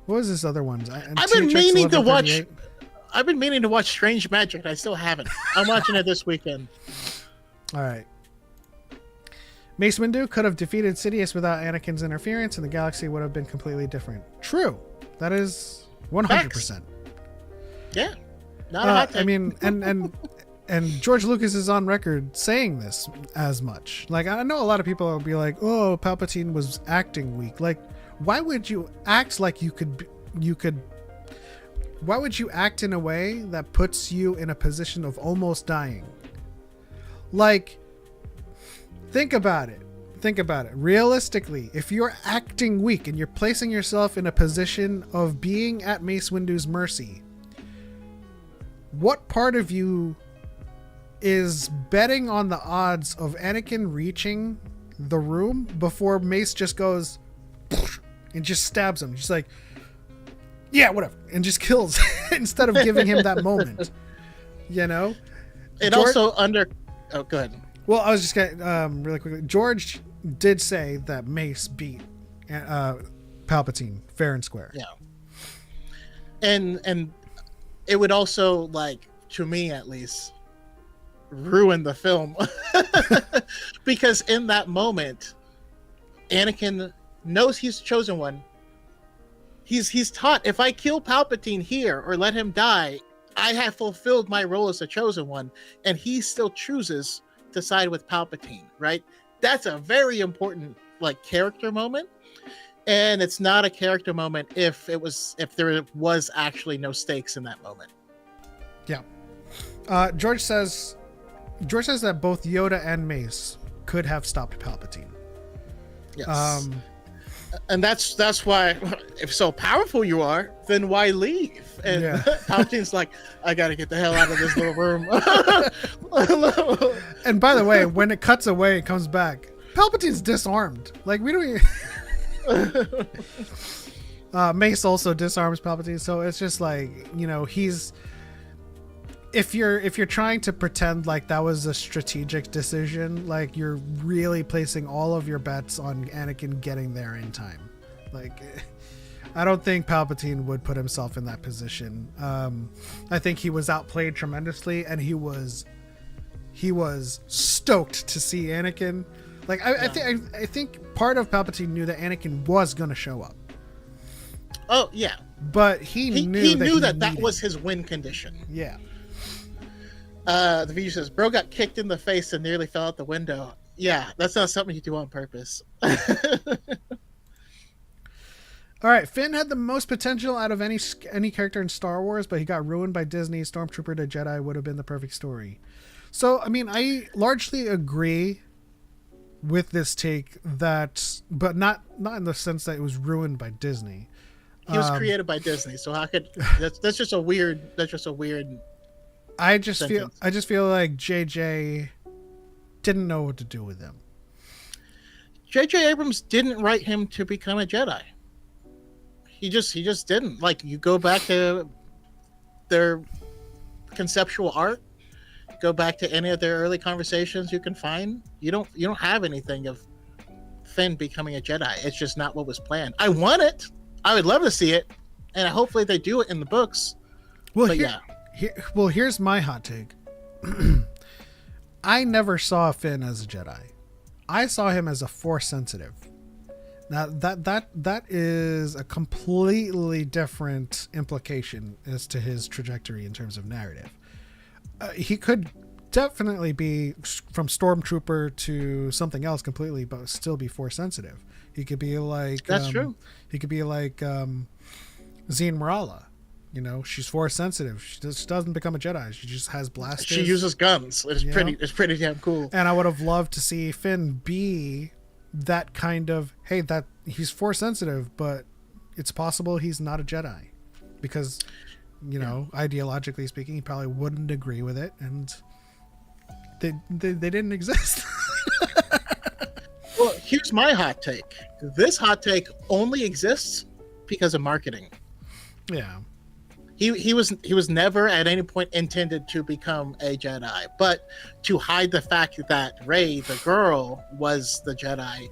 What was this other one?
I've been meaning to watch. I've been meaning to watch Strange Magic. And I still haven't. I'm watching it this weekend.
All right. Mace Windu could have defeated Sidious without Anakin's interference, and the galaxy would have been completely different. True. That is 100%.
Yeah. Not a hot take.
I mean, and George Lucas is on record saying this as much. Like, I know a lot of people will be like, "Oh, Palpatine was acting weak." Like, why would you act like you could? Why would you act in a way that puts you in a position of almost dying? Like, think about it. Realistically, if you're acting weak and you're placing yourself in a position of being at Mace Windu's mercy, what part of you is betting on the odds of Anakin reaching the room before Mace just goes and just stabs him? Just like, yeah, whatever, and just kills instead of giving him that moment. You know?
It also Oh, go ahead.
Well, I was just getting really quickly. George did say that Mace beat Palpatine fair and square.
Yeah. And it would also, like, to me at least, ruin the film. Because in that moment, Anakin knows he's the chosen one. He's taught, if I kill Palpatine here or let him die, I have fulfilled my role as the chosen one, and he still chooses to side with Palpatine, right? That's a very important, like, character moment. And it's not a character moment if there was actually no stakes in that moment.
Yeah. George says that both Yoda and Mace could have stopped Palpatine.
Yes. And that's why, if so powerful you are, then why leave? And Palpatine's like, I gotta get the hell out of this little room.
And by the way, when it cuts away, it comes back, Palpatine's disarmed. Like, we don't even... Mace also disarms Palpatine, so it's just like, you know, if you're trying to pretend like that was a strategic decision, like you're really placing all of your bets on Anakin getting there in time. Like, I don't think Palpatine would put himself in that position. I think he was outplayed tremendously, and he was stoked to see Anakin. Like, I think part of Palpatine knew that Anakin was going to show up.
Oh yeah,
but he knew
that was his win condition.
Yeah.
The video says, "Bro got kicked in the face and nearly fell out the window." Yeah, that's not something you do on purpose.
All right, Finn had the most potential out of any character in Star Wars, but he got ruined by Disney. Stormtrooper to Jedi would have been the perfect story. So, I mean, I largely agree with this take, that, but not in the sense that it was ruined by Disney.
He was created by Disney, so how could that's just a weird
I just
sentence.
feel like JJ didn't know what to do with him.
J.J. Abrams didn't write him to become a Jedi. He just didn't. Like, you go back to their conceptual art, go back to any of their early conversations you can find. You don't have anything of Finn becoming a Jedi. It's just not what was planned. I want it. I would love to see it, and hopefully they do it in the books.
Well,
But
here's my hot take. I never saw Finn as a Jedi. I saw him as a Force sensitive. Now that is a completely different implication as to his trajectory in terms of narrative. He could definitely be from Stormtrooper to something else completely, but still be Force sensitive. He could be like
That's true.
He could be like Zine Morala. You know, she's Force sensitive. She doesn't become a Jedi. She just has blasters.
She uses guns. It's pretty damn cool.
And I would have loved to see Finn be that kind of, hey, that he's Force sensitive, but it's possible he's not a Jedi, because, you know, ideologically speaking, he probably wouldn't agree with it, and they didn't exist.
Well, here's my hot take. This hot take only exists because of marketing.
Yeah.
He was never at any point intended to become a Jedi, but to hide the fact that Rey, the girl, was the Jedi,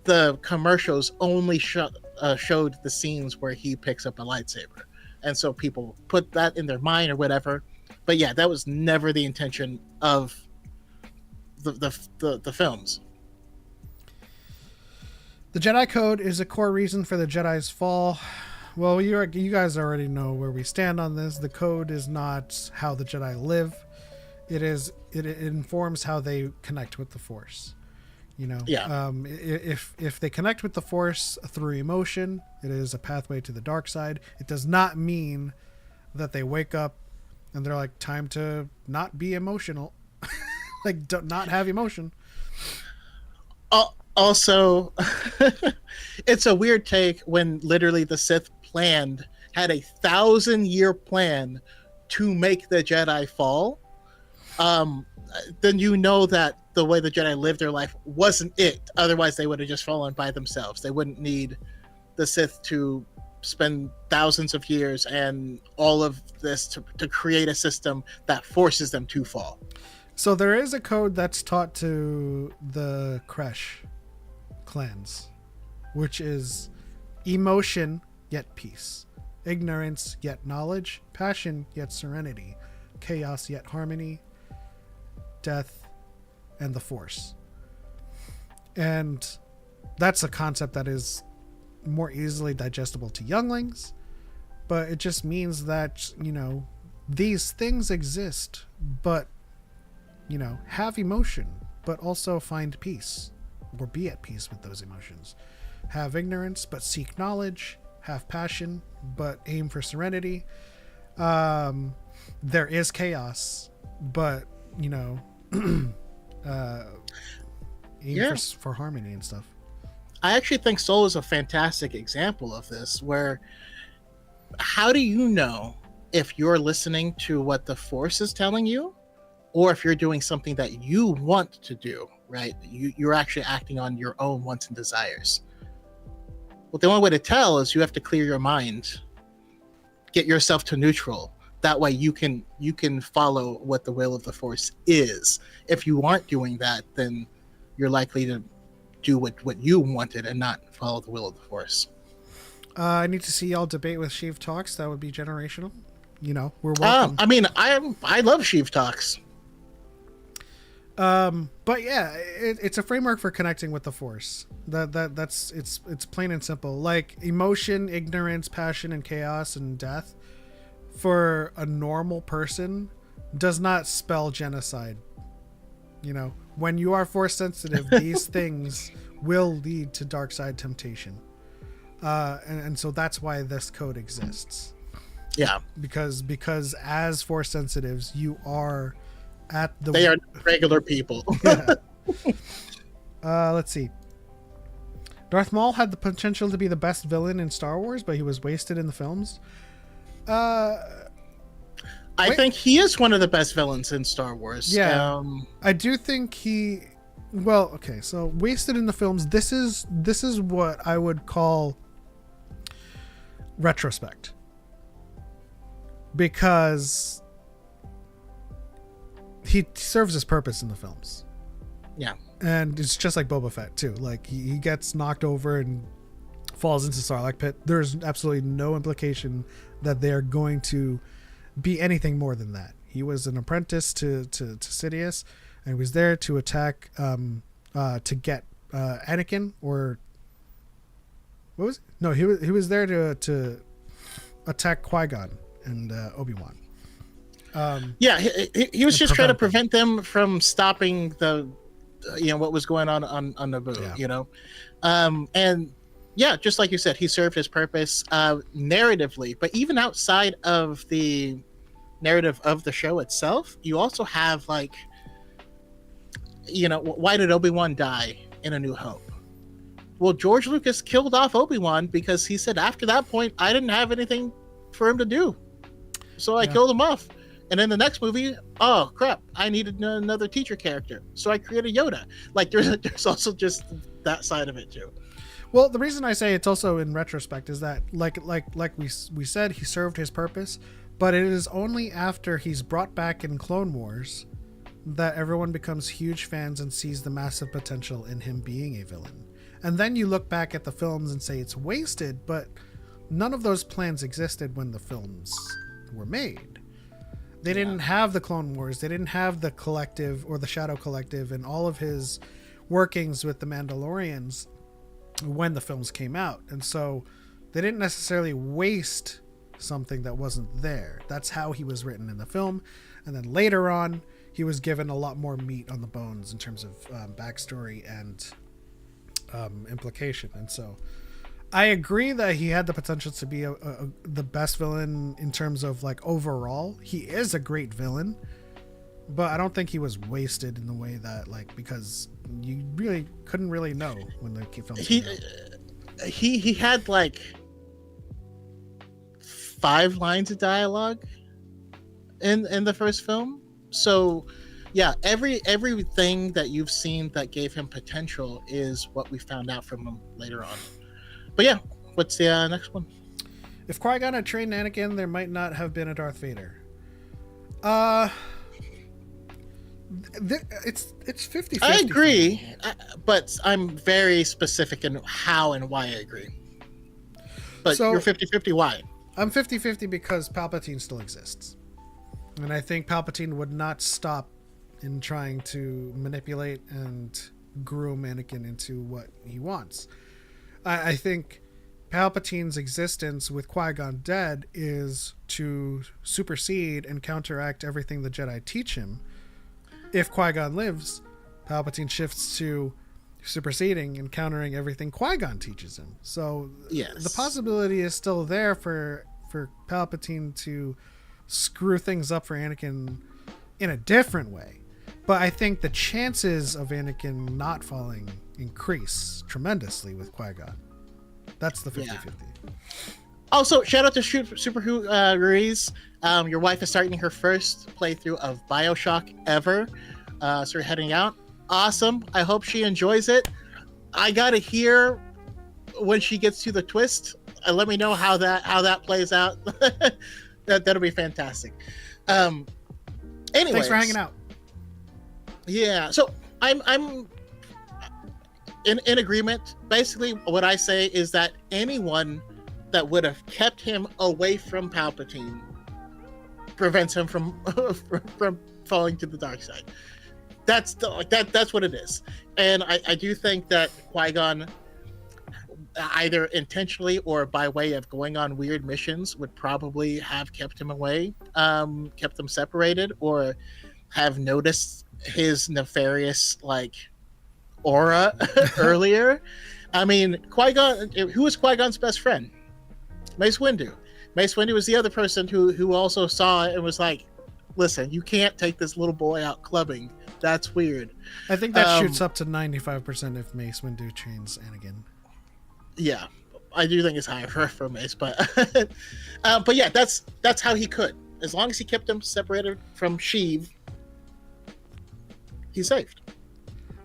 the commercials only showed the scenes where he picks up a lightsaber, and so people put that in their mind or whatever. But yeah, that was never the intention of the films.
The Jedi Code is a core reason for the Jedi's fall. Well, you guys already know where we stand on this. The code is not how the Jedi live. It informs how they connect with the Force. You know,
yeah.
If they connect with the Force through emotion, it is a pathway to the dark side. It does not mean that they wake up and they're like, time to not be emotional, like not have emotion.
Also, it's a weird take when literally the Sith had a 1,000-year plan to make the Jedi fall. Then you know that the way the Jedi lived their life wasn't it. Otherwise, they would have just fallen by themselves. They wouldn't need the Sith to spend thousands of years and all of this to create a system that forces them to fall.
So there is a code that's taught to the Kresh clans, which is emotion yet peace, ignorance yet knowledge, passion yet serenity, chaos yet harmony, death and the Force. And that's a concept that is more easily digestible to younglings, but it just means that, you know, these things exist, but, you know, have emotion, but also find peace, or be at peace with those emotions. Have ignorance, but seek knowledge. Have passion, but aim for serenity. There is chaos, but, you know, aim for harmony and stuff.
I actually think Soul is a fantastic example of this, where how do you know if you're listening to what the Force is telling you, or if you're doing something that you want to do, right? You're actually acting on your own wants and desires. Well, the only way to tell is you have to clear your mind, get yourself to neutral, That way you can follow what the will of the Force is. If you aren't doing that, then you're likely to do what you wanted and not follow the will of the Force.
I need to see y'all debate with Sheev Talks. That would be generational. We're welcome.
I mean, I love Sheev Talks.
But yeah, it's a framework for connecting with the Force. That's it's plain and simple. Like emotion, ignorance, passion, and chaos and death for a normal person does not spell genocide. When you are Force sensitive, these things will lead to dark side temptation. And so that's why this code exists.
Yeah.
Because as Force sensitives, you are
they are regular people.
Yeah. Let's see. Darth Maul had the potential to be the best villain in Star Wars, but he was wasted in the films.
I think he is one of the best villains in Star Wars.
Yeah. I do think he. Well, okay. So wasted in the films. This is what I would call retrospect, because he serves his purpose in the films.
Yeah.
And it's just like Boba Fett too. Like he gets knocked over and falls into Sarlacc pit. There's absolutely no implication that they're going to be anything more than that. He was an apprentice to Sidious, and he was there to attack to get Anakin, or what was it? No, he was there to attack Qui-Gon and Obi-Wan.
He was just trying to prevent them from stopping the what was going on Naboo. And yeah, just like you said, he served his purpose narratively, but even outside of the narrative of the show itself, you also have why did Obi-Wan die in A New Hope? Well, George Lucas killed off Obi-Wan because he said after that point I didn't have anything for him to do, so I killed him off. And in the next movie, oh crap, I needed another teacher character, so I created Yoda. Like there's also just that side of it too.
Well, the reason I say it's also in retrospect is that like we said, he served his purpose, but it is only after he's brought back in Clone Wars that everyone becomes huge fans and sees the massive potential in him being a villain. And then you look back at the films and say it's wasted, but none of those plans existed when the films were made. They didn't have the Clone Wars. They didn't have the Collective or the Shadow Collective and all of his workings with the Mandalorians when the films came out. And so they didn't necessarily waste something that wasn't there. That's how he was written in the film. And then later on, he was given a lot more meat on the bones in terms of backstory and implication. And so I agree that he had the potential to be the best villain in terms of overall. He is a great villain, but I don't think he was wasted in the way that because you really couldn't really know when the films came out.
He had 5 lines of dialogue in the first film. So yeah, everything that you've seen that gave him potential is what we found out from him later on. But yeah, what's the next one?
If Qui-Gon had trained Anakin, there might not have been a Darth Vader. It's 50-50.
I agree, but I'm very specific in how and why I agree. But so, you're 50-50, why?
I'm 50-50 because Palpatine still exists. And I think Palpatine would not stop in trying to manipulate and groom Anakin into what he wants. I think Palpatine's existence with Qui-Gon dead is to supersede and counteract everything the Jedi teach him. If Qui-Gon lives, Palpatine shifts to superseding and countering everything Qui-Gon teaches him. So yes, the possibility is still there for Palpatine to screw things up for Anakin in a different way. But I think the chances of Anakin not falling increase tremendously with Qui-Gon. That's the 50-50. Yeah.
Also, shout out to Super Ruiz. Your wife is starting her first playthrough of BioShock ever. So we're heading out. Awesome. I hope she enjoys it. I gotta hear when she gets to the twist. Let me know how that plays out. That'll be fantastic. Anyways,
Thanks for hanging out.
Yeah, so I'm in agreement. Basically, what I say is that anyone that would have kept him away from Palpatine prevents him from from falling to the dark side. That's what it is. And I do think that Qui-Gon, either intentionally or by way of going on weird missions, would probably have kept him away, kept them separated, or have noticed his nefarious aura earlier. I mean, Qui-Gon, who was Qui-Gon's best friend? Mace Windu. Mace Windu was the other person who also saw it and was like, listen, you can't take this little boy out clubbing. That's weird.
I think that shoots up to 95% if Mace Windu trains Anakin.
Yeah, I do think it's higher for Mace, but but yeah, that's how he could. As long as he kept them separated from Sheev, he's saved.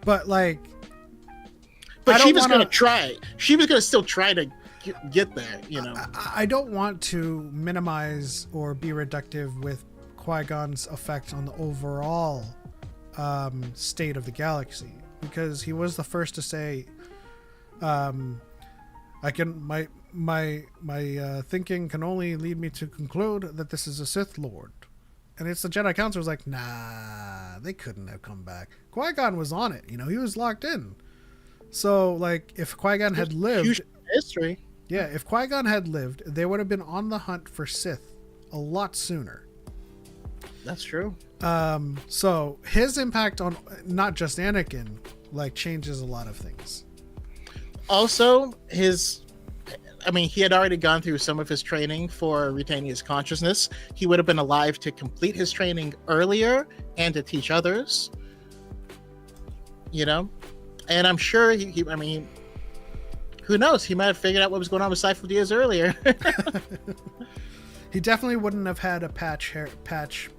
But
she was going to try. She was going to still try to get there, you know.
I don't want to minimize or be reductive with Qui-Gon's effect on the overall state of the galaxy, because he was the first to say, my thinking can only lead me to conclude that this is a Sith Lord. And it's the Jedi Council was like, nah, they couldn't have come back. Qui-Gon was on it, you know, he was locked in. So, if Qui-Gon had lived...
history.
Yeah, if Qui-Gon had lived, they would have been on the hunt for Sith a lot sooner.
That's true.
So, his impact on not just Anakin, changes a lot of things.
Also, he had already gone through some of his training for retaining his consciousness. He would have been alive to complete his training earlier and to teach others. You know? And I'm sure he who knows? He might have figured out what was going on with Sifo Dyas earlier.
He definitely wouldn't have had a patch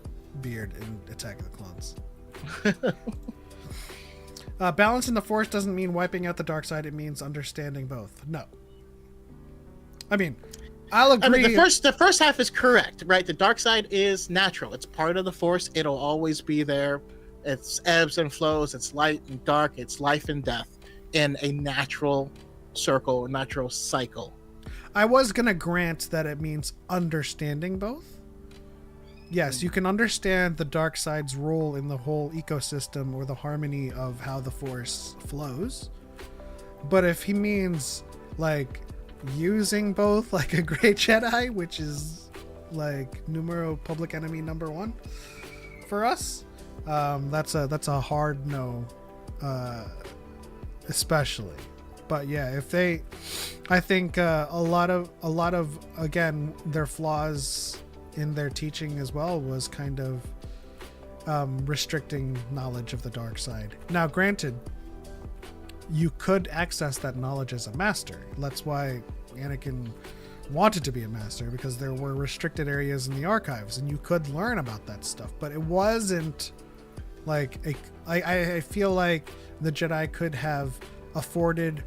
beard in Attack of the Clones. Balance in the Force doesn't mean wiping out the dark side. It means understanding both. No. I mean, I'll agree.
The first half is correct, right? The dark side is natural. It's part of the Force. It'll always be there. It's ebbs and flows. It's light and dark. It's life and death in a natural circle, a natural cycle.
I was going to grant that it means understanding both. Yes, you can understand the dark side's role in the whole ecosystem or the harmony of how the Force flows. But if he means using both like a great Jedi, which is numero public enemy number 1 for us, that's a hard no, especially. But yeah, I think a lot of again, their flaws in their teaching as well was kind of restricting knowledge of the dark side. Now, granted, you could access that knowledge as a master. That's why Anakin wanted to be a master, because there were restricted areas in the archives and you could learn about that stuff. But it wasn't I feel like the Jedi could have afforded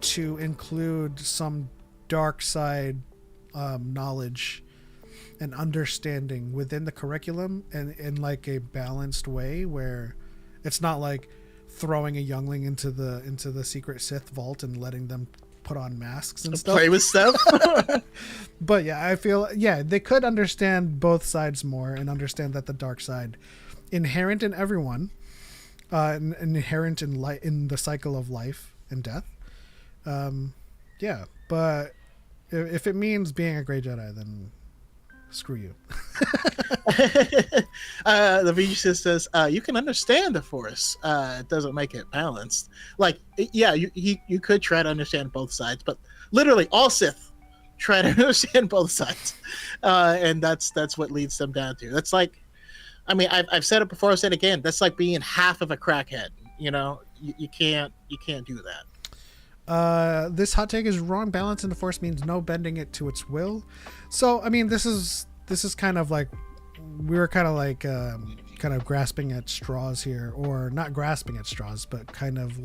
to include some dark side knowledge and understanding within the curriculum, and in a balanced way where it's not throwing a youngling into the secret Sith vault and letting them put on masks and stuff.
Play with stuff.
But yeah, I feel they could understand both sides more and understand that the dark side, inherent in everyone, inherent in the cycle of life and death. But if it means being a great Jedi, then screw you.
The VG says you can understand the Force. It doesn't make it balanced. You could try to understand both sides, but literally all Sith try to understand both sides, and that's what leads them down to. That's I've said it before. I'll say it again. That's like being half of a crackhead. You know, you can't do that.
This hot take is wrong. Balance in the Force means no bending it to its will. So, I mean, this is kind of we were kind of grasping at straws here, or not grasping at straws, but kind of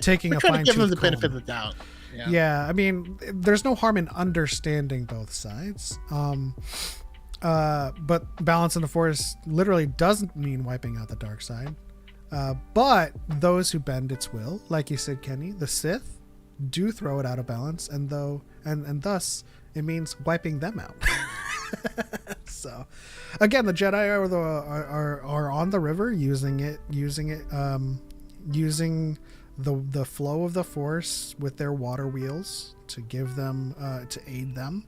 taking
we're
a
trying to give them the
comb.
benefit of the doubt.
Yeah, I mean, there's no harm in understanding both sides. But balance in the Force literally doesn't mean wiping out the dark side. But those who bend its will, like you said, Kenny, the Sith do throw it out of balance, and thus it means wiping them out. So, again, the Jedi are on the river using the flow of the Force with their water wheels to give them to aid them.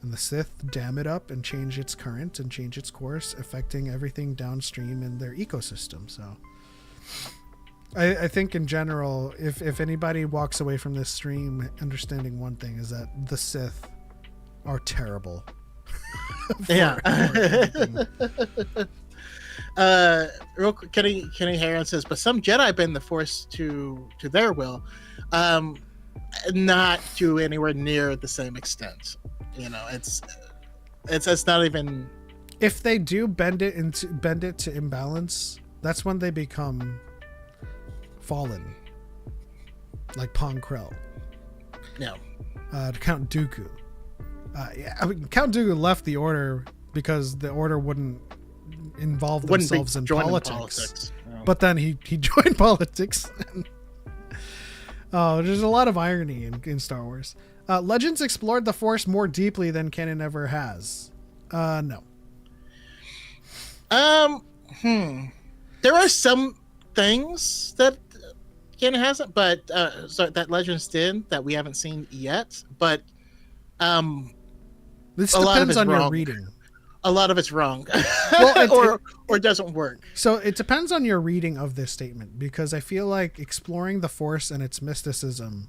And the Sith dam it up and change its current and change its course, affecting everything downstream in their ecosystem. So I think in general, if anybody walks away from this stream understanding one thing, is that the Sith are terrible.
Yeah. Real quick, Kenny Heron says, but some Jedi bend the Force to their will, not to anywhere near the same extent. You know, it's not even.
If they do bend it to imbalance, that's when they become fallen, like Pong Krell.
No.
Count Dooku. Count Dooku left the Order because the Order wouldn't involve themselves in politics. No. But then he joined politics. Oh, there's a lot of irony in Star Wars. Legends explored the Force more deeply than canon ever has. No.
There are some things that canon hasn't, but that Legends did that we haven't seen yet. But
this depends on your reading.
A lot of it's wrong,
well,
or doesn't work.
So it depends on your reading of this statement, because I feel like exploring the Force and its mysticism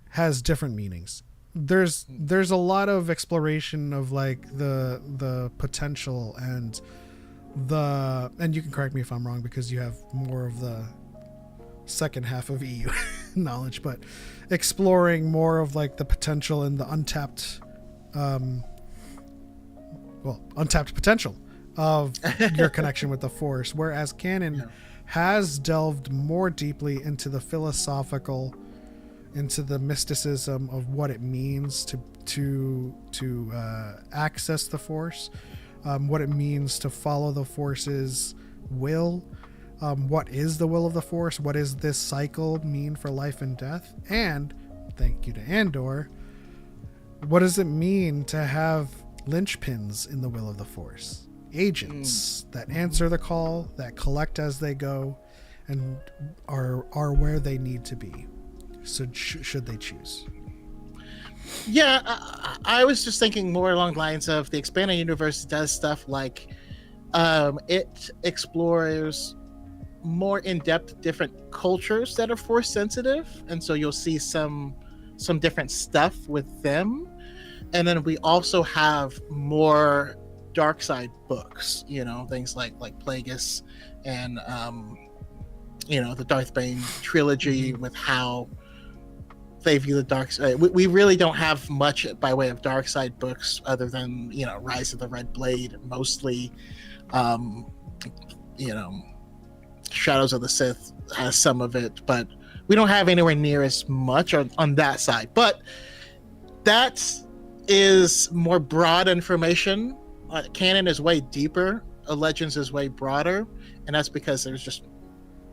has different meanings. There's a lot of exploration of like the potential and you can correct me if I'm wrong because you have more of the second half of EU knowledge, but exploring more of like the potential and the untapped potential of your connection with the Force, whereas canon has delved more deeply into the philosophical, into the mysticism of what it means to access the Force, what it means to follow the Force's will, what is the will of the Force, what does this cycle mean for life and death, and thank you to Andor, what does it mean to have linchpins in the will of the Force, agents that answer the call, that collect as they go, and are where they need to be, so should they choose.
Yeah, I was just thinking more along the lines of the expanded universe does stuff like it explores more in-depth different cultures that are Force sensitive, and so you'll see some different stuff with them. And then we also have more dark side books, you know, things like Plagueis and the Darth Bane trilogy, with how they view the dark side. We really don't have much by way of dark side books other than, Rise of the Red Blade, mostly. Shadows of the Sith has some of it, but we don't have anywhere near as much on that side. But that is more broad information. Canon is way deeper. Legends is way broader, and that's because there's just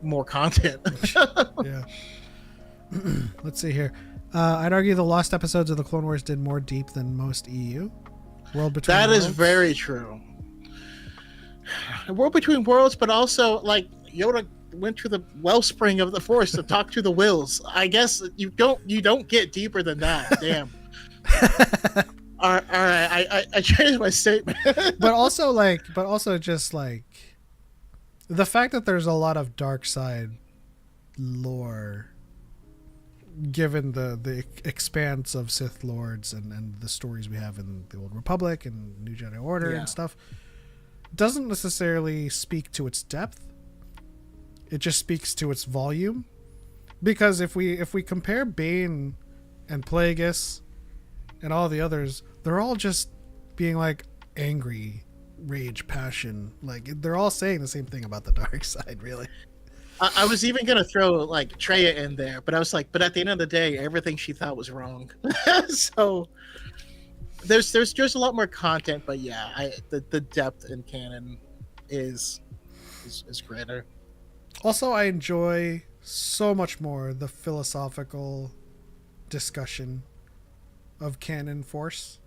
more content.
Yeah. Let's see here. I'd argue the lost episodes of the Clone Wars did more deep than most EU. World Between
That
Worlds.
is very true. World Between Worlds, but also like Yoda went to the wellspring of the Force to talk to the wills. I guess you don't get deeper than that. Damn. All right, I changed my statement.
but also just like the fact that there's a lot of dark side lore, given the expanse of Sith Lords and the stories we have in the Old Republic and New Jedi Order and stuff, doesn't necessarily speak to its depth. It just speaks to its volume. Because if we compare Bane and Plagueis and all the others, they're all just being like angry, rage, passion. Like they're all saying the same thing about the dark side, really.
I was even gonna throw like Traya in there, but I was like, but at the end of the day, everything she thought was wrong. So there's just a lot more content, but yeah, the depth in canon is greater.
Also, I enjoy so much more the philosophical discussion of canon force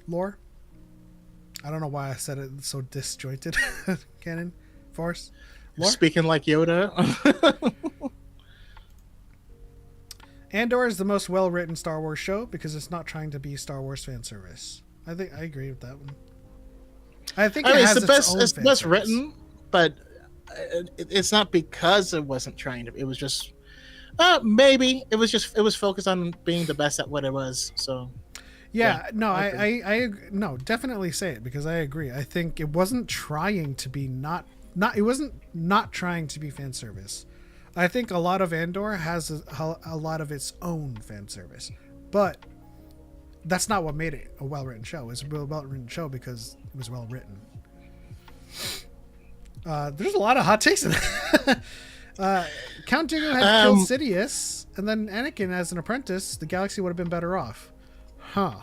lore. I don't know why I said it so disjointed. Canon force lore.
Speaking like Yoda.
Andor is the most well-written Star Wars show because it's not trying to be Star Wars fan service. I think I agree with that one. I think
it's
has
the best.
own
It's
fan
best
service.
written, but it's not because it wasn't trying to. It was just maybe it was focused on being the best at what it was. So
Yeah, no,
I
I no, definitely say it because I agree. I think it wasn't trying to be not it wasn't not trying to be fan service. I think a lot of Andor has a lot of its own fan service, but that's not what made it a well-written show. It's a well-written show because it was well-written. There's a lot of hot takes in it. Count Dooku had killed Sidious, and then Anakin as an apprentice. The galaxy would have been better off. Huh.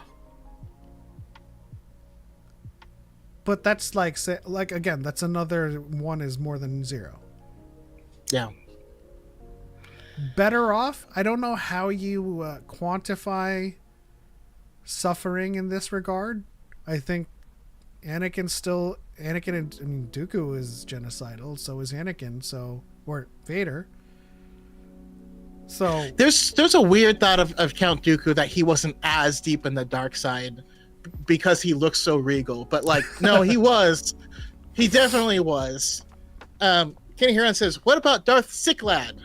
But that's like again, that's another one is more than zero.
yeah.
Better off? I don't know how you quantify suffering in this regard. I think Anakin and I mean, Dooku is genocidal, so is Anakin, or Vader. So
There's a weird thought of Count Dooku that he wasn't as deep in the dark side because he looks so regal. But like, no, he was. He definitely was. Kenny Huron says, "What about Darth Sicklad?"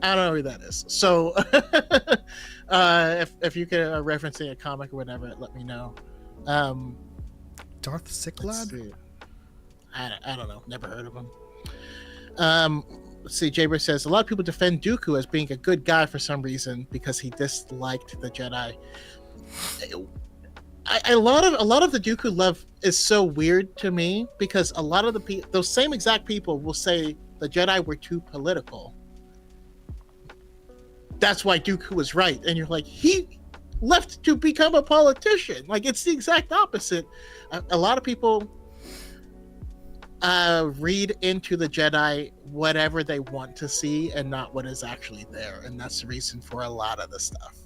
I don't know who that is. So, if you could referencing a comic or whatever, let me know.
Darth Sicklad?
I don't know. Never heard of him. Let's see. Jaber says a lot of people defend Dooku as being a good guy for some reason because he disliked the Jedi. A lot of the Dooku love is so weird to me because a lot of those same exact people will say the Jedi were too political. That's why Dooku was right, and you're like, he left to become a politician. Like, it's the exact opposite. A lot of people read into the Jedi whatever they want to see and not what is actually there, and that's the reason for a lot of the stuff.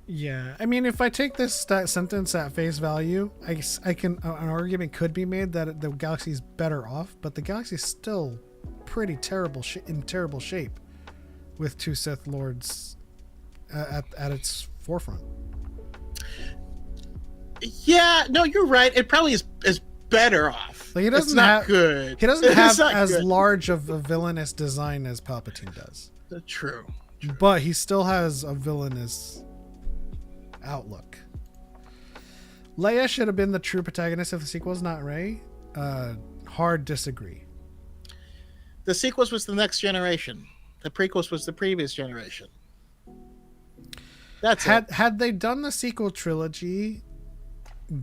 Yeah, I mean, if I take this sentence at face value, I can an argument could be made that the galaxy's better off, but the galaxy's still pretty terrible in terrible shape with two Sith Lords at its forefront.
Yeah, no, you're right. It probably is better off.
Like, he doesn't
it's not
have
good.
He doesn't
It's
have
not
as
good.
large of a villainous design as Palpatine does.
True.
But he still has a villainous outlook. Leia should have been the true protagonist of the sequels, not Rey. Hard disagree.
The sequels was the next generation. The prequels was the previous generation. That's it.
Had they done the sequel trilogy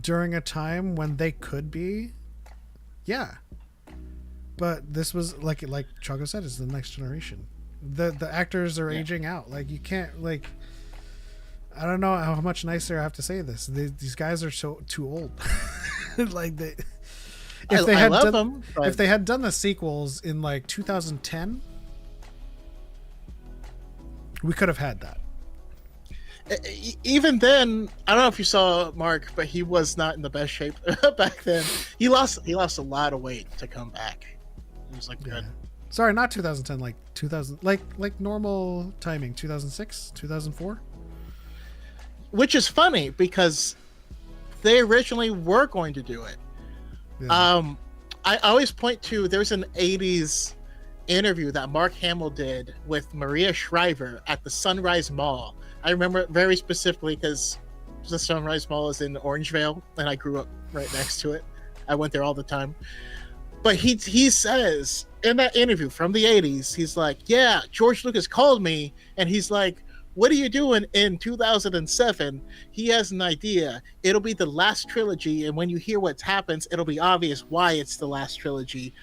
during a time when they could be, yeah. But this was like Choco said, it's the next generation. The actors are aging out. Like, you can't, like, I don't know how much nicer I have to say this. These guys are so too old. Like, if they had done the sequels in like 2010, we could have had that.
Even then, I don't know if you saw Mark, but he was not in the best shape back then. He lost a lot of weight to come back. He was like good.
Sorry, not 2010, like 2000, like normal timing, 2006, 2004.
Which is funny because they originally were going to do it.
Yeah.
I always point to there's an 80s interview that Mark Hamill did with Maria Shriver at the Sunrise Mall. I remember it very specifically because the Sunrise Mall is in Orangevale and I grew up right next to it. I went there all the time. But he says in that interview from the 80s, he's like, yeah, George Lucas called me and he's like, what are you doing in 2007? He has an idea. It'll be the last trilogy, and when you hear what happens, it'll be obvious why it's the last trilogy.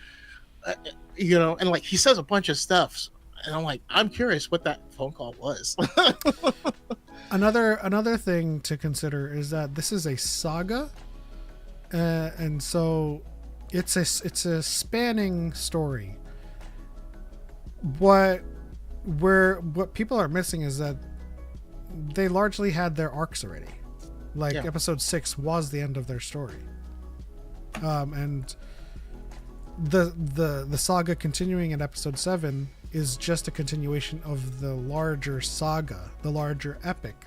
And like he says a bunch of stuff, and I'm like, I'm curious what that phone call was.
Another thing to consider is that this is a saga, and so it's a spanning story. What people are missing is that they largely had their arcs already. Like episode 6 was the end of their story, and the saga continuing in episode 7 is just a continuation of the larger saga, the larger epic,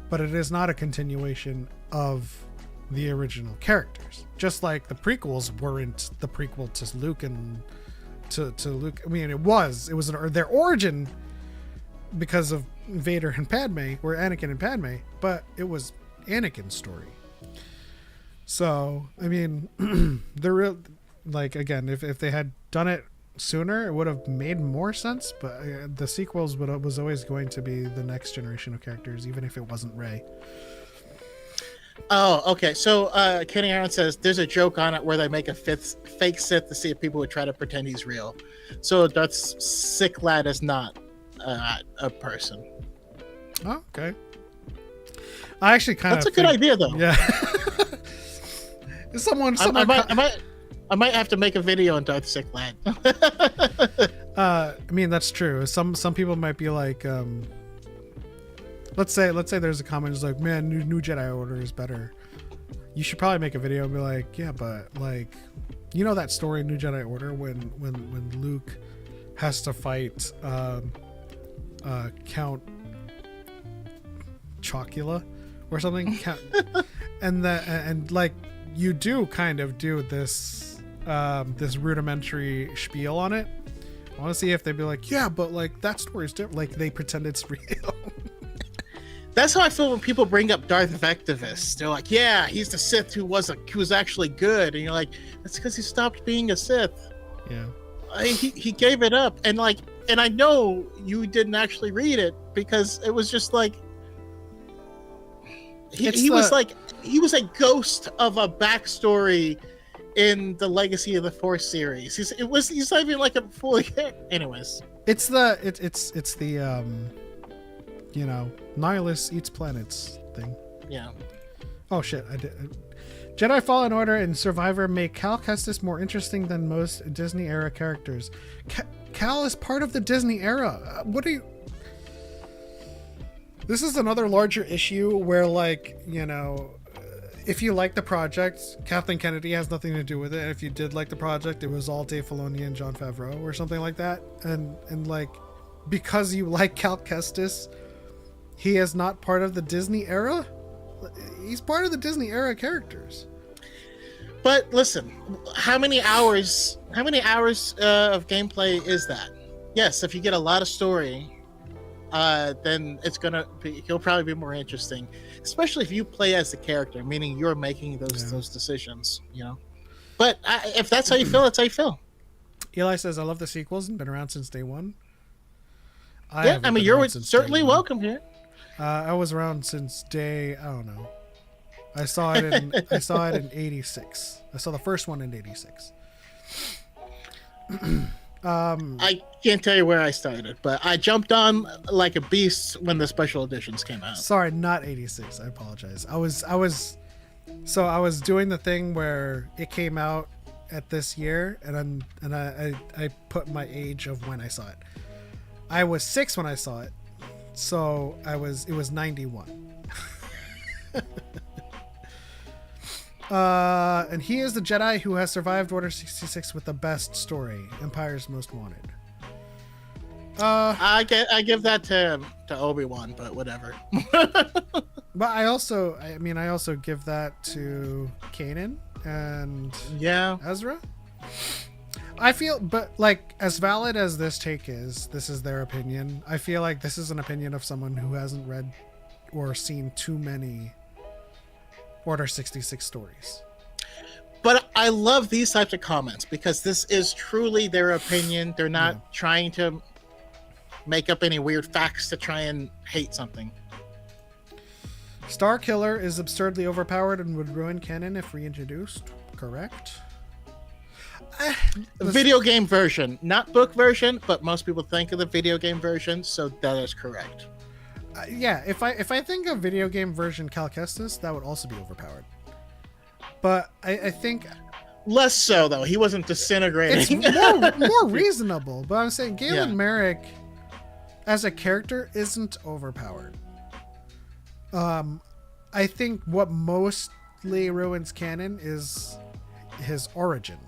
but it is not a continuation of the original characters. Just like the prequels weren't the prequel to Luke and to Luke. I mean, it was their origin because of Vader and Padme, or Anakin and Padme, but it was Anakin's story. So, I mean, the real, like, again, if they had done it sooner, it would have made more sense, but the sequels was always going to be the next generation of characters, even if it wasn't Rey.
Oh, okay. So Kenny Aaron says there's a joke on it where they make a fake Sith to see if people would try to pretend he's real. So Darth Sick Lad is not a person.
Oh, okay. I actually kind of.
That's a good idea, though.
Yeah.
I might have to make a video on Darth Sick Lad.
I mean, that's true. Some people might be like, let's say there's a comment that's like, man, new Jedi Order is better. You should probably make a video and be like, yeah, but like, you know that story in New Jedi Order when Luke has to fight Count Chocula or something, and like you do kind of do this this rudimentary spiel on it. I want to see if they'd be like, yeah, but like that story's different. Like they pretend it's real.
That's how I feel when people bring up Darth Vectivus. They're like, yeah, he's the Sith who was actually good, and you're like, that's because he stopped being a Sith.
Yeah,
he gave it up, and I know you didn't actually read it because it was just like he was a ghost of a backstory in the Legacy of the Force series. He's not even like a fully. Anyways,
it's the you know, Nihilus eats planets thing.
Yeah.
Oh shit! I did. Jedi Fallen Order and Survivor make Cal Kestis more interesting than most Disney era characters. Cal is part of the Disney era. What do you? This is another larger issue where, like, you know, if you like the project, Kathleen Kennedy has nothing to do with it. If you did like the project, it was all Dave Filoni and Jon Favreau or something like that. And like, because you like Cal Kestis, he is not part of the Disney era. He's part of the Disney era characters.
But listen, how many hours of gameplay is that? Yes, if you get a lot of story, then he'll probably be more interesting, especially if you play as the character, meaning you're making those decisions, you know. But if that's how you feel, that's how you feel.
Eli says, I love the sequels and been around since day one.
I mean, you're certainly welcome here.
I was around since I don't know. I saw it in 86. I saw the first one in 86.
I can't tell you where I started, but I jumped on like a beast when the special editions came out.
Sorry, not 86. I apologize. I was doing the thing where it came out at this year, and I put my age of when I saw it. I was 6 when I saw it, so it was 91. And he is the Jedi who has survived Order 66 with the best story, Empire's Most Wanted.
I give that to Obi-Wan, but whatever.
But I also give that to Kanan and Ezra. I feel, but like, as valid as this take is, this is their opinion. I feel like this is an opinion of someone who hasn't read or seen too many Order 66 stories.
But I love these types of comments because this is truly their opinion. They're not trying to make up any weird facts to try and hate something.
Star Killer is absurdly overpowered and would ruin canon if reintroduced. Correct.
Video game version, not book version, but most people think of the video game version, so that is correct.
Yeah, if I think a video game version Cal Kestis, that would also be overpowered. But I think
Less so though. He wasn't
it's
disintegrating.
more reasonable. But I'm saying Galen
Yeah.
Merrick as a character isn't overpowered. I think what mostly ruins canon is his origin.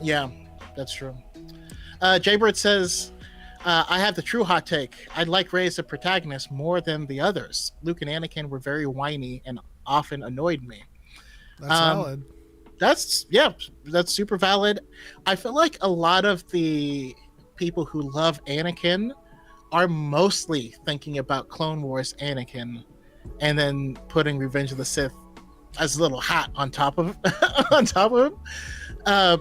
Yeah, that's true. Jaybird says, I have the true hot take. I like Rey as a protagonist more than the others. Luke and Anakin were very whiny and often annoyed me.
That's valid.
That's super valid. I feel like a lot of the people who love Anakin are mostly thinking about Clone Wars Anakin and then putting Revenge of the Sith as a little hat on top of on top of him.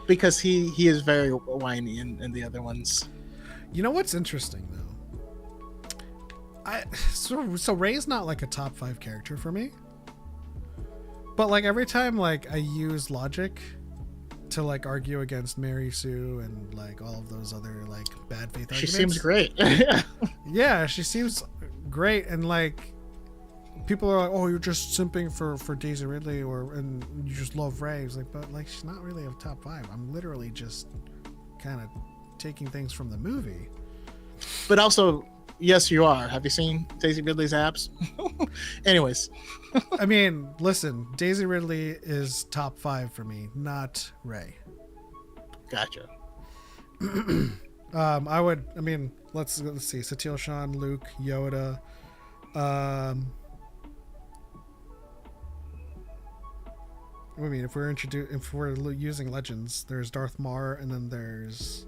Because he is very whiny in the other ones.
You know what's interesting though? So Rey's not like a top 5 character for me. But like every time like I use logic to like argue against Mary Sue and like all of those other like bad faith arguments.
She seems great.
Yeah, she seems great, and like people are like, "Oh, you're just simping for Daisy Ridley, and you just love Rey." It's like, but like she's not really a top 5. I'm literally just kind of taking things from the movie.
But also, yes, you are. Have you seen Daisy Ridley's abs? Anyways.
I mean, listen, Daisy Ridley is top 5 for me, not Rey.
Gotcha.
I mean, let's see. Satele Shan, Luke, Yoda. I mean, if we're using legends, there's Darth Maul, and then there's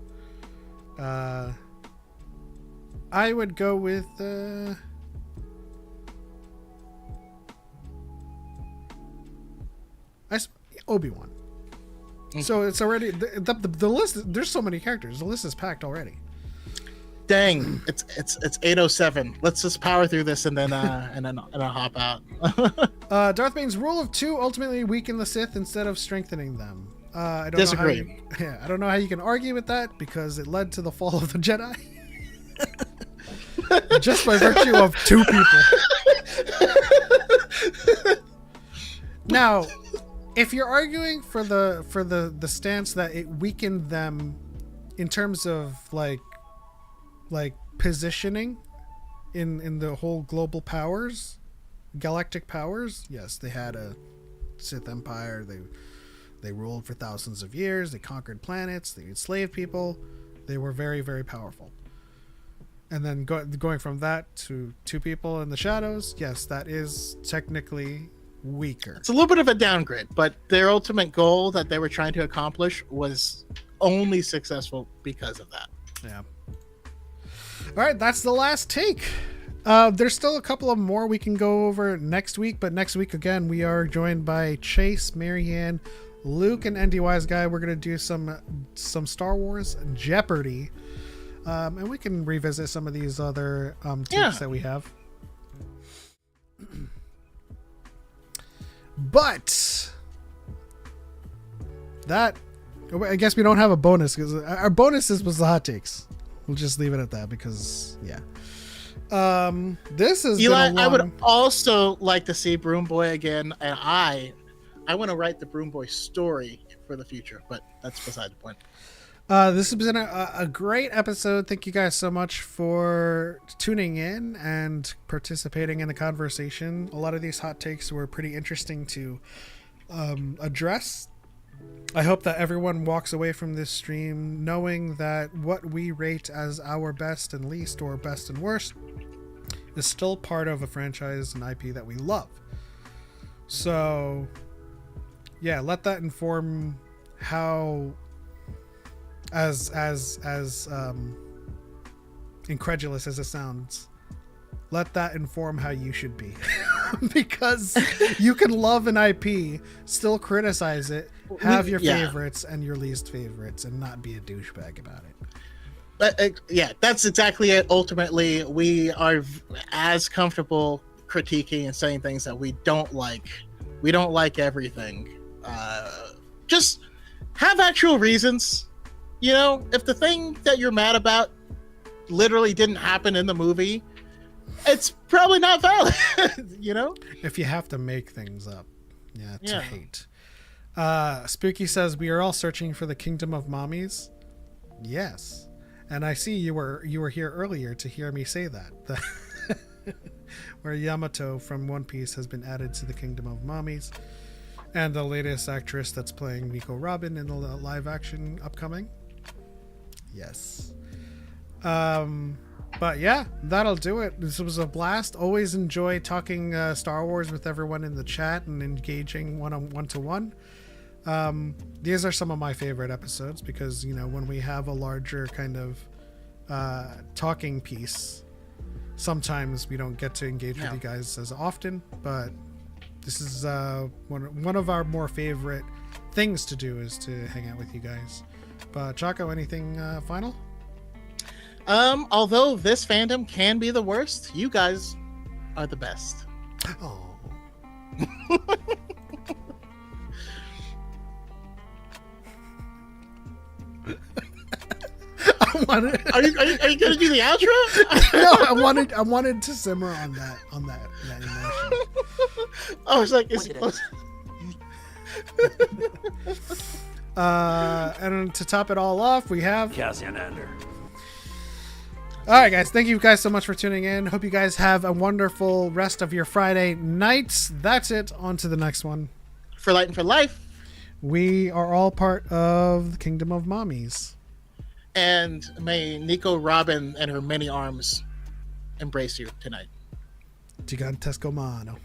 I would go with Obi-Wan. So it's already the list. There's so many characters. The list is packed already.
Dang, it's 8:07. Let's just power through this and then I'll hop out.
Darth Bane's rule of 2 ultimately weakened the Sith instead of strengthening them. I don't
Disagree.
know I don't know how you can argue with that because it led to the fall of the Jedi. Just by virtue of 2 people. Now, if you're arguing for the stance that it weakened them in terms of like positioning in the whole global powers, galactic powers, yes, they had a Sith Empire. They ruled for thousands of years. They conquered planets. They enslaved people. They were very, very powerful. And then going from that to 2 people in the shadows, yes, that is technically weaker.
It's a little bit of a downgrade, but their ultimate goal that they were trying to accomplish was only successful because of that.
Yeah. All right, that's the last take. There's still a couple of more we can go over next week, but next week again we are joined by Chase, Marianne, Luke, and NDY's guy. We're gonna do some Star Wars Jeopardy, and we can revisit some of these other takes that we have. But that, I guess we don't have a bonus because our bonuses was the hot takes. We'll just leave it at that because this is
Eli. I would also like to see Broom Boy again, and I want to write the Broom Boy story for the future, but that's beside the point.
This has been a great episode. Thank you guys so much for tuning in and participating in the conversation. A lot of these hot takes were pretty interesting to address. I hope that everyone walks away from this stream knowing that what we rate as our best and least or best and worst is still part of a franchise and IP that we love. So, yeah, let that inform how, as incredulous as it sounds, let that inform how you should be. Because you can love an IP, still criticize it, have your favorites and your least favorites, and not be a douchebag about it.
But that's exactly it. Ultimately, we are as comfortable critiquing and saying things that we don't like. We don't like everything. Just have actual reasons. You know, if the thing that you're mad about literally didn't happen in the movie, it's probably not valid.
If you have to make things up, to
Yeah.
hate. Spooky says we are all searching for the kingdom of mommies. Yes, and I see you were here earlier to hear me say that. Where Yamato from One Piece has been added to the kingdom of mommies, and the latest actress that's playing Nico Robin in the live action upcoming. Yes. But yeah, that'll do it. This was a blast. Always enjoy talking Star Wars with everyone in the chat and engaging one-to-one. These are some of my favorite episodes because, when we have a larger kind of talking piece, sometimes we don't get to engage with you guys as often, but this is one of our more favorite things to do is to hang out with you guys. But Choco, anything final?
Although this fandom can be the worst, you guys are the best.
Oh.
Are you gonna do the outro?
No, I wanted to simmer on that emotion.
I was like, is it close?
And to top it all off, we have
Cassian Ender.
All right, guys. Thank you guys so much for tuning in. Hope you guys have a wonderful rest of your Friday nights. That's it. On to the next one.
For Light and for Life.
We are all part of the Kingdom of Mommies.
And may Nico Robin and her many arms embrace you tonight.
Gigantesco mano.